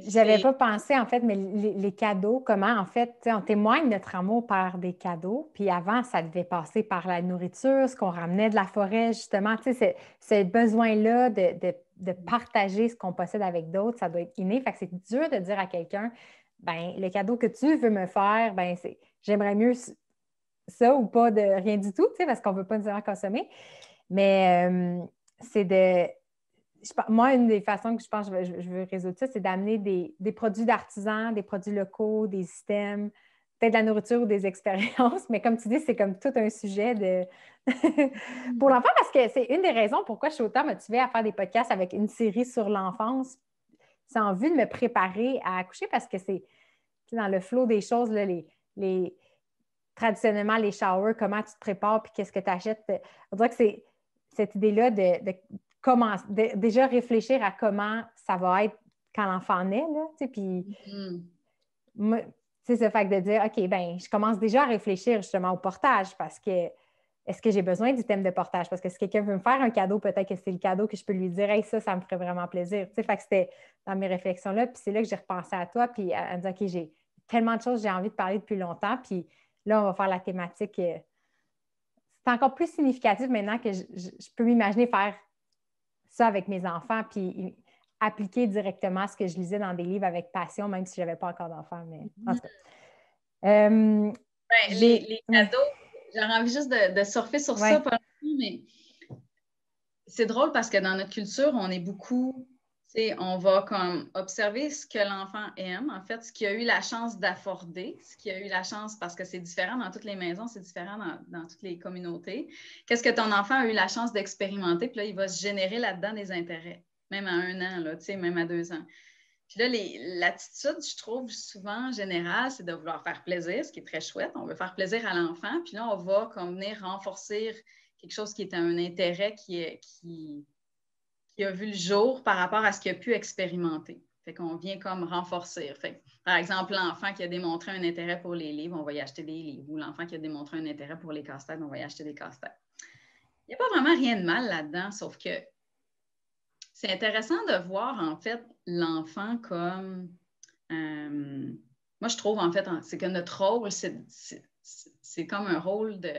j'avais
pas
pensé, en fait, mais les cadeaux, comment, en fait, on témoigne notre amour par des cadeaux. Puis avant, ça devait passer par la nourriture, ce qu'on ramenait de la forêt, justement. Tu sais, ce besoin-là de partager ce qu'on possède avec d'autres, ça doit être inné. Fait que c'est dur de dire à quelqu'un, le cadeau que tu veux me faire, j'aimerais mieux ça ou pas de rien du tout, tu sais, parce qu'on ne veut pas nécessairement consommer. Mais c'est de... moi, une des façons que je pense que je veux résoudre ça, c'est d'amener des produits d'artisans, des produits locaux, des systèmes, peut-être de la nourriture ou des expériences, mais comme tu dis, c'est comme tout un sujet pour l'enfant, parce que c'est une des raisons pourquoi je suis autant motivée à faire des podcasts avec une série sur l'enfance. C'est en vue de me préparer à accoucher parce que c'est dans le flot des choses, là, traditionnellement, les showers, comment tu te prépares puis qu'est-ce que tu achètes. On dirait que c'est cette idée-là de déjà réfléchir à comment ça va être quand l'enfant naît, là, puis c'est ce fait de dire, OK, ben je commence déjà à réfléchir justement au portage parce que est-ce que j'ai besoin du thème de portage? Parce que si quelqu'un veut me faire un cadeau, peut-être que c'est le cadeau que je peux lui dire, hey, ça me ferait vraiment plaisir. Fait que c'était dans mes réflexions-là, puis c'est là que j'ai repensé à toi, puis à me dire, OK, j'ai tellement de choses que j'ai envie de parler depuis longtemps, puis là, on va faire la thématique. C'est encore plus significatif maintenant que je peux m'imaginer faire ça avec mes enfants, puis appliquer directement ce que je lisais dans des livres avec passion, même si je n'avais pas encore d'enfants. Mais en tout cas.
Les cadeaux, j'aurais envie juste de surfer sur ça, mais c'est drôle parce que dans notre culture, on est beaucoup, on va comme observer ce que l'enfant aime, en fait, ce qu'il a eu la chance d'afforder, ce qu'il a eu la chance, parce que c'est différent dans toutes les maisons, c'est différent dans toutes les communautés. Qu'est-ce que ton enfant a eu la chance d'expérimenter? Puis là, il va se générer là-dedans des intérêts, même à 1 an, là, même à 2 ans. Puis là, l'attitude, je trouve souvent générale, c'est de vouloir faire plaisir, ce qui est très chouette. On veut faire plaisir à l'enfant. Puis là, on va comme venir renforcer quelque chose qui est un intérêt qui a vu le jour par rapport à ce qu'il a pu expérimenter. Fait qu'on vient comme renforcer. Fait, par exemple, l'enfant qui a démontré un intérêt pour les livres, on va y acheter des livres. Ou l'enfant qui a démontré un intérêt pour les casse-têtes, on va y acheter des casse-têtes. Il n'y a pas vraiment rien de mal là-dedans, sauf que c'est intéressant de voir, en fait, l'enfant comme... moi, je trouve, en fait, c'est que notre rôle, c'est comme un rôle de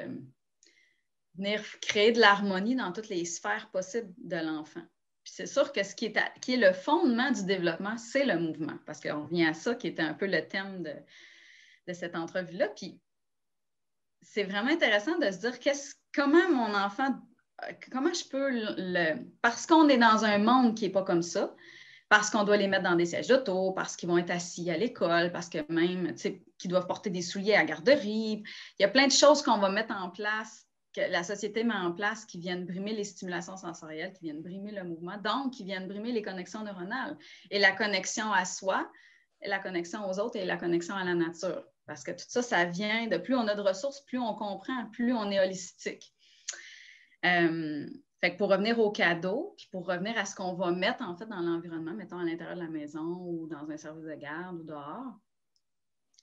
venir créer de l'harmonie dans toutes les sphères possibles de l'enfant. Puis c'est sûr que ce qui est le fondement du développement, c'est le mouvement, parce qu'on revient à ça qui était un peu le thème de cette entrevue-là. Puis c'est vraiment intéressant de se dire comment mon enfant... Comment je peux parce qu'on est dans un monde qui n'est pas comme ça, parce qu'on doit les mettre dans des sièges d'auto, parce qu'ils vont être assis à l'école, parce que même, tu sais, qu'ils doivent porter des souliers à la garderie. Il y a plein de choses qu'on va mettre en place, que la société met en place, qui viennent brimer les stimulations sensorielles, qui viennent brimer le mouvement, donc qui viennent brimer les connexions neuronales et la connexion à soi, la connexion aux autres et la connexion à la nature. Parce que tout ça, ça vient de plus on a de ressources, plus on comprend, plus on est holistique. Fait que pour revenir au cadeau, puis pour revenir à ce qu'on va mettre en fait dans l'environnement, mettons à l'intérieur de la maison ou dans un service de garde ou dehors,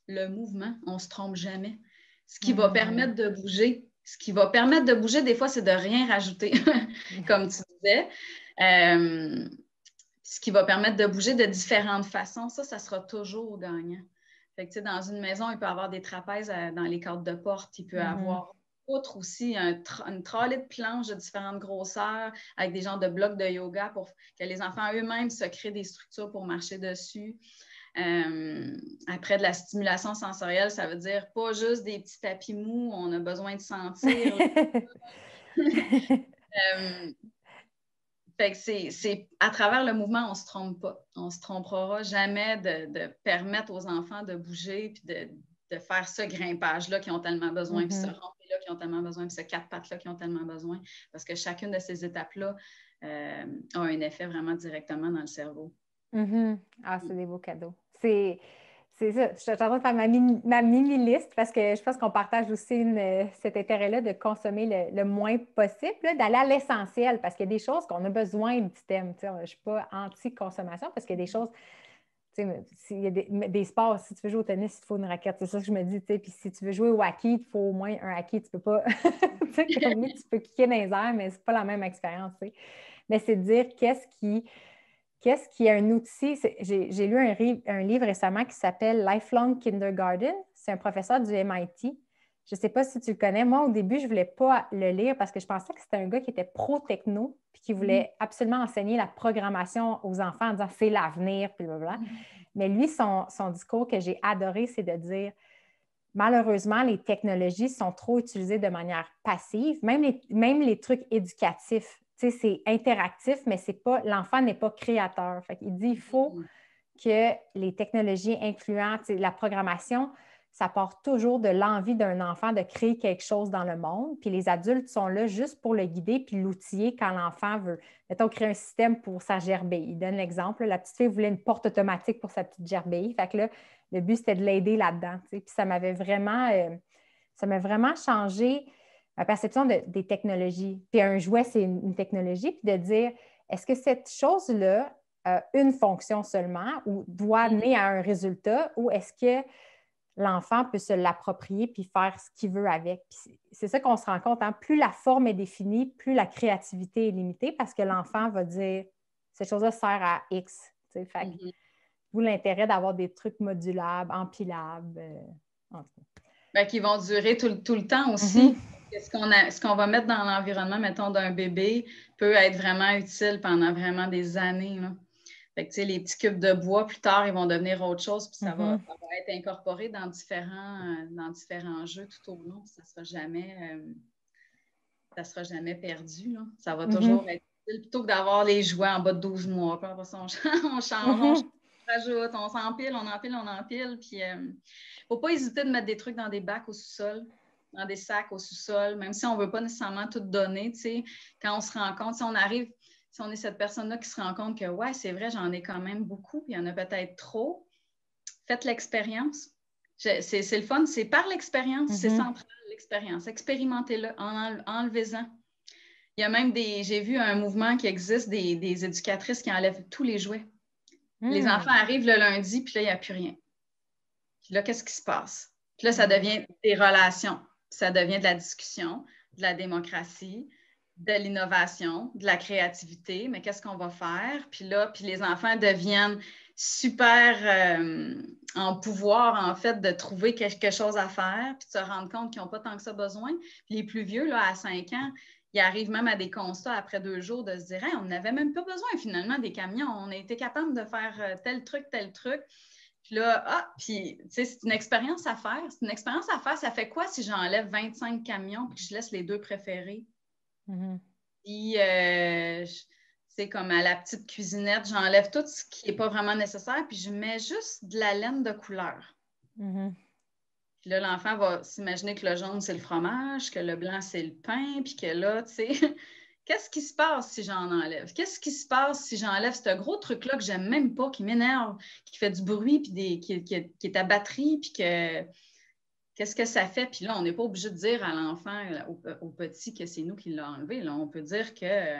le mouvement, on ne se trompe jamais. Ce qui va permettre de bouger, des fois, c'est de rien rajouter, comme tu disais. Ce qui va permettre de bouger de différentes façons, ça sera toujours gagnant. Fait que, tu sais, dans une maison, il peut y avoir des trapèzes dans les cadres de porte, il peut y avoir outre aussi une trolley de planches de différentes grosseurs avec des genres de blocs de yoga pour que les enfants eux-mêmes se créent des structures pour marcher dessus. Après, de la stimulation sensorielle, ça veut dire pas juste des petits tapis mous, on a besoin de sentir. Fait que c'est à travers le mouvement, on ne se trompe pas. On ne se trompera jamais de permettre aux enfants de bouger puis de faire ce grimpage-là qu'ils ont tellement besoin, puis ce ramper-là qu'ils ont tellement besoin, puis ce 4 pattes-là qu'ils ont tellement besoin, parce que chacune de ces étapes-là a un effet vraiment directement dans le cerveau.
Ah, c'est des beaux cadeaux. C'est ça. Je suis en train de faire ma mini-liste parce que je pense qu'on partage aussi cet intérêt-là de consommer le moins possible, d'aller à l'essentiel parce qu'il y a des choses qu'on a besoin d'items. Je ne suis pas anti-consommation parce qu'il y a des choses... S'il y a des sports, si tu veux jouer au tennis, il te faut une raquette. C'est ça que je me dis. Puis si tu veux jouer au hockey, il te faut au moins un hockey. Tu ne peux pas. Comme lui, tu peux kicker dans les airs, mais ce n'est pas la même expérience. Mais c'est de dire qu'est-ce qui est un outil. J'ai lu un livre récemment qui s'appelle Lifelong Kindergarten. C'est un professeur du MIT. Je ne sais pas si tu le connais. Moi, au début, je ne voulais pas le lire parce que je pensais que c'était un gars qui était pro-techno puis qui voulait absolument enseigner la programmation aux enfants en disant c'est l'avenir, puis blablabla. Mais lui, son discours que j'ai adoré, c'est de dire malheureusement, les technologies sont trop utilisées de manière passive. Même les trucs éducatifs tu sais, c'est interactif, mais l'enfant n'est pas créateur. Fait qu'il dit, il faut que les technologies incluant la programmation, ça part toujours de l'envie d'un enfant de créer quelque chose dans le monde. Puis les adultes sont là juste pour le guider puis l'outiller quand l'enfant veut, mettons, créer un système pour sa gerbille. Il donne l'exemple, la petite fille voulait une porte automatique pour sa petite gerbille. Fait que là, le but, c'était de l'aider là-dedans. Puis ça m'a vraiment changé ma perception des technologies. Puis un jouet, c'est une technologie. Puis de dire, est-ce que cette chose-là une fonction seulement ou doit amener à un résultat ou est-ce que l'enfant peut se l'approprier puis faire ce qu'il veut avec? Puis c'est ça qu'on se rend compte. Hein? Plus la forme est définie, plus la créativité est limitée parce que l'enfant va dire cette chose-là sert à X. Fait que, d'où l'intérêt d'avoir des trucs modulables, empilables.
Qui vont durer tout le temps aussi. Ce qu'on va mettre dans l'environnement, mettons, d'un bébé peut être vraiment utile pendant vraiment des années. Là. Fait que, les petits cubes de bois, plus tard, ils vont devenir autre chose, puis ça va être incorporé dans différents jeux tout au long. Ça ne sera jamais perdu. Là. Ça va toujours être utile. Plutôt que d'avoir les jouets en bas de 12 mois. Puis après ça, on change, on rajoute, on s'empile, on empile. Puis, il ne faut pas hésiter de mettre des trucs dans des bacs au sous-sol, dans des sacs au sous-sol, même si on ne veut pas nécessairement tout donner. Quand on se rend compte, si on est cette personne-là qui se rend compte que, ouais, c'est vrai, j'en ai quand même beaucoup, puis il y en a peut-être trop, faites l'expérience. C'est le fun, c'est par l'expérience, c'est central, l'expérience. Expérimentez-le, enlevez-en. Il y a même j'ai vu un mouvement qui existe, des éducatrices qui enlèvent tous les jouets. Les enfants arrivent le lundi, puis là, il n'y a plus rien. Puis là, qu'est-ce qui se passe? Puis là, ça devient des relations, ça devient de la discussion, de la démocratie, de l'innovation, de la créativité, mais qu'est-ce qu'on va faire? Puis les enfants deviennent super en pouvoir, en fait, de trouver quelque chose à faire, puis de se rendre compte qu'ils n'ont pas tant que ça besoin. Puis les plus vieux, là, à 5 ans, ils arrivent même à des constats après 2 jours de se dire hey, on n'avait même pas besoin, finalement, des camions. On a été capable de faire tel truc. Puis là, c'est une expérience à faire. C'est une expérience à faire. Ça fait quoi si j'enlève 25 camions puis que je laisse les 2 préférés? Puis, c'est comme à la petite cuisinette, j'enlève tout ce qui n'est pas vraiment nécessaire, puis je mets juste de la laine de couleur. Puis là, l'enfant va s'imaginer que le jaune, c'est le fromage, que le blanc, c'est le pain, puis que là, tu sais, qu'est-ce qui se passe si j'en enlève? Qu'est-ce qui se passe si j'enlève ce gros truc-là que j'aime même pas, qui m'énerve, qui fait du bruit, puis qui est à batterie, puis que... Qu'est-ce que ça fait? Puis là, on n'est pas obligé de dire à l'enfant, au petit, que c'est nous qui l'avons enlevé. Là, on peut dire que,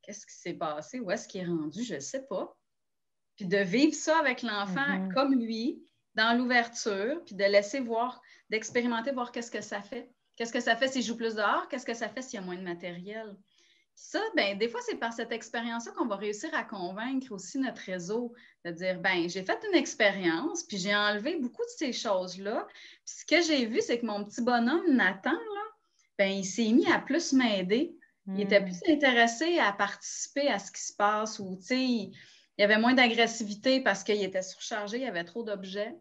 qu'est-ce qui s'est passé? Où est-ce qu'il est rendu? Je ne sais pas. Puis de vivre ça avec l'enfant comme lui, dans l'ouverture, puis de laisser voir, d'expérimenter, voir qu'est-ce que ça fait. Qu'est-ce que ça fait s'il joue plus dehors? Qu'est-ce que ça fait s'il y a moins de matériel? Ça, des fois, c'est par cette expérience-là qu'on va réussir à convaincre aussi notre réseau de dire, j'ai fait une expérience, puis j'ai enlevé beaucoup de ces choses-là. Puis ce que j'ai vu, c'est que mon petit bonhomme, Nathan, là, il s'est mis à plus m'aider. Il était plus intéressé à participer à ce qui se passe ou, tu sais, il y avait moins d'agressivité parce qu'il était surchargé, il y avait trop d'objets.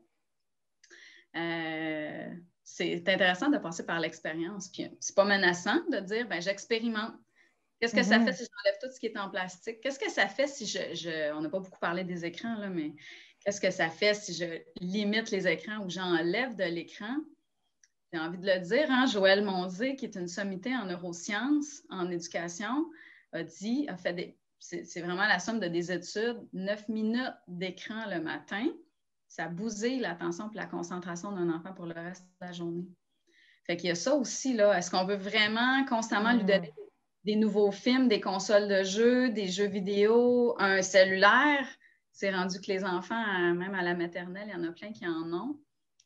C'est intéressant de passer par l'expérience. Puis c'est pas menaçant de dire, j'expérimente. Qu'est-ce que ça fait si j'enlève tout ce qui est en plastique? Qu'est-ce que ça fait si on n'a pas beaucoup parlé des écrans, là, mais qu'est-ce que ça fait si je limite les écrans ou j'enlève de l'écran? J'ai envie de le dire, hein, Joël Monzé, qui est une sommité en neurosciences, en éducation, c'est vraiment la somme de des études, 9 minutes d'écran le matin, ça bousille l'attention et la concentration d'un enfant pour le reste de la journée. Fait qu'il y a ça aussi, là. Est-ce qu'on veut vraiment constamment lui donner des nouveaux films, des consoles de jeux, des jeux vidéo, un cellulaire? C'est rendu que les enfants, même à la maternelle, il y en a plein qui en ont.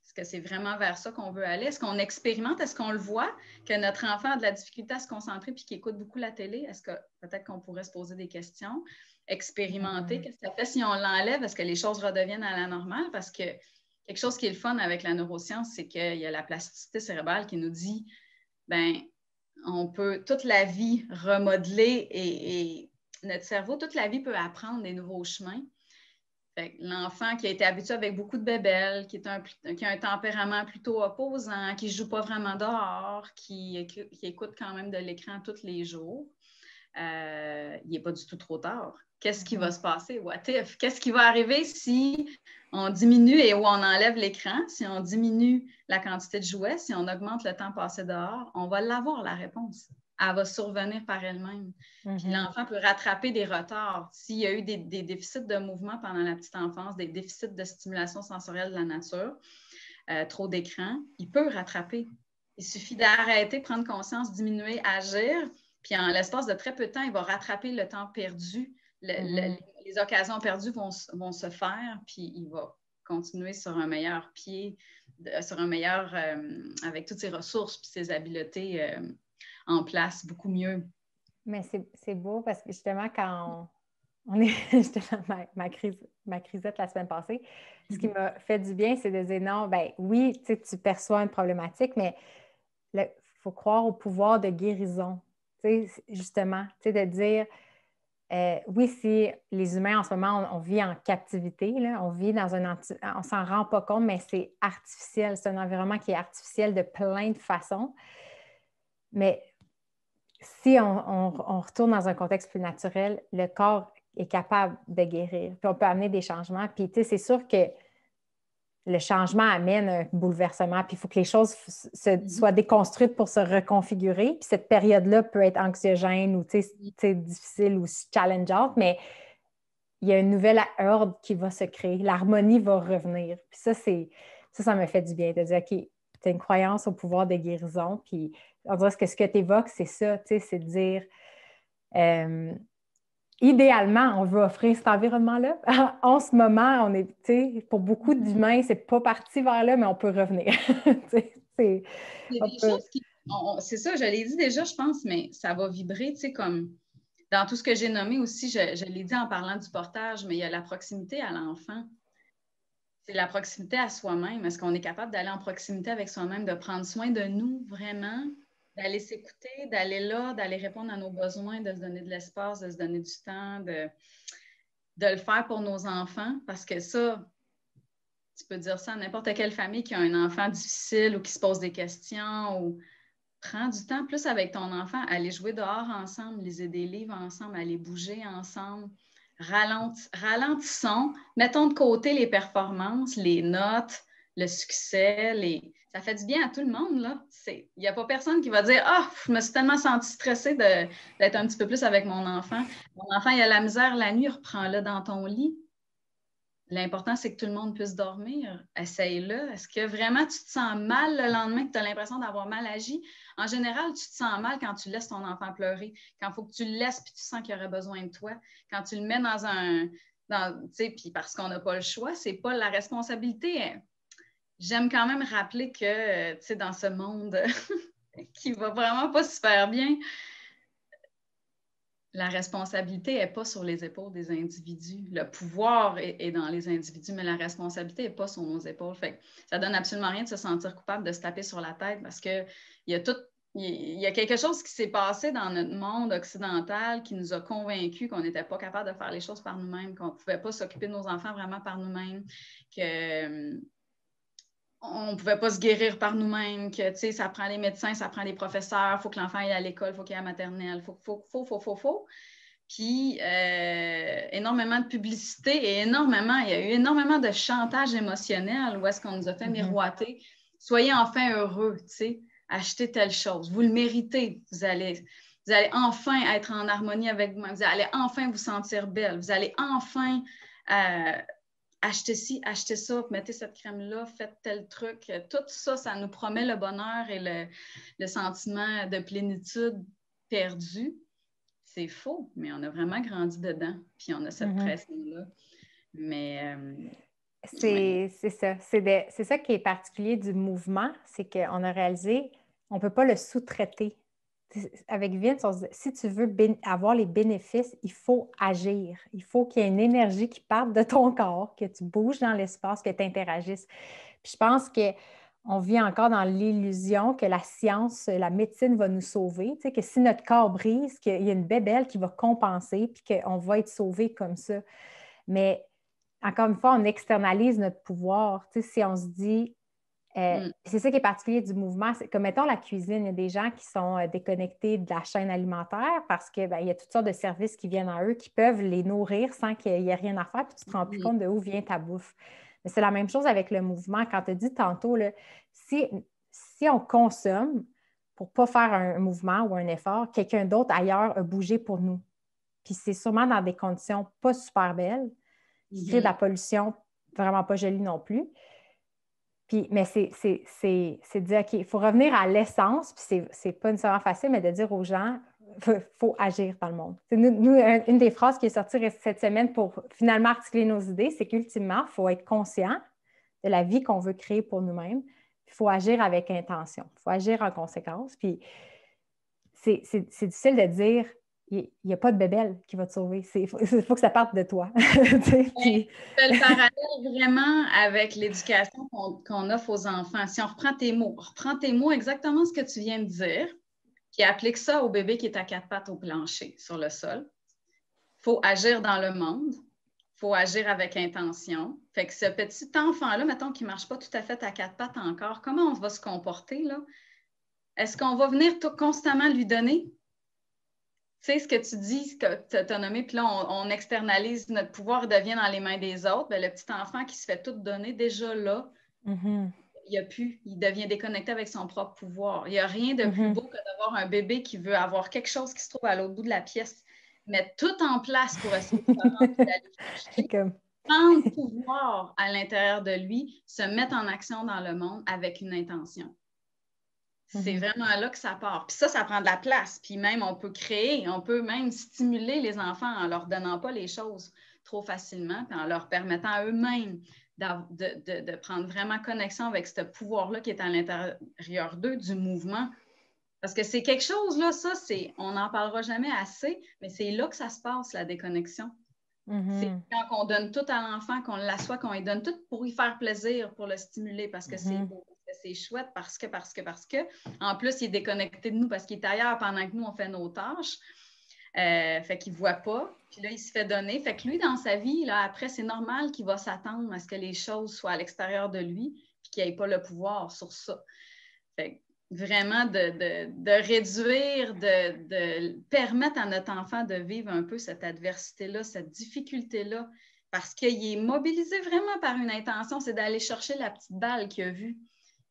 Est-ce que c'est vraiment vers ça qu'on veut aller? Est-ce qu'on expérimente? Est-ce qu'on le voit que notre enfant a de la difficulté à se concentrer puis qu'il écoute beaucoup la télé? Est-ce que peut-être qu'on pourrait se poser des questions? Expérimenter, qu'est-ce que ça fait si on l'enlève? Est-ce que les choses redeviennent à la normale? Parce que quelque chose qui est le fun avec la neuroscience, c'est qu'il y a la plasticité cérébrale qui nous dit, on peut toute la vie remodeler et notre cerveau, toute la vie peut apprendre des nouveaux chemins. L'enfant qui a été habitué avec beaucoup de bébelles, qui a un tempérament plutôt opposant, qui ne joue pas vraiment dehors, qui écoute quand même de l'écran tous les jours, il n'est pas du tout trop tard. Qu'est-ce qui va se passer? What if? Qu'est-ce qui va arriver si on diminue et où on enlève l'écran, si on diminue la quantité de jouets, si on augmente le temps passé dehors? On va l'avoir, la réponse. Elle va survenir par elle-même. Puis l'enfant peut rattraper des retards. S'il y a eu des déficits de mouvement pendant la petite enfance, des déficits de stimulation sensorielle de la nature, trop d'écran, il peut rattraper. Il suffit d'arrêter, prendre conscience, diminuer, agir, puis en l'espace de très peu de temps, il va rattraper le temps perdu. Les occasions perdues vont se faire, puis il va continuer sur un meilleur pied, avec toutes ses ressources puis ses habiletés en place, beaucoup mieux.
Mais c'est beau parce que justement, quand on est justement ma crisette la semaine passée, ce qui m'a fait du bien, c'est de dire non, ben oui, tu perçois une problématique, mais il faut croire au pouvoir de guérison. Justement, de dire oui, si les humains en ce moment, on vit en captivité, là, on vit dans on s'en rend pas compte, mais c'est artificiel. C'est un environnement qui est artificiel de plein de façons. Mais si on retourne dans un contexte plus naturel, le corps est capable de guérir. Puis on peut amener des changements. Puis c'est sûr que le changement amène un bouleversement, puis il faut que les choses soient déconstruites pour se reconfigurer. Puis cette période-là peut être anxiogène ou difficile ou challengeante, mais il y a une nouvelle ordre qui va se créer. L'harmonie va revenir. Puis ça me fait du bien de dire, OK, tu as une croyance au pouvoir de guérison, puis on dirait que ce que tu évoques, c'est ça, c'est de dire... idéalement, on veut offrir cet environnement-là. En ce moment, on est, pour beaucoup d'humains, c'est pas parti vers là, mais on peut revenir. C'est
des choses qui... c'est ça, je l'ai dit déjà, je pense, mais ça va vibrer, comme dans tout ce que j'ai nommé aussi, je l'ai dit en parlant du portage, mais il y a la proximité à l'enfant. C'est la proximité à soi-même. Est-ce qu'on est capable d'aller en proximité avec soi-même, de prendre soin de nous vraiment, d'aller s'écouter, d'aller là, d'aller répondre à nos besoins, de se donner de l'espace, de se donner du temps, de le faire pour nos enfants? Parce que ça, tu peux dire ça à n'importe quelle famille qui a un enfant difficile ou qui se pose des questions ou prends du temps plus avec ton enfant, aller jouer dehors ensemble, liser des livres ensemble, aller bouger ensemble. Ralentissons, mettons de côté les performances, les notes, le succès, ça fait du bien à tout le monde, là. Il n'y a pas personne qui va dire « Ah, je me suis tellement sentie stressée d'être un petit peu plus avec mon enfant. Mon enfant, il a la misère la nuit, reprends-le dans ton lit. » L'important, c'est que tout le monde puisse dormir. Essaye-le. Est-ce que vraiment tu te sens mal le lendemain, que tu as l'impression d'avoir mal agi? En général, tu te sens mal quand tu laisses ton enfant pleurer, quand il faut que tu le laisses puis tu sens qu'il aurait besoin de toi, quand tu le mets puis parce qu'on n'a pas le choix, c'est pas la responsabilité. J'aime quand même rappeler que, dans ce monde qui va vraiment pas super bien, la responsabilité n'est pas sur les épaules des individus. Le pouvoir est dans les individus, mais la responsabilité n'est pas sur nos épaules. Fait que ça donne absolument rien de se sentir coupable, de se taper sur la tête parce qu'il y a quelque chose qui s'est passé dans notre monde occidental qui nous a convaincus qu'on n'était pas capable de faire les choses par nous-mêmes, qu'on ne pouvait pas s'occuper de nos enfants vraiment par nous-mêmes, qu'on ne pouvait pas se guérir par nous-mêmes, que ça prend les médecins, ça prend les professeurs, il faut que l'enfant aille à l'école, il faut qu'il aille à la maternelle, faut. Puis, énormément de publicité et il y a eu énormément de chantage émotionnel où est-ce qu'on nous a fait miroiter. Soyez enfin heureux, achetez telle chose, vous le méritez, vous allez enfin être en harmonie avec vous-même, vous allez enfin vous sentir belle, vous allez enfin... achetez ci, achetez ça, mettez cette crème-là, faites tel truc. Tout ça, ça nous promet le bonheur et le sentiment de plénitude perdu. C'est faux, mais on a vraiment grandi dedans, puis on a cette pression-là. Mais...
c'est ça. C'est ça qui est particulier du mouvement, c'est qu'on a réalisé on ne peut pas le sous-traiter. Avec Vince, on se dit, si tu veux avoir les bénéfices, il faut agir. Il faut qu'il y ait une énergie qui parte de ton corps, que tu bouges dans l'espace, que tu interagisses. Puis je pense qu'on vit encore dans l'illusion que la science, la médecine va nous sauver, que si notre corps brise, qu'il y a une bébelle qui va compenser, puis qu'on va être sauvé comme ça. Mais encore une fois, on externalise notre pouvoir. Si on se dit, C'est ça qui est particulier du mouvement. C'est comme, mettons, la cuisine, il y a des gens qui sont déconnectés de la chaîne alimentaire parce qu'il y a toutes sortes de services qui viennent à eux qui peuvent les nourrir sans qu'il y ait rien à faire, puis tu ne te rends plus compte de où vient ta bouffe. Mais c'est la même chose avec le mouvement. Quand tu as dit tantôt, là, si on consomme pour ne pas faire un mouvement ou un effort, quelqu'un d'autre ailleurs a bougé pour nous. Puis c'est sûrement dans des conditions pas super belles, qui créent de la pollution vraiment pas jolie non plus. Puis, mais c'est de dire, OK, il faut revenir à l'essence, puis c'est pas nécessairement facile, mais de dire aux gens, il faut agir dans le monde. Nous, une des phrases qui est sortie cette semaine pour finalement articuler nos idées, c'est qu'ultimement, il faut être conscient de la vie qu'on veut créer pour nous-mêmes. Il faut agir avec intention. Il faut agir en conséquence. Puis, c'est difficile de dire, il n'y a pas de bébelle qui va te sauver. Il faut que ça parte de toi.
Puis... C'est le parallèle vraiment avec l'éducation qu'on offre aux enfants. Si on reprend tes mots, exactement ce que tu viens de dire, puis applique ça au bébé qui est à 4 pattes au plancher, sur le sol. Il faut agir dans le monde. Il faut agir avec intention. Fait que ce petit enfant-là, mettons, qui ne marche pas tout à fait à 4 pattes encore, comment on va se comporter, là? Est-ce qu'on va venir constamment lui donner? Tu sais, ce que tu dis, ce que tu as nommé, puis là, on externalise notre pouvoir, il devient dans les mains des autres. Bien, le petit enfant qui se fait tout donner, déjà là, il devient déconnecté avec son propre pouvoir. Il n'y a rien de plus beau que d'avoir un bébé qui veut avoir quelque chose qui se trouve à l'autre bout de la pièce, mettre tout en place pour essayer de d'aller chercher, prendre pouvoir à l'intérieur de lui, se mettre en action dans le monde avec une intention. C'est vraiment là que ça part. Puis ça prend de la place. Puis même, on peut même stimuler les enfants en leur donnant pas les choses trop facilement, puis en leur permettant à eux-mêmes de prendre vraiment connexion avec ce pouvoir-là qui est à l'intérieur d'eux, du mouvement. Parce que c'est quelque chose, là, on n'en parlera jamais assez, mais c'est là que ça se passe, la déconnexion. C'est quand on donne tout à l'enfant, qu'on l'assoit, qu'on lui donne tout pour lui faire plaisir, pour le stimuler, parce que c'est beau. C'est chouette parce que. En plus, il est déconnecté de nous parce qu'il est ailleurs pendant que nous, on fait nos tâches. Fait qu'il ne voit pas. Puis là, il se fait donner. Fait que lui, dans sa vie, là, après, c'est normal qu'il va s'attendre à ce que les choses soient à l'extérieur de lui puis qu'il n'ait pas le pouvoir sur ça. Fait que vraiment de réduire, de permettre à notre enfant de vivre un peu cette adversité-là, cette difficulté-là, parce qu'il est mobilisé vraiment par une intention, c'est d'aller chercher la petite balle qu'il a vue.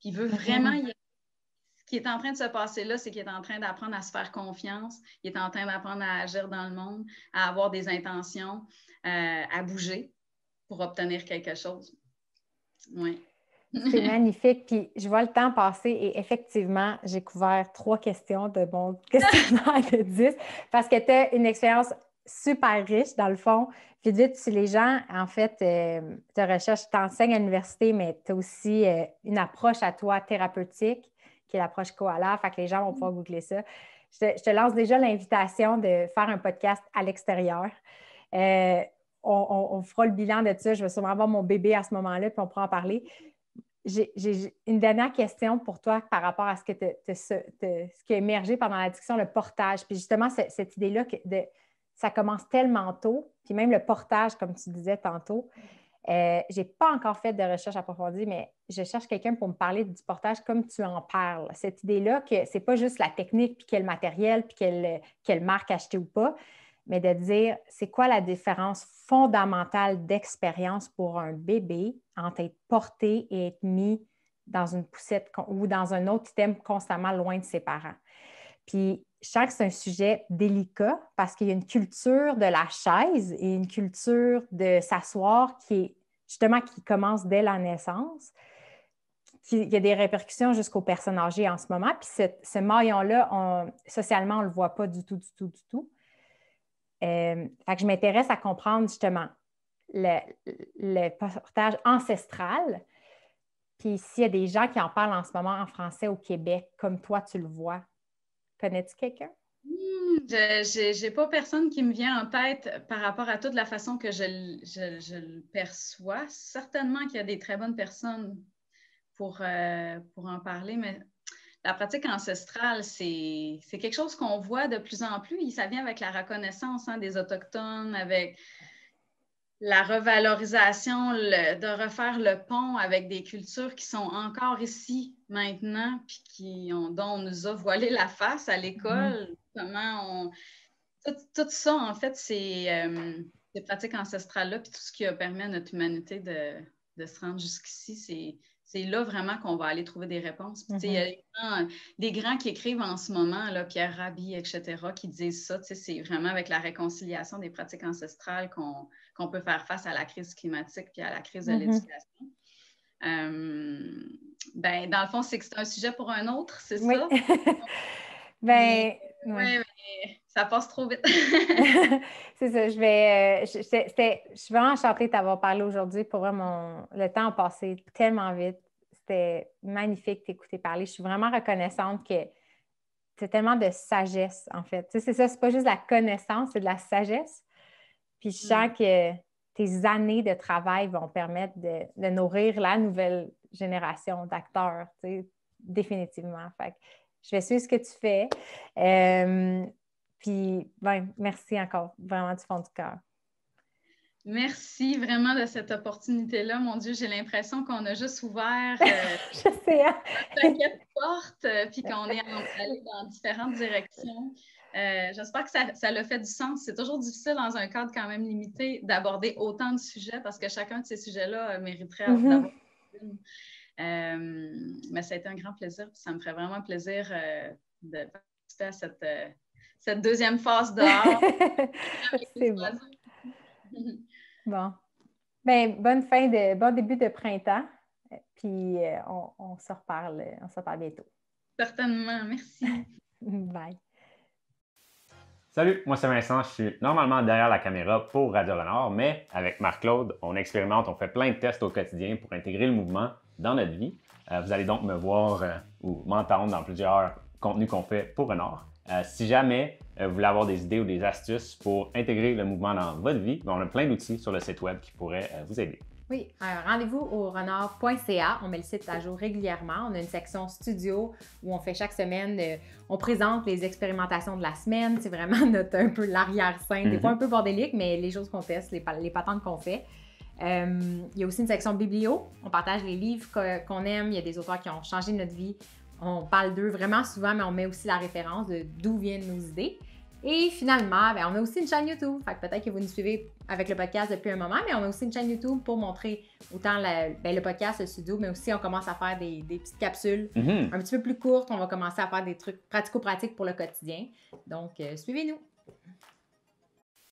Puis il veut vraiment... Ce qui est en train de se passer là, c'est qu'il est en train d'apprendre à se faire confiance, il est en train d'apprendre à agir dans le monde, à avoir des intentions, à bouger pour obtenir quelque chose. Oui.
C'est magnifique. Puis je vois le temps passer et effectivement, j'ai couvert 3 questions de mon questionnaire de 10 parce que tu as une expérience super riche, dans le fond. Vite, vite, si les gens, en fait, te recherchent, tu enseignes à l'université, mais tu as aussi une approche à toi thérapeutique, qui est l'approche Koala, fait que les gens vont pouvoir googler ça. Je te lance déjà l'invitation de faire un podcast à l'extérieur. On fera le bilan de ça. Je vais sûrement avoir mon bébé à ce moment-là, puis on pourra en parler. J'ai une dernière question pour toi par rapport à ce qui a émergé pendant la discussion, le portage. Puis justement, cette idée-là, ça commence tellement tôt, puis même le portage, comme tu disais tantôt. Je n'ai pas encore fait de recherche approfondie, mais je cherche quelqu'un pour me parler du portage comme tu en parles. Cette idée-là que ce n'est pas juste la technique, puis quel matériel, puis quelle marque acheter ou pas, mais de dire c'est quoi la différence fondamentale d'expérience pour un bébé entre être porté et être mis dans une poussette ou dans un autre item constamment loin de ses parents. Puis, je sens que c'est un sujet délicat parce qu'il y a une culture de la chaise et une culture de s'asseoir qui commence dès la naissance. Il y a des répercussions jusqu'aux personnes âgées en ce moment. Puis, ce maillon-là, socialement, on ne le voit pas du tout. Fait que je m'intéresse à comprendre justement le portage ancestral. Puis s'il y a des gens qui en parlent en ce moment en français au Québec, comme toi, tu le vois, connais-tu quelqu'un?
Je n'ai pas personne qui me vient en tête par rapport à toute la façon que je le perçois. Certainement qu'il y a des très bonnes personnes pour en parler, mais la pratique ancestrale, c'est quelque chose qu'on voit de plus en plus. Ça vient avec la reconnaissance des Autochtones, avec la revalorisation, de refaire le pont avec des cultures qui sont encore ici maintenant, puis dont on nous a voilé la face à l'école. Comment tout ça, en fait, ces pratiques ancestrales-là, puis tout ce qui a permis à notre humanité de se rendre jusqu'ici, c'est là vraiment qu'on va aller trouver des réponses. Puis, il y a des grands qui écrivent en ce moment, là, Pierre Rabhi, etc., qui disent ça. C'est vraiment avec la réconciliation des pratiques ancestrales qu'on peut faire face à la crise climatique puis à la crise de l'éducation. Dans le fond, c'est que c'est un sujet pour un autre, c'est ça?
Ouais.
Mais ça passe trop vite.
C'est ça. Je suis vraiment enchantée de t'avoir parlé aujourd'hui. Pour vrai, le temps a passé tellement vite. C'était magnifique de t'écouter parler. Je suis vraiment reconnaissante que c'est tellement de sagesse, en fait. Tu sais, c'est ça, c'est pas juste de la connaissance, c'est de la sagesse. Puis je sens que tes années de travail vont permettre de nourrir la nouvelle génération d'acteurs, tu sais, définitivement. Fait que je vais suivre ce que tu fais. Puis, merci encore, vraiment du fond du cœur.
Merci vraiment de cette opportunité-là. Mon Dieu, j'ai l'impression qu'on a juste ouvert
je sais, hein?
un paquet de portes, puis qu'on est allé dans différentes directions. J'espère que ça l'a fait du sens. C'est toujours difficile dans un cadre quand même limité d'aborder autant de sujets parce que chacun de ces sujets-là mériterait d'avoir une. Mais ça a été un grand plaisir. Puis ça me ferait vraiment plaisir de participer à cette deuxième phase dehors.
C'est bon. Bon. Bon début de printemps. Puis on se reparle bientôt.
Certainement. Merci.
Bye.
Salut, moi c'est Vincent, je suis normalement derrière la caméra pour Radio Renard, mais avec Marc-Claude, on expérimente, on fait plein de tests au quotidien pour intégrer le mouvement dans notre vie. Vous allez donc me voir ou m'entendre dans plusieurs contenus qu'on fait pour Renard. Si jamais vous voulez avoir des idées ou des astuces pour intégrer le mouvement dans votre vie, on a plein d'outils sur le site web qui pourraient vous aider.
Oui, rendez-vous au renard.ca. On met le site à jour régulièrement. On a une section studio où on fait chaque semaine, on présente les expérimentations de la semaine. C'est vraiment un peu l'arrière-scène. Des fois un peu bordélique, mais les choses qu'on teste, les patentes qu'on fait. Il y a aussi une section biblio. On partage les livres qu'on aime. Il y a des auteurs qui ont changé notre vie. On parle d'eux vraiment souvent, mais on met aussi la référence de d'où viennent nos idées. Et finalement, on a aussi une chaîne YouTube. Fait que peut-être que vous nous suivez avec le podcast depuis un moment, mais on a aussi une chaîne YouTube pour montrer autant le podcast, le studio, mais aussi on commence à faire des petites capsules un petit peu plus courtes. On va commencer à faire des trucs pratico-pratiques pour le quotidien. Donc, suivez-nous.